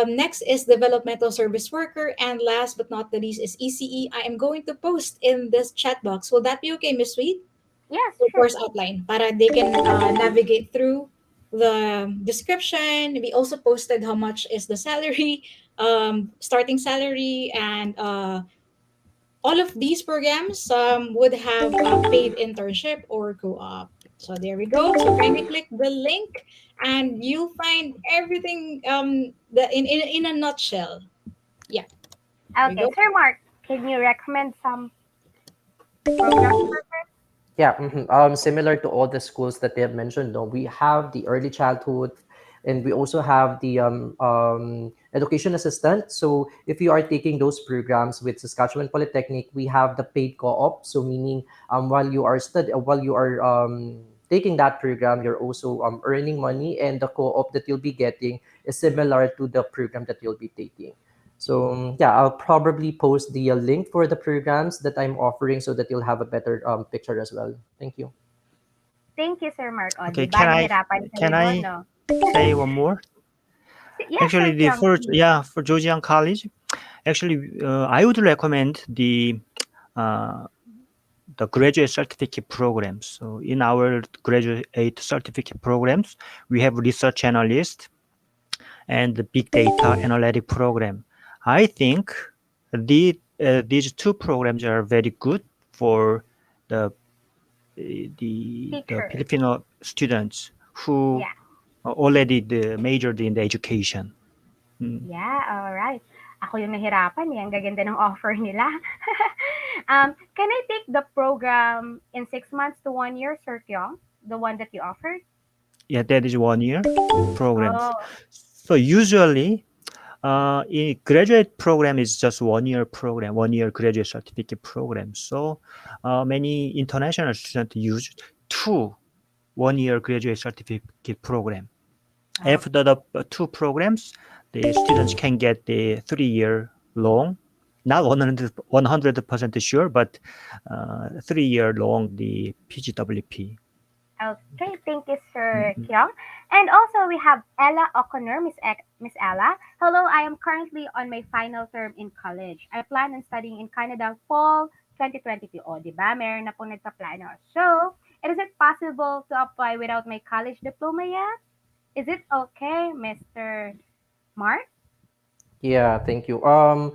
Next is developmental service worker, and last but not the least is ECE. I am going to post in this chat box. Will that be okay, Miss Sweet? Yes, The sure. course outline para they can navigate through the description. We also posted how much is the salary, starting salary, and all of these programs would have a paid internship or co-op. So there we go. So kindly click the link, and you'll find everything in a nutshell. Yeah, there we Okay, go. Sir Mark, can you recommend some programs for her? Yeah, similar to all the schools that they have mentioned, no, we have the early childhood, and we also have the education assistant. So if you are taking those programs with Saskatchewan Polytechnic, we have the paid co-op. So meaning, while you are taking that program, you're also earning money, and the co-op that you'll be getting is similar to the program that you'll be taking. So yeah, I'll probably post the link for the programs that I'm offering so that you'll have a better picture as well. Thank you. Thank you, Sir Mark. O, Okay, di ba nahirapan kayo can doon, I no? say one more? Yes, Actually, Sir the Kyung, first, please. yeah, for Georgian College, actually, I would recommend uh, the graduate certificate programs. So in our graduate certificate programs, we have research analyst and the big data analytic program. I think these two programs are very good for the the Teachers. Filipino students who Yeah. already majored in the education. Mm. Yeah, all right. Ako yung nahirapan eh. Ang gaganda ng offer nila. Can I take the program in 6 months to 1 year, Sir Kyung? The one that you offered? Yeah, that is 1 year programs. Oh, So usually, in graduate program is just 1 year program, 1 year graduate certificate program. So many international students use 2 1 year graduate certificate program. oh, After the two programs, the students can get the 3 year long, not 100% sure, but 3 year long the PGWP. okay. Thank you, Sir Mhm. Kyung. And also, we have Ella O'Connor, Miss Ella. Hello, I am currently on my final term in college. I plan on studying in Canada fall 2022. O, di ba? Meron na pong nagpa-plano. So, is it possible to apply without my college diploma yet? Is it okay, Mr. Mark? Yeah, thank you. Well,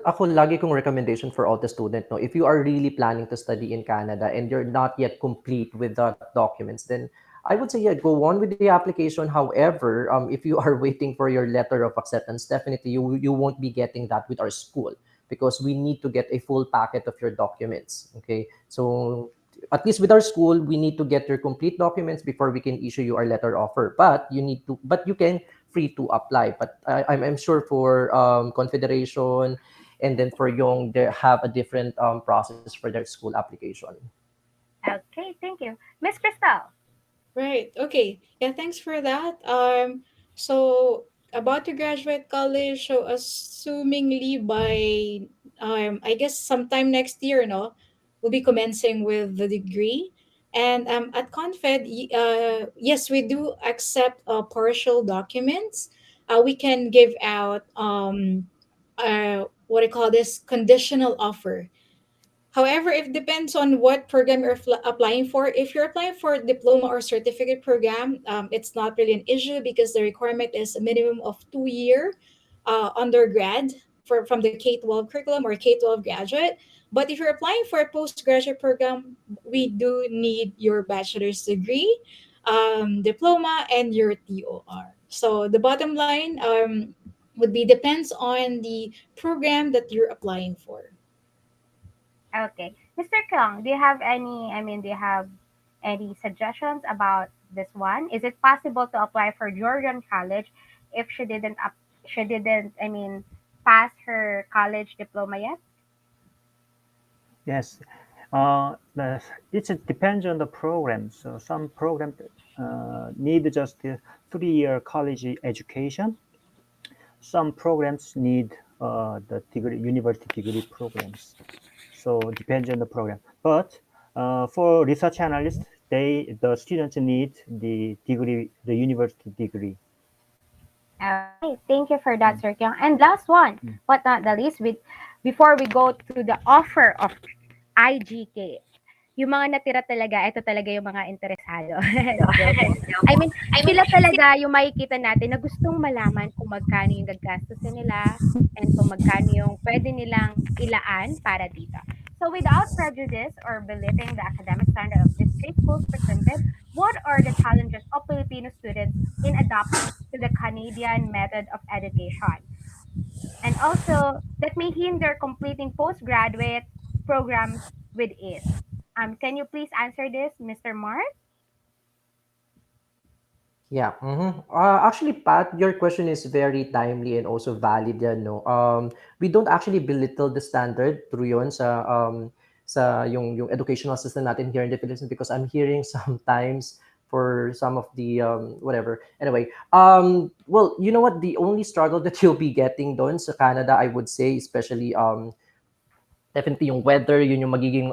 ako lagi kong recommendation for all the student, no, if you are really planning to study in Canada and you're not yet complete with the documents, then I would say, yeah, go on with the application. However, if you are waiting for your letter of acceptance, definitely you won't be getting that with our school because we need to get a full packet of your documents. Okay, so at least with our school, we need to get your complete documents before we can issue you our letter offer. But you can free to apply. But I'm sure for Confederation and then for Young, they have a different process for their school application. Okay, thank you. Miss Crystal. Right. Okay. Yeah, thanks for that. So about to graduate college, so assumingly by I guess sometime next year, no, we'll be commencing with the degree. And at Confed, yes, we do accept partial documents. We can give out what I call this conditional offer. However, it depends on what program you're applying for. If you're applying for a diploma or certificate program, it's not really an issue because the requirement is a minimum of 2 year undergrad from the K-12 curriculum or K-12 graduate. But if you're applying for a postgraduate program, we do need your bachelor's degree, diploma, and your TOR. So the bottom line would be depends on the program that you're applying for. Okay. Mr. Kong, do you have any, do you have any suggestions about this one? Is it possible to apply for Georgian College if she didn't, pass her college diploma yet? Yes, it depends on the program. So some programs need just a 3-year college education. Some programs need the degree, university degree programs. So depends on the program. But for research analysts, the students need the degree, the university degree. Okay, thank you for that, Mm, Sir Kyung. And last one, mm. but not the least, before we go to the offer of IGK, yung mga natira talaga, ito talaga yung mga interesado. Joke lang. I mean, sila talaga yung makikita natin na gustong malaman kung magkano yung gagastusin nila and kung magkano yung pwede nilang ilaan para dito. So without prejudice or belittling the academic standard of these three schools presented, what are the challenges of Filipino students in adapting to the Canadian method of education? And also, that may hinder completing postgraduate programs with ease. Can you please answer this, Mr. Mark? Yeah. Actually, Pat, your question is very timely and also valid. Yan, no? We don't actually belittle the standard through yun sa yung educational system natin here in the Philippines because I'm hearing sometimes for some of the whatever. Anyway, well, you know what? The only struggle that you'll be getting doon sa Canada, I would say, especially definitely yung weather, yun yung magiging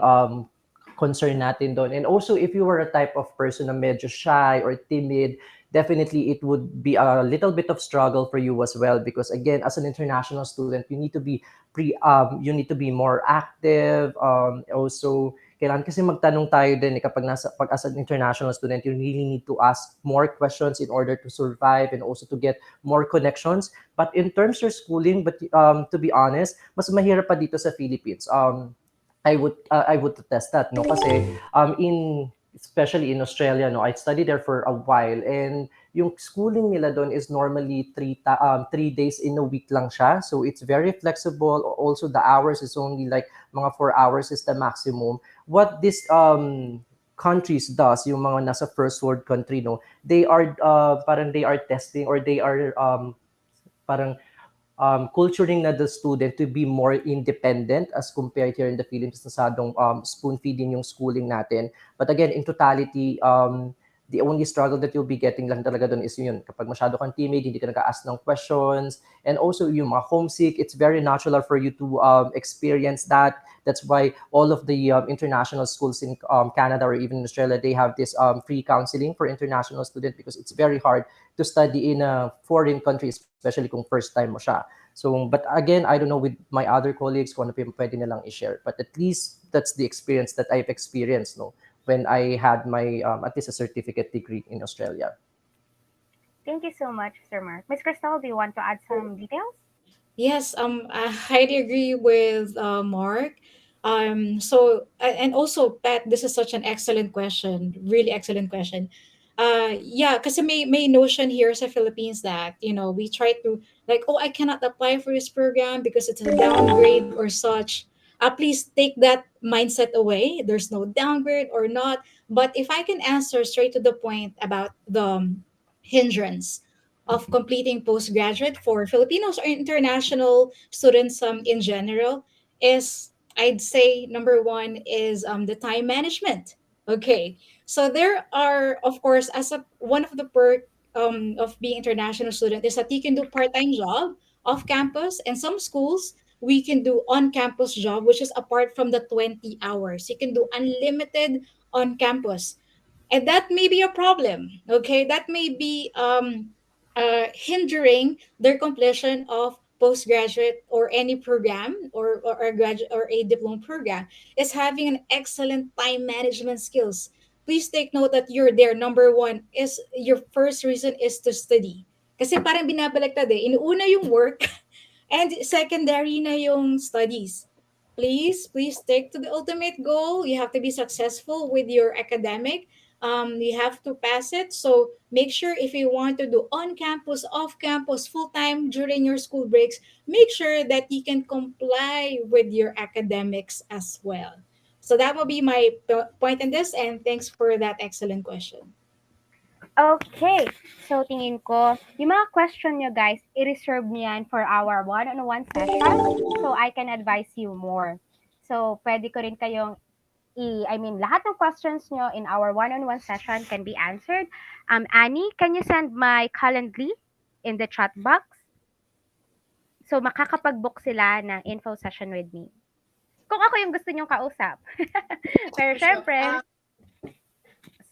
concern natin doon. And also, if you were a type of person na medyo shy or timid, definitely it would be a little bit of struggle for you as well because again, as an international student, you need to be more active. Also, kailangan kasi magtanong tayo din kapag pag as an international student, you really need to ask more questions in order to survive and also to get more connections. But in terms of schooling, but to be honest, mas mahirap pa dito sa Philippines. I would attest that no kasi in especially in Australia no I studied there for a while and yung schooling nila doon is normally 3 days in a week lang siya, so it's very flexible. Also the hours is only like mga 4 hours is the maximum. What this countries does, yung mga nasa first world country no, they are parang they are testing or they are parang culturing na the student to be more independent as compared here in the Philippines, nasadong spoon feeding yung schooling natin. But again, in totality, the only struggle that you'll be getting lang talaga doon is yun. Kapag masyado kang timid, hindi ka nag-ask ng questions, and also yung mga homesick, it's very natural for you to experience that. That's why all of the international schools in Canada or even in Australia, they have this free counseling for international students because it's very hard to study in a foreign country, especially kung first time mo siya. So, but again, I don't know with my other colleagues kung ano pa yung pwede nilang i-share. But at least that's the experience that I've experienced, no, when I had my at least a certificate degree in Australia. Thank you so much, Sir Mark. Miss Crystal, do you want to add some details? Yes, I highly agree with Mark. And also, Pat, this is such an excellent question, really excellent question. Yeah, kasi may notion here sa Philippines that, we try to, like, oh, I cannot apply for this program because it's a downgrade or such. Please take that mindset away. There's no downgrade or not. But if I can answer straight to the point about the hindrance of completing postgraduate for Filipinos or international students in general is, I'd say, number one is the time management. Okay, so there are, of course, as a one of the perk of being international student is that you can do part-time job off campus, and some schools we can do on-campus job, which is apart from the 20 hours. You can do unlimited on campus, and that may be a problem. Okay, that may be hindering their completion of postgraduate or any program, or a graduate or a diploma program, is having an excellent time management skills. Please take note that you're there. Number one is your first reason is to study. Kasi parang binabaliktad eh. Inuuna yung work and secondary na yung studies. Please stick to the ultimate goal. You have to be successful with your academic. You have to pass it. So make sure if you want to do on campus, off campus, full time during your school breaks, make sure that you can comply with your academics as well. So that will be my point in this. And thanks for that excellent question. Okay. So, tingin ko, yung mga question nyo, guys, i-reserve nyo yan for our one-on-one session so I can advise you more. So, pwede ko rin kayong lahat ng questions nyo in our one-on-one session can be answered. Annie, can you send my Calendly in the chat box? So, makakapag-book sila ng info session with me. Kung ako yung gusto nyong kausap. Pero For sure. syempre,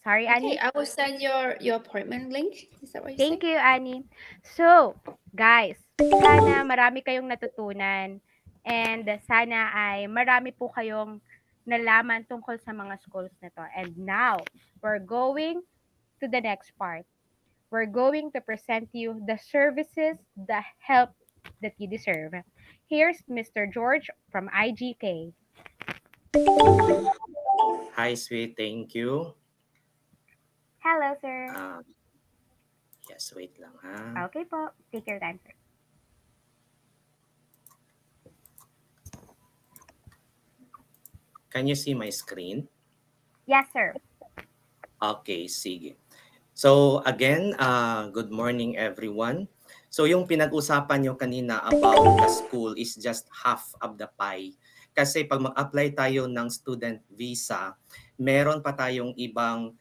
sorry, Okay, Annie. I will send your appointment link. Is that what you Thank said? you, Annie. So, guys, sana marami kayong natutunan and sana ay marami po kayong nalaman tungkol sa mga schools na to. And now, we're going to the next part. We're going to present you the services, the help that you deserve. Here's Mr. George from IGK. Hi, sweet. Thank you. Hello, sir. Yes, wait lang ha. Okay po. Take your time, sir. Can you see my screen? Yes, sir. Okay, sige. So again, good morning everyone. So yung pinag-usapan nyo kanina about the school is just half of the pie. Kasi pag mag-apply tayo ng student visa, meron pa tayong ibang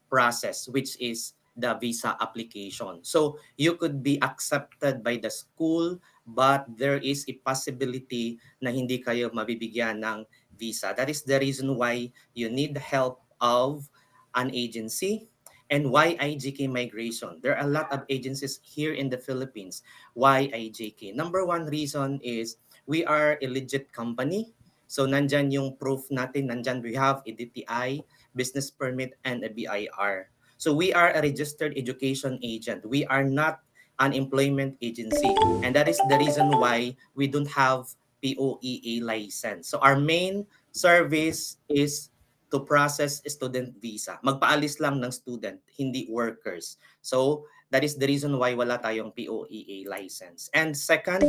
process which is the visa application. So you could be accepted by the school but there is a possibility na hindi kayo mabibigyan ng visa. That is the reason why you need the help of an agency. And why IGK Migration? There are a lot of agencies here in the Philippines. Why IGK? Number one reason is we are a legit company. So nandyan yung proof natin. Nandyan we have a DTI, business permit, and a BIR. So we are a registered education agent. We are not an employment agency. And that is the reason why we don't have POEA license. So our main service is to process student visa. Magpaalis lang ng student, hindi workers. So, that is the reason why wala tayong POEA license. And second,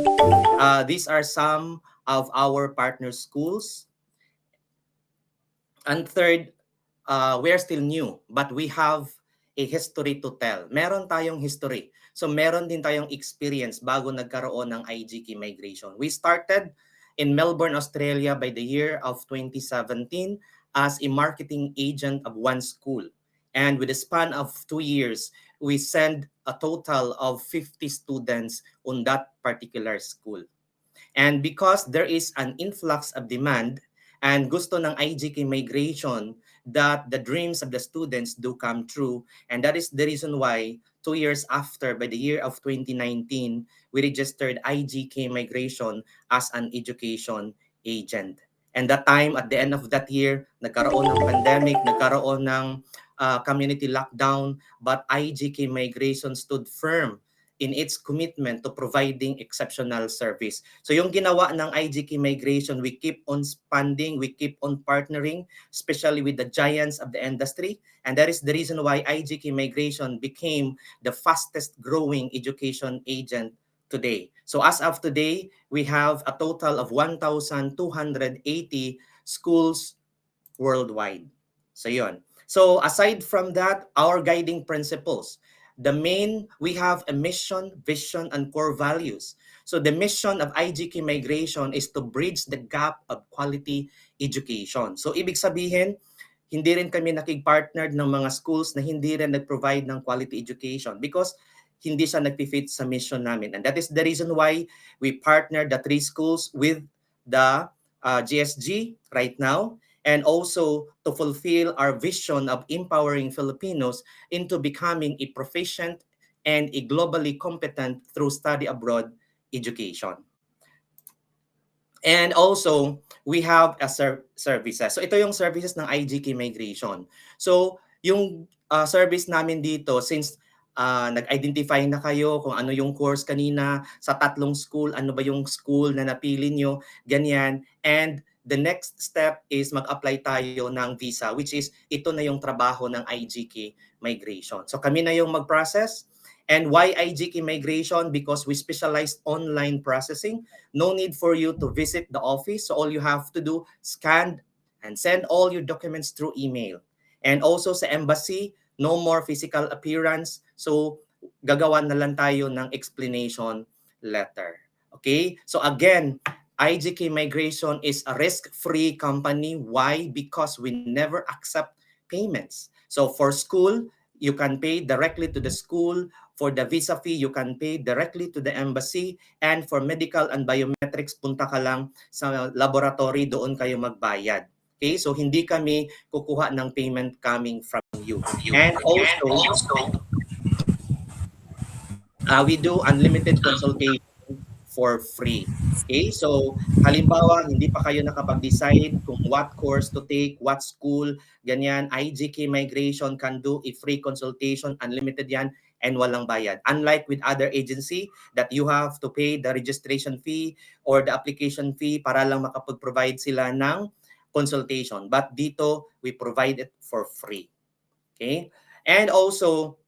these are some of our partner schools. And third, we are still new, but we have a history to tell. Meron tayong history. So meron din tayong experience bago nagkaroon ng IGK migration. We started in Melbourne, Australia by the year of 2017 as a marketing agent of one school. And with a span of 2 years, we send a total of 50 students on that particular school. And because there is an influx of demand and gusto ng IGK migration that the dreams of the students do come true. And that is the reason why 2 years after, by the year of 2019, we registered IGK migration as an education agent. And that time, at the end of that year, nagkaroon ng pandemic, nagkaroon ng community lockdown, but IGK migration stood firm in its commitment to providing exceptional service. So yung ginawa ng IGK Migration, we keep on expanding, we keep on partnering, especially with the giants of the industry. And that is the reason why IGK Migration became the fastest growing education agent today. So as of today, we have a total of 1,280 schools worldwide. So yun. So aside from that, our guiding principles. We have a mission, vision, and core values. So the mission of IGK Migration is to bridge the gap of quality education. So ibig sabihin, hindi rin kami nakig-partnered ng mga schools na hindi rin nag-provide ng quality education because hindi siya nag-fit sa mission namin. And that is the reason why we partnered the 3 schools with the GSG right now, and also to fulfill our vision of empowering Filipinos into becoming a proficient and a globally competent through study abroad education. And also, we have a services. So ito yung services ng IGK Migration. So yung service namin dito, since nag-identify na kayo kung ano yung course kanina sa 3 school, ano ba yung school na napili nyo, ganyan. And the next step is mag-apply tayo ng visa, which is ito na yung trabaho ng IGK Migration. So kami na yung mag-process. And why IGK Migration? Because we specialize online processing. No need for you to visit the office. So all you have to do, scan and send all your documents through email. And also sa embassy, no more physical appearance. So gagawa na lang tayo ng explanation letter. Okay? So again, IGK Migration is a risk-free company. Why? Because we never accept payments. So for school, you can pay directly to the school. For the visa fee, you can pay directly to the embassy. And for medical and biometrics, punta ka lang sa laboratory, doon kayo magbayad. Okay? So hindi kami kukuha ng payment coming from you. And also, we do unlimited consultation for free. Okay? So, halimbawa, hindi pa kayo nakapag-decide kung what course to take, what school, ganyan, IGK Migration can do a free consultation, unlimited yan, and walang bayad. Unlike with other agency that you have to pay the registration fee or the application fee para lang makapag-provide sila ng consultation. But dito, we provide it for free. Okay? And also,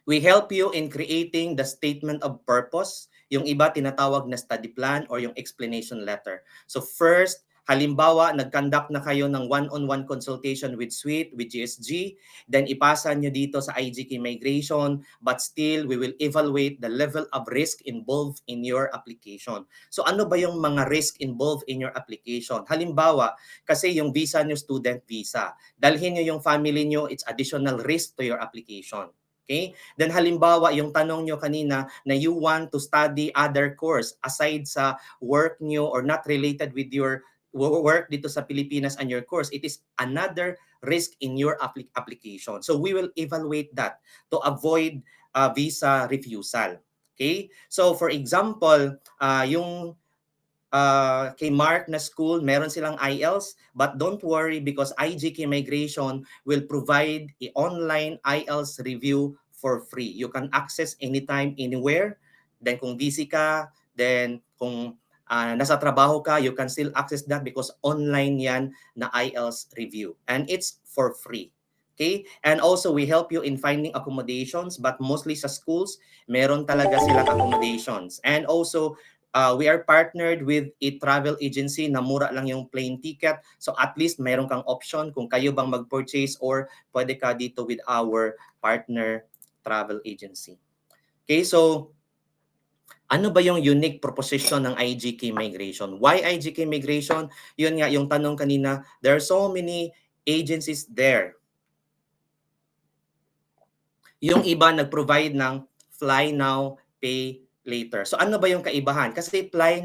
we help you in creating the statement of purpose. Yung iba tinatawag na study plan or yung explanation letter. So first, halimbawa, nag-conduct na kayo ng one-on-one consultation with Suite, with GSG, then ipasa nyo dito sa IGK Migration, but still, we will evaluate the level of risk involved in your application. So ano ba yung mga risk involved in your application? Halimbawa, kasi yung visa nyo, student visa. Dalhin nyo yung family nyo, it's additional risk to your application. Okay? Then halimbawa, yung tanong nyo kanina na you want to study other course aside sa work nyo or not related with your work dito sa Pilipinas and your course, it is another risk in your application. So we will evaluate that to avoid visa refusal. Okay? So for example, yung kay Mark na school, meron silang IELTS, but don't worry because IGK Migration will provide an online IELTS review for free. You can access anytime, anywhere. Then kung busy ka, then kung nasa trabaho ka, you can still access that because online yan na IELTS review. And it's for free. Okay? And also, we help you in finding accommodations, but mostly sa schools, meron talaga silang accommodations. And also, we are partnered with a travel agency na mura lang yung plane ticket. So at least mayroon kang option kung kayo bang mag-purchase or pwede ka dito with our partner travel agency. Okay, so ano ba yung unique proposition ng IGK Migration? Why IGK Migration? Yun nga, yung tanong kanina, there are so many agencies there. Yung iba nag-provide ng fly now, pay later. So ano ba yung kaibahan? Kasi fly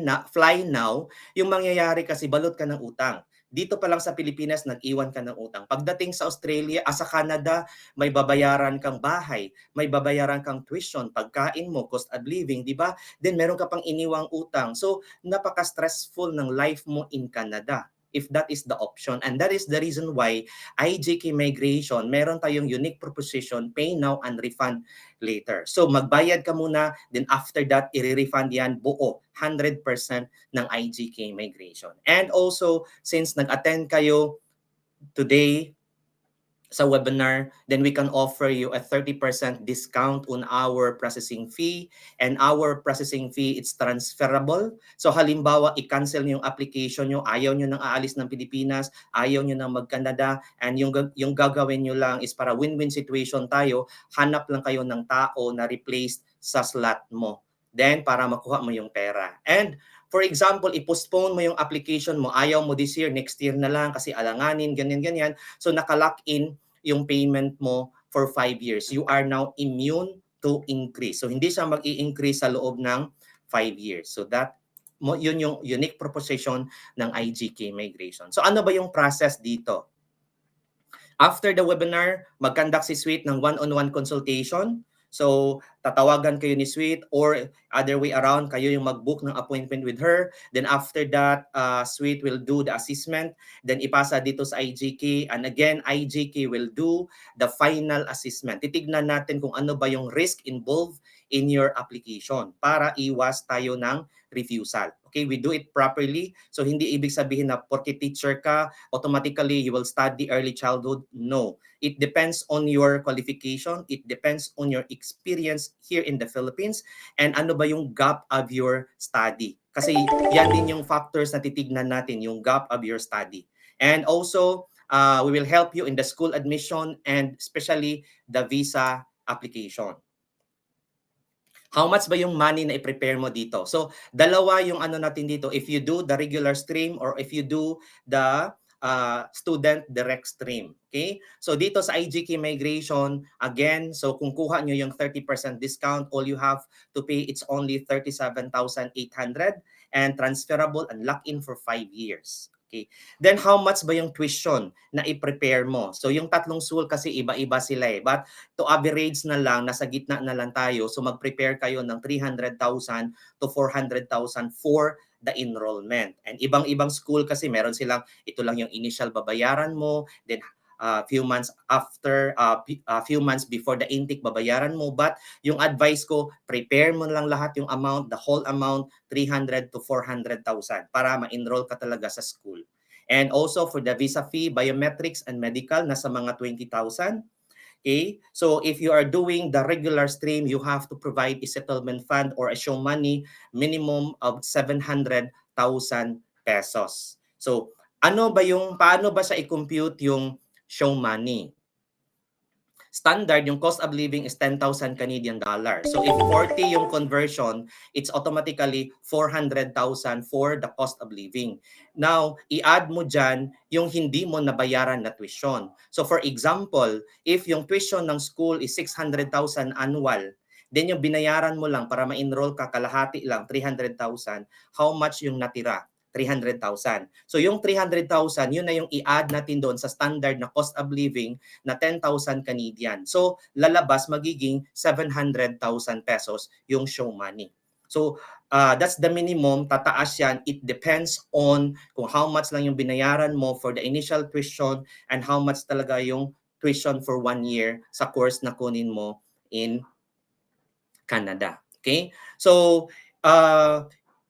now, yung mangyayari kasi balot ka ng utang. Dito pa lang sa Pilipinas, nag-iwan ka ng utang. Pagdating sa Australia, sa Canada, may babayaran kang bahay, may babayaran kang tuition, pagkain mo, cost of living, di ba? Then meron ka pang iniwang utang. So napaka-stressful ng life mo in Canada. if that is the option. And that is the reason why IJK Migration, meron tayong unique proposition, pay now and refund later. So magbayad ka muna, then after that, i-refund yan buo, 100% ng IJK Migration. And also, since nag-attend kayo today sa webinar, then we can offer you a 30% discount on our processing fee. And our processing fee, it's transferable. So halimbawa, i-cancel nyo yung application nyo, ayaw nyo nang aalis ng Pilipinas, ayaw nyo nang mag-Canada, and yung gagawin nyo lang is para win-win situation tayo, hanap lang kayo ng tao na replaced sa slot mo. Then, para makuha mo yung pera. And for example, i-postpone mo yung application mo, ayaw mo this year, next year na lang kasi alanganin, ganyan-ganyan. So naka-lock in yung payment mo for 5 years. You are now immune to increase. So hindi siya mag-i-increase sa loob ng 5 years. So yun yung unique proposition ng IJK Migration. So ano ba yung process dito? After the webinar, mag-conduct si Sweet ng one-on-one consultation. So, tatawagan kayo ni Sweet or other way around, kayo yung mag-book ng appointment with her. Then after that, Sweet will do the assessment. Then ipasa dito sa IJK. And again, IJK will do the final assessment. Titignan natin kung ano ba yung risk involved in your application para iwas tayo ng refusal. Okay, we do it properly. So, hindi ibig sabihin na porque teacher ka, automatically you will study early childhood. No. It depends on your qualification. It depends on your experience here in the Philippines. And ano ba yung gap of your study? Kasi yan din yung factors na titignan natin, yung gap of your study. And also, we will help you in the school admission and especially the visa application. How much ba yung money na i-prepare mo dito? So, dalawa yung ano natin dito. If you do the regular stream or if you do the student direct stream. Okay? So, dito sa IJK Migration, again, so kung kuha nyo yung 30% discount, all you have to pay, it's only 37,800 and transferable and lock-in for 5 years. Okay. Then how much ba yung tuition na i-prepare mo? So yung tatlong school kasi iba-iba sila eh. But to average na lang, nasa gitna na lang tayo. So mag-prepare kayo ng 300,000 to 400,000 for the enrollment. And ibang-ibang school kasi meron silang ito lang yung initial babayaran mo, then few months after, few months before the intake babayaran mo. But yung advice ko, prepare mo lang lahat yung amount, the whole amount, 300 to 400,000 para ma-enroll ka talaga sa school. And also for the visa fee, biometrics and medical, nasa mga 20,000. Okay? So if you are doing the regular stream, you have to provide a settlement fund or a show money minimum of 700,000 pesos. So paano ba siya i-compute yung show money? Standard, yung cost of living is 10,000 Canadian dollars. So if 40 yung conversion, it's automatically 400,000 for the cost of living. Now, i-add mo dyan yung hindi mo nabayaran na tuition. So for example, if yung tuition ng school is 600,000 annual, then yung binayaran mo lang para ma-enroll ka kalahati lang, 300,000, how much yung natira? 300,000. So yung 300,000, yun na yung i-add natin doon sa standard na cost of living na 10,000 Canadian. So lalabas magiging 700,000 pesos yung show money. So that's the minimum, tataas yan. It depends on kung how much lang yung binayaran mo for the initial tuition and how much talaga yung tuition for 1 year sa course na kunin mo in Canada. Okay? So,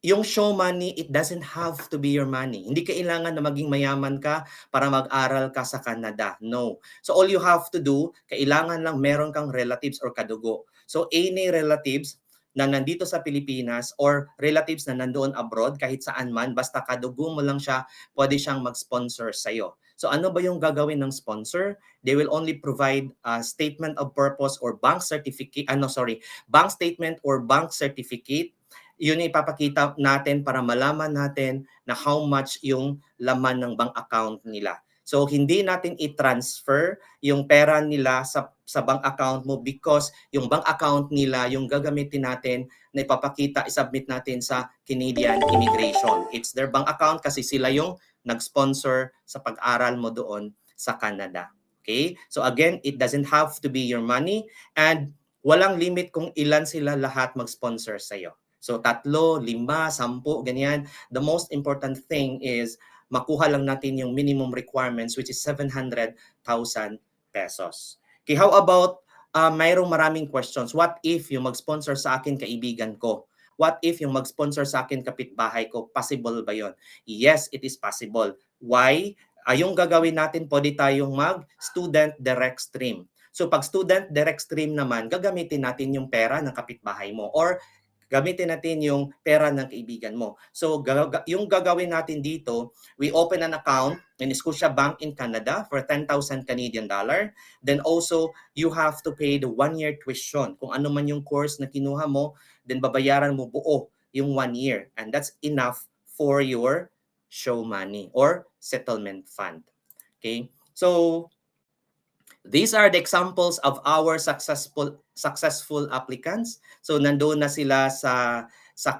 yung show money, it doesn't have to be your money. Hindi kailangan na maging mayaman ka para mag-aral ka sa Canada. No. So all you have to do, kailangan lang meron kang relatives or kadugo. So any relatives na nandito sa Pilipinas or relatives na nandoon abroad, kahit saan man, basta kadugo mo lang siya, pwede siyang mag-sponsor sa'yo. So ano ba yung gagawin ng sponsor? They will only provide a statement of purpose or bank certificate, bank statement or bank certificate. Yun yung ipapakita natin para malaman natin na how much yung laman ng bank account nila. So hindi natin i-transfer yung pera nila sa bank account mo because yung bank account nila yung gagamitin natin na ipapakita, isubmit natin sa Canadian Immigration. It's their bank account kasi sila yung nag-sponsor sa pag-aral mo doon sa Canada. Okay? So again, it doesn't have to be your money and walang limit kung ilan sila lahat mag-sponsor sa'yo. So 3, 5, 10, ganyan. The most important thing is makuha lang natin yung minimum requirements which is 700,000 pesos. Okay, how about mayroong maraming questions. What if yung mag-sponsor sa akin kaibigan ko? What if yung mag-sponsor sa akin kapitbahay ko? Possible ba yon? Yes, it is possible. Why? Yung gagawin natin, pwede tayong mag-student direct stream. So pag student direct stream naman, gagamitin natin yung pera ng kapitbahay mo or gamitin natin yung pera ng kaibigan mo. So yung gagawin natin dito, we open an account in Scotiabank in Canada for 10,000 Canadian dollar. Then also, you have to pay the 1-year tuition. Kung ano man yung course na kinuha mo, then babayaran mo buo yung 1 year. And that's enough for your show money or settlement fund. Okay? So these are the examples of our successful applicants. So nandoon na sila sa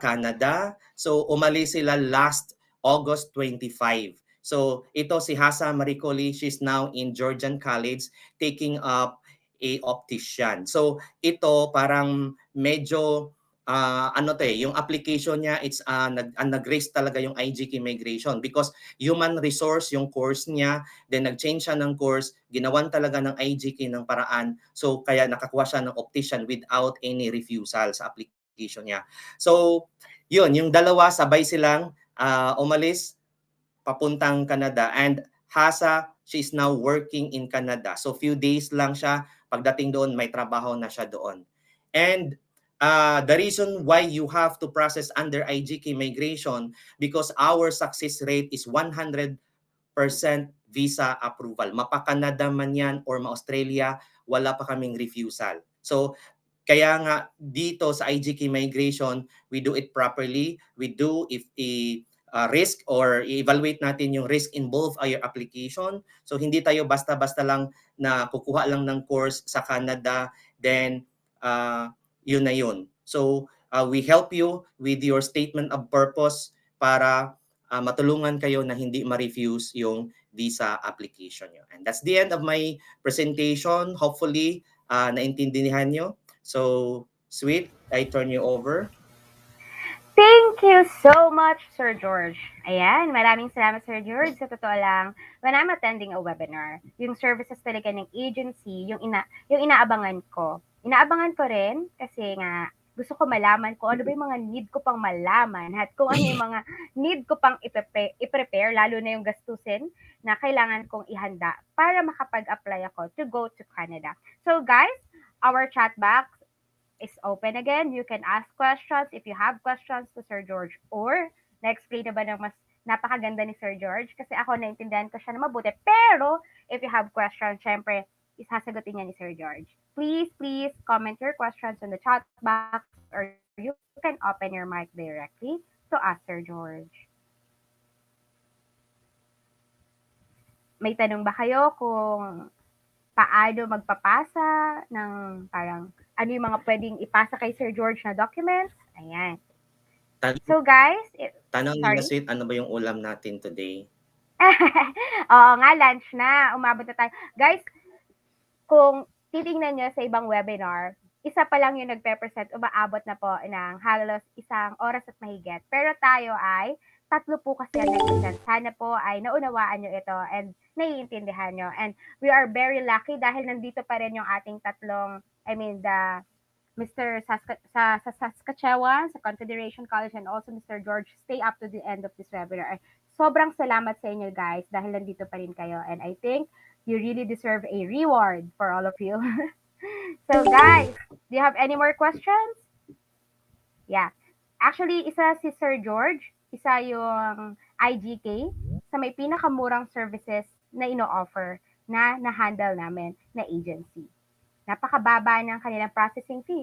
Canada. So umalis sila last August 25. So ito si Hasa Maricoli, she's now in Georgian College taking up a optician. So ito parang medyo yung application niya, it's nag-raise talaga yung IGK migration because human resource yung course niya, then nag-change siya ng course, ginawan talaga ng IGK ng paraan, so kaya nakakuha siya ng optician without any refusal sa application niya. So yun, yung dalawa sabay silang umalis papuntang Canada, and Hasa, she's now working in Canada. So few days lang siya, pagdating doon may trabaho na siya doon. And the reason why you have to process under IGK migration because our success rate is 100% visa approval. Mapa-Canada man yan or ma-Australia, wala pa kaming refusal. So kaya nga dito sa IGK migration, we do it properly. We do if risk or i-evaluate natin yung risk involved ay your application. So hindi tayo basta-basta lang na kukuha lang ng course sa Canada, then yun na yun. So we help you with your statement of purpose para matulungan kayo na hindi ma-refuse yung visa application nyo. And that's the end of my presentation. Hopefully, naintindihan nyo. So, Sweet, I turn you over. Thank you so much, Sir George. Ayan, maraming salamat, Sir George. Sa totoo lang, when I'm attending a webinar, yung services talaga ng agency, yung inaabangan ko. Inaabangan ko rin kasi nga gusto ko malaman kung ano ba yung mga need ko pang malaman at kung ano yung mga need ko pang i-prepare, lalo na yung gastusin na kailangan kong ihanda para makapag-apply ako to go to Canada. So guys, our chat box is open again. You can ask questions if you have questions to Sir George or na-explain na ba ng mas napakaganda ni Sir George kasi ako naintindihan ko siya na mabuti. Pero if you have questions, syempre, isasagutin niya ni Sir George. Please comment your questions in the chat box or you can open your mic directly to ask Sir George. May tanong ba kayo kung paano magpapasa ng parang ano yung mga pwedeng ipasa kay Sir George na documents? Ayan. So guys, tanong nila Sweet, ano ba yung ulam natin today? Oo nga, lunch na. Umabot na tayo. Guys, kung titingnan nyo sa ibang webinar, isa pa lang yung nagpe-present, umaabot na po ng halos 1 oras at mahigit. Pero tayo ay 3 po kasi ang nag-present. Sana po ay naunawaan nyo ito and naiintindihan nyo. And we are very lucky dahil nandito pa rin yung ating tatlong, the Mr. sa Saskatchewan, sa Confederation College, and also Mr. George, stay up to the end of this webinar. Sobrang salamat sa inyo guys dahil nandito pa rin kayo. And I think you really deserve a reward for all of you. So guys, do you have any more questions? Yeah. Actually, isa si Sir George, isa yung IGK sa may pinakamurang services na ino-offer na na-handle namin na agency. Napakababa ng kanilang processing fee.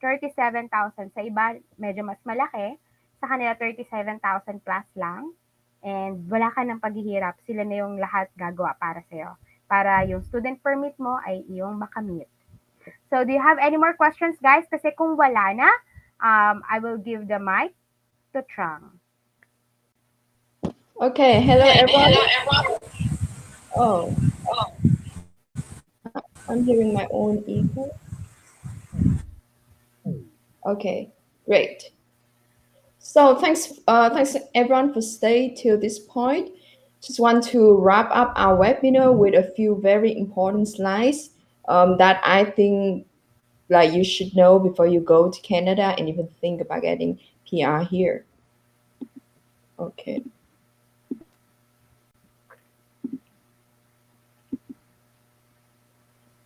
37,000. Sa iba, medyo mas malaki. Sa kanila, 37,000 plus lang. And wala ka ng paghihirap. Sila na yung lahat gagawa para sa'yo. Para yung student permit mo ay iyong makamit. So, do you have any more questions, guys? Kasi kung wala na, I will give the mic to Trang. Okay, hello everyone. Oh. I'm hearing my own echo. Okay, great. So thanks everyone for staying till this point. just want to wrap up our webinar with a few very important slides that I think like you should know before you go to Canada and even think about getting PR here. Okay.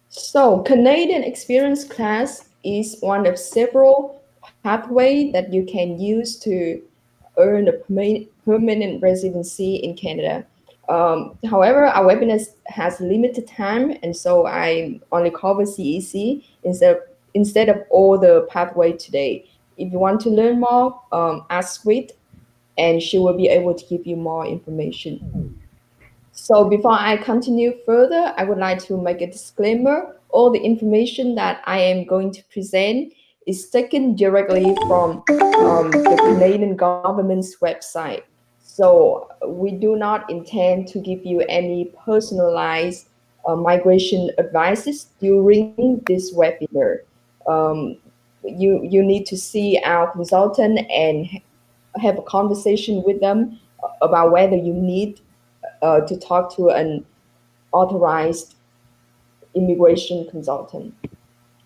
So Canadian Experience Class is one of several pathways that you can use to earn a permanent residency in Canada. However, our webinar has limited time, and so I only cover CEC instead of all the pathway today. If you want to learn more, ask Sweet, and she will be able to give you more information. So before I continue further, I would like to make a disclaimer. All the information that I am going to present is taken directly from the Canadian government's website. So we do not intend to give you any personalized migration advices during this webinar. Um, you need to see our consultant and have a conversation with them about whether you need to talk to an authorized immigration consultant.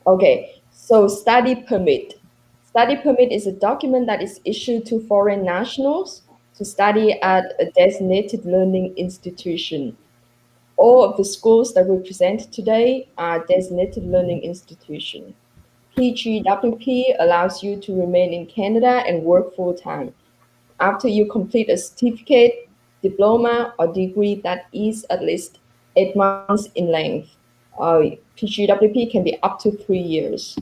Okay, so study permit. Study permit is a document that is issued to foreign nationals to study at a designated learning institution. All of the schools that we present today are designated learning institutions. PGWP allows you to remain in Canada and work full time. After you complete a certificate, diploma, or degree that is at least 8 months in length. PGWP can be up to 3 years.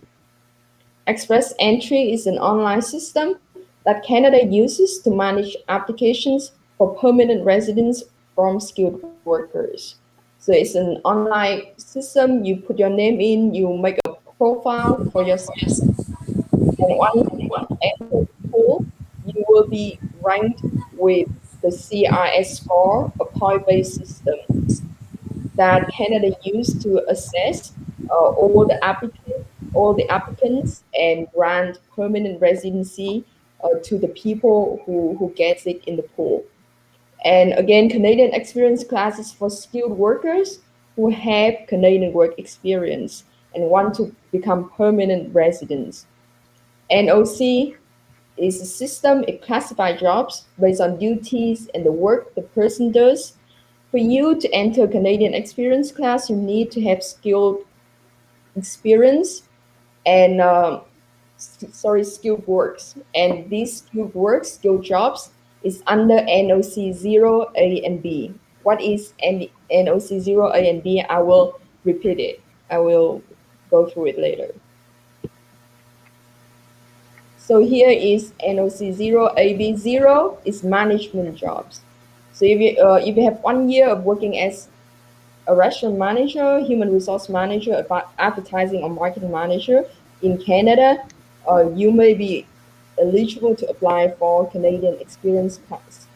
Express Entry is an online system that Canada uses to manage applications for permanent residents from skilled workers. So it's an online system. You put your name in, you make a profile for yourself, and once you enter the pool, you will be ranked with the CRS score, a point-based system that Canada used to assess all the applicants and grant permanent residency to the people who gets it in the pool. And again, Canadian experience classes for skilled workers who have Canadian work experience and want to become permanent residents. NOC is a system. It classifies jobs based on duties and the work the person does. For you to enter Canadian experience class, you need to have skilled experience and skilled works. And these skilled jobs is under NOC 0A and B. What is NOC 0A and B? I will repeat it. I will go through it later. So here is NOC 0, AB0 is management jobs. So if you have 1 year of working as a restaurant manager, human resource manager, advertising or marketing manager in Canada, you may be eligible to apply for Canadian experience class.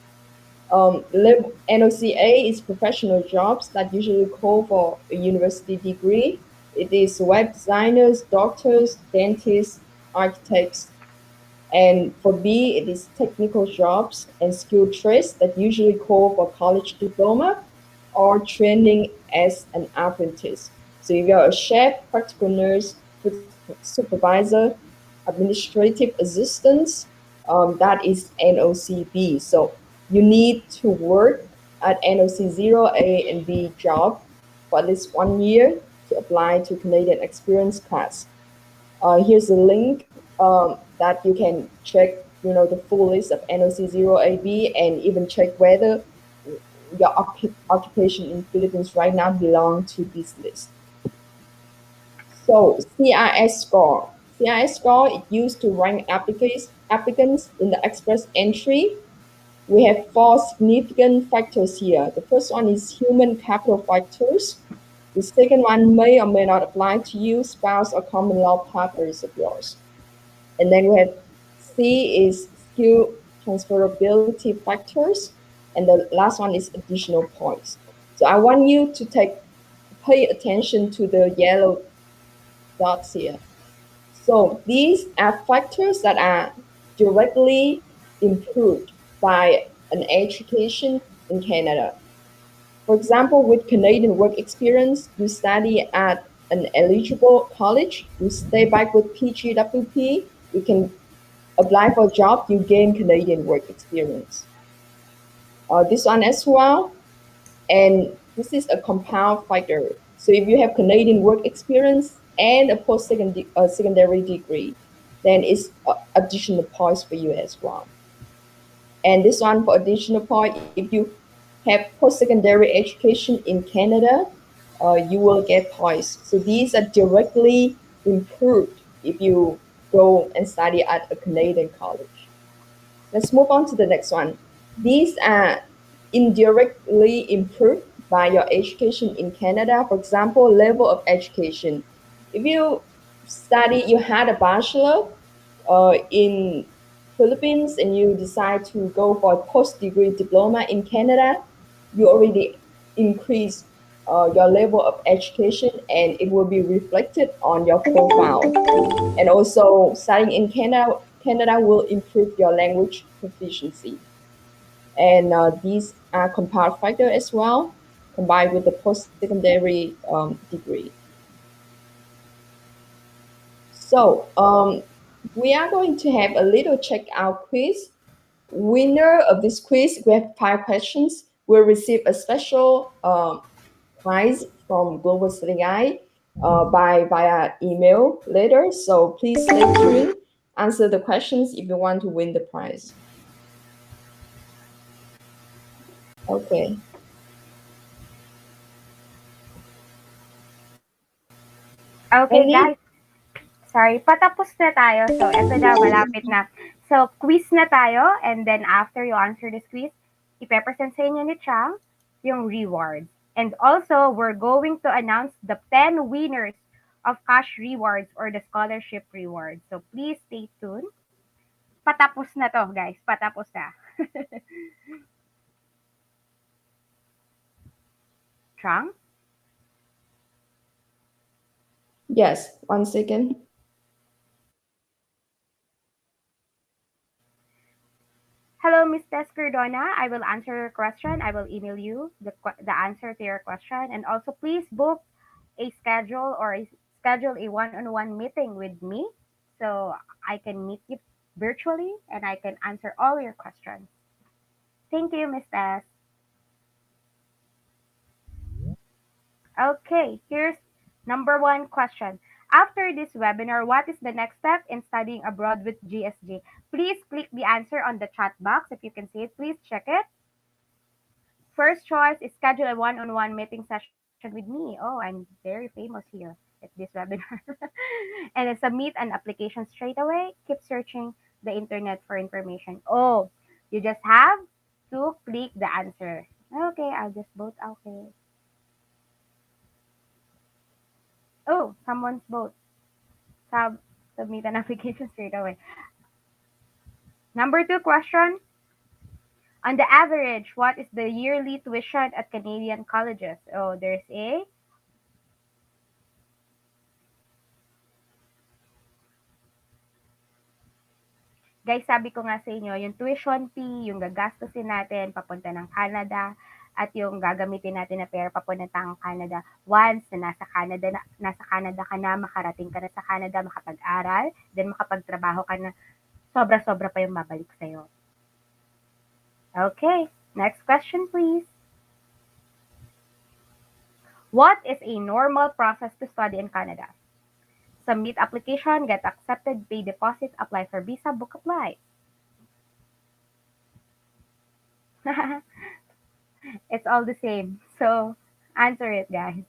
NOCA is professional jobs that usually call for a university degree. It is web designers, doctors, dentists, architects, and for B, it is technical jobs and skilled trades that usually call for college diploma or training as an apprentice. So if you're a chef, practical nurse, food supervisor, administrative assistants, that is NOCB. So you need to work at NOC 0A and B job for at least 1 year to apply to Canadian experience class. Here's a link that you can check, the full list of NOC 0AB and even check whether your occupation in Philippines right now belong to this list. So CRS score. CRS score is used to rank applicants in the express entry. We have 4 significant factors here. The first one is human capital factors. The second one may or may not apply to you, spouse or common law partners of yours. And then we have C is skill transferability factors. And the last one is additional points. So I want you to pay attention to the yellow dots here. So these are factors that are directly improved by an education in Canada. For example, with Canadian work experience, you study at an eligible college, you stay back with PGWP, you can apply for a job, you gain Canadian work experience. This one as well, and this is a compound factor. So if you have Canadian work experience and a secondary degree, then it's additional points for you as well. And this one for additional point, if you have post-secondary education in Canada, you will get points. So these are directly improved if you go and study at a Canadian college. Let's move on to the next one. These are indirectly improved by your education in Canada. For example, level of education. If you had a bachelor in Philippines and you decide to go for a post-degree diploma in Canada, you already increase your level of education and it will be reflected on your profile. And also, studying in Canada will improve your language proficiency. And these are compound factor as well, combined with the post-secondary degree. So we are going to have a little checkout quiz. Winner of this quiz, we have 5 questions, will receive a special prize from Global Study Guide by via email later. So please stay tuned. Answer the questions if you want to win the prize. Okay. Okay, Any? guys. Sorry, patapos na tayo. So, eto na, malapit na. So, quiz na tayo. And then, after you answer this quiz, ipepresent sa inyo ni Chang yung rewards. And also, we're going to announce the 10 winners of cash rewards or the scholarship rewards. So, please stay tuned. Patapos na to, guys. Patapos na. Chang? Yes, 1 second. Hello, Miss Tess Cardona. I will answer your question. I will email you the answer to your question. And also, please book schedule a one-on-one meeting with me so I can meet you virtually and I can answer all your questions. Thank you, Miss Tess. Okay, here's number one question. After this webinar, what is the next step in studying abroad with GSG? Please click the answer on the chat box. If you can see it, please check it. First choice is schedule a one-on-one meeting session with me. Oh, I'm very famous here at this webinar. And then submit an application straight away. Keep searching the internet for information. Oh, you just have to click the answer. Okay, I'll just vote. Okay. Oh, someone's vote. Submit an application straight away. Number two question. On the average, what is the yearly tuition at Canadian colleges? Oh, there's a Guys, sabi ko nga sa inyo, yung tuition fee, yung gagastusin natin papunta ng Canada, at yung gagamitin natin na pera papuntang Canada. Once na nasa Canada ka na, makarating ka na sa Canada, makapag-aral, then makapagtrabaho ka na, sobra-sobra pa yung babalik sa'yo. Okay, next question please. What is a normal process to study in Canada? Submit application, get accepted, pay deposit, apply for visa, book a flight. It's all the same. So, answer it, guys.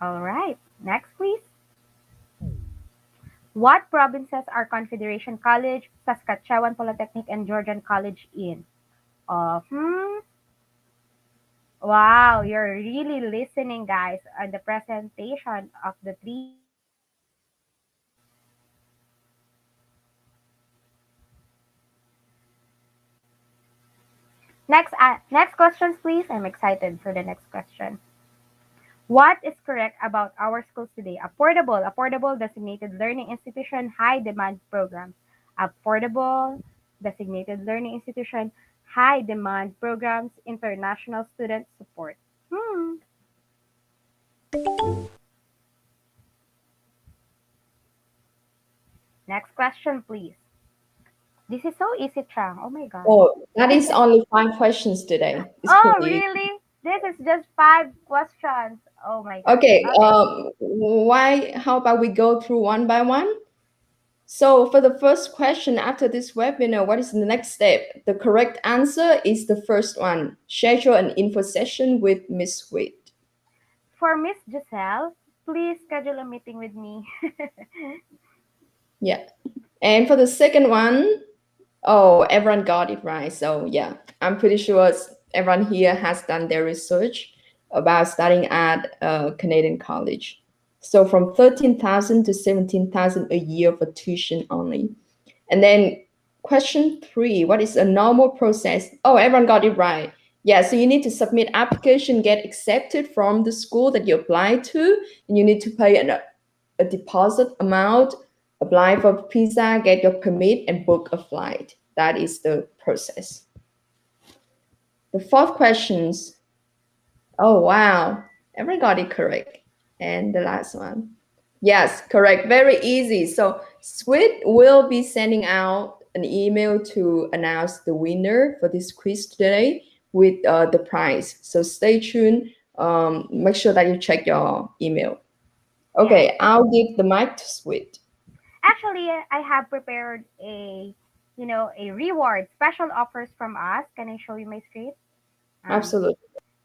All right. Next, please. What provinces are Confederation College, Saskatchewan Polytechnic, and Georgian College in? Wow, you're really listening, guys, on the presentation of the three. Next questions, please. I'm excited for the next question. What is correct about our schools today? Affordable designated learning institution, high demand programs. Affordable designated learning institution, high demand programs, international student support. Hmm. Next question, please. This is so easy, Chang. Oh my God. Oh, that is only 5 questions today. It's Oh, pretty easy. really? This is just 5 questions. Oh my God. Okay, Okay. why? How about we go through one by one? So for the first question after this webinar, what is the next step? The correct answer is the first one. Schedule an info session with Miss Sweet. For Miss Giselle, please schedule a meeting with me. Yeah. And for the second one, oh, everyone got it right. So yeah, I'm pretty sure everyone here has done their research about studying at Canadian college. So from 13,000 to 17,000 a year for tuition only. And then question three, what is a normal process? Oh, everyone got it right. Yeah, so you need to submit application, get accepted from the school that you apply to, and you need to pay a deposit amount, apply for visa, get your permit, and book a flight. That is the process. The fourth questions. Oh wow, everyone got it correct. And the last one. Yes, correct. Very easy. So Squid will be sending out an email to announce the winner for this quiz today with the prize. So stay tuned. Make sure that you check your email. Yes. Okay, I'll give the mic to Squid. Actually, I have prepared a reward, special offers from us. Can I show you my script? Um, Absolutely.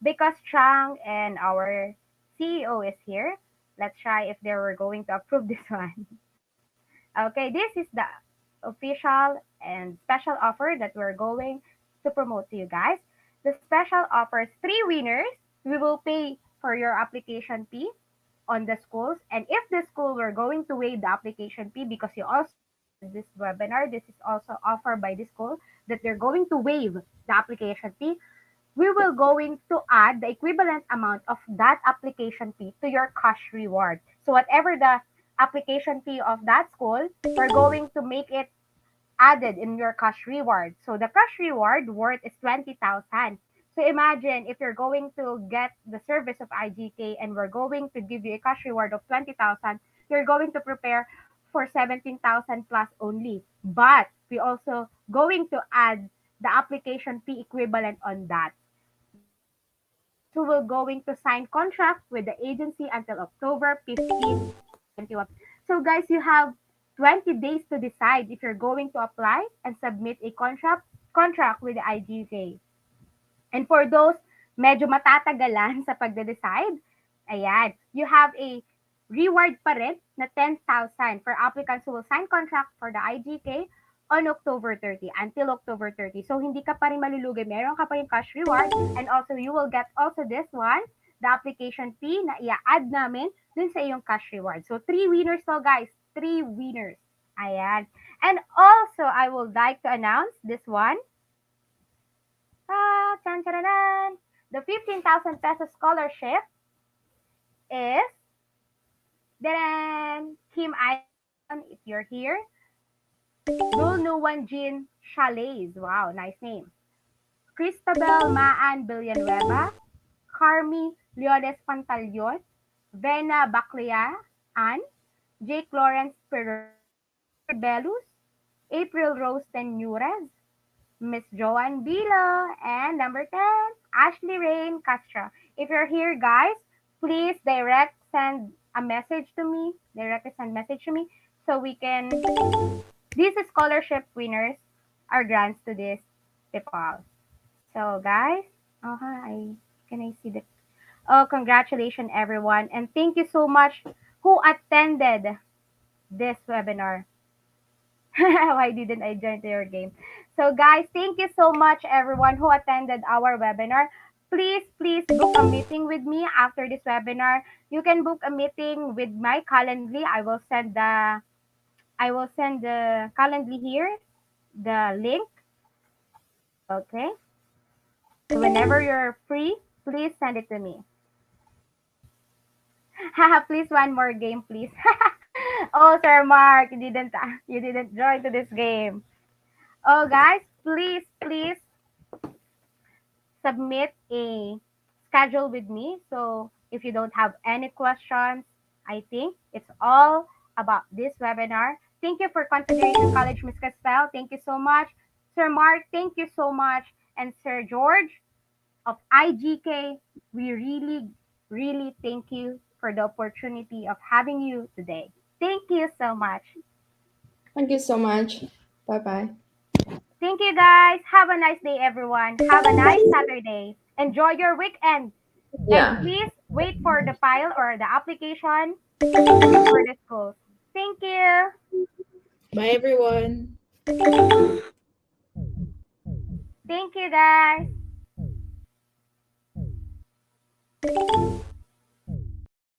because Chang and our CEO is here, let's try if they were going to approve this one. Okay, this is the official and special offer that we're going to promote to you guys. The special offers three winners. We will pay for your application fee on the schools. And if the school were going to waive the application fee because you also attended this webinar, this is also offered by the school that they're going to waive the application fee. We will going to add the equivalent amount of that application fee to your cash reward. So whatever the application fee of that school, we're going to make it added in your cash reward. So the cash reward worth is 20,000. So imagine if you're going to get the service of IGK and we're going to give you a cash reward of 20,000, you're going to prepare for 17,000 plus only. But we also going to add the application fee equivalent on that. Guys, those who will going to sign contract with the agency until October 15, 2021. So guys, you have 20 days to decide if you're going to apply and submit a contract with the IGK. And for those medyo matatagalan sa pagde-decide, ayan, you have a reward pa rin na 10,000 for applicants who will sign contract for the IGK on October 30, until October 30. So, hindi ka pa rin malulugi. Meron ka pa yung cash reward and also you will get also this one, the application fee na i-add namin dun sa iyong cash reward. So, three winners to guys. Three winners. Ayan. And also, I would like to announce this one. Chan, chan, chan. The 15,000 peso scholarship is Kim Icon, if you're here. Dulnuwan Jean Chalets. Wow, nice name. Cristabel Maan Villanueva. Carmi Leones Pantalion. Vena Bacliaan. Jake Lawrence Pereira Belus. April Rose Tenures. Miss Joanne Bilo, and number 10, Ashley Rain Castro. If you're here, guys, please send a message to me, directly send message to me so we can, these scholarship winners are grants to these people. So, guys, oh, hi, can I see the, oh, congratulations, everyone, and thank you so much who attended this webinar. Why didn't I join to your game? So guys, thank you so much everyone who attended our webinar. Please book a meeting with me after this webinar. You can book a meeting with my Calendly. I will send the Calendly here, the link. Okay. So whenever you're free, please send it to me. Please, one more game, please. Oh, Sir Mark, you didn't join to this game. Oh, guys, please submit a schedule with me. So if you don't have any questions, I think it's all about this webinar. Thank you for Confederation College, Miss Castell. Thank you so much. Sir Mark, thank you so much. And Sir George of IGK, we really thank you for the opportunity of having you today. Thank you so much. Thank you so much. Bye bye. Thank you, guys. Have a nice day, everyone. Have a nice Saturday. Enjoy your weekend. And Yeah. please wait for the file or the application for the schools. Thank you. Bye, everyone. Thank you, guys.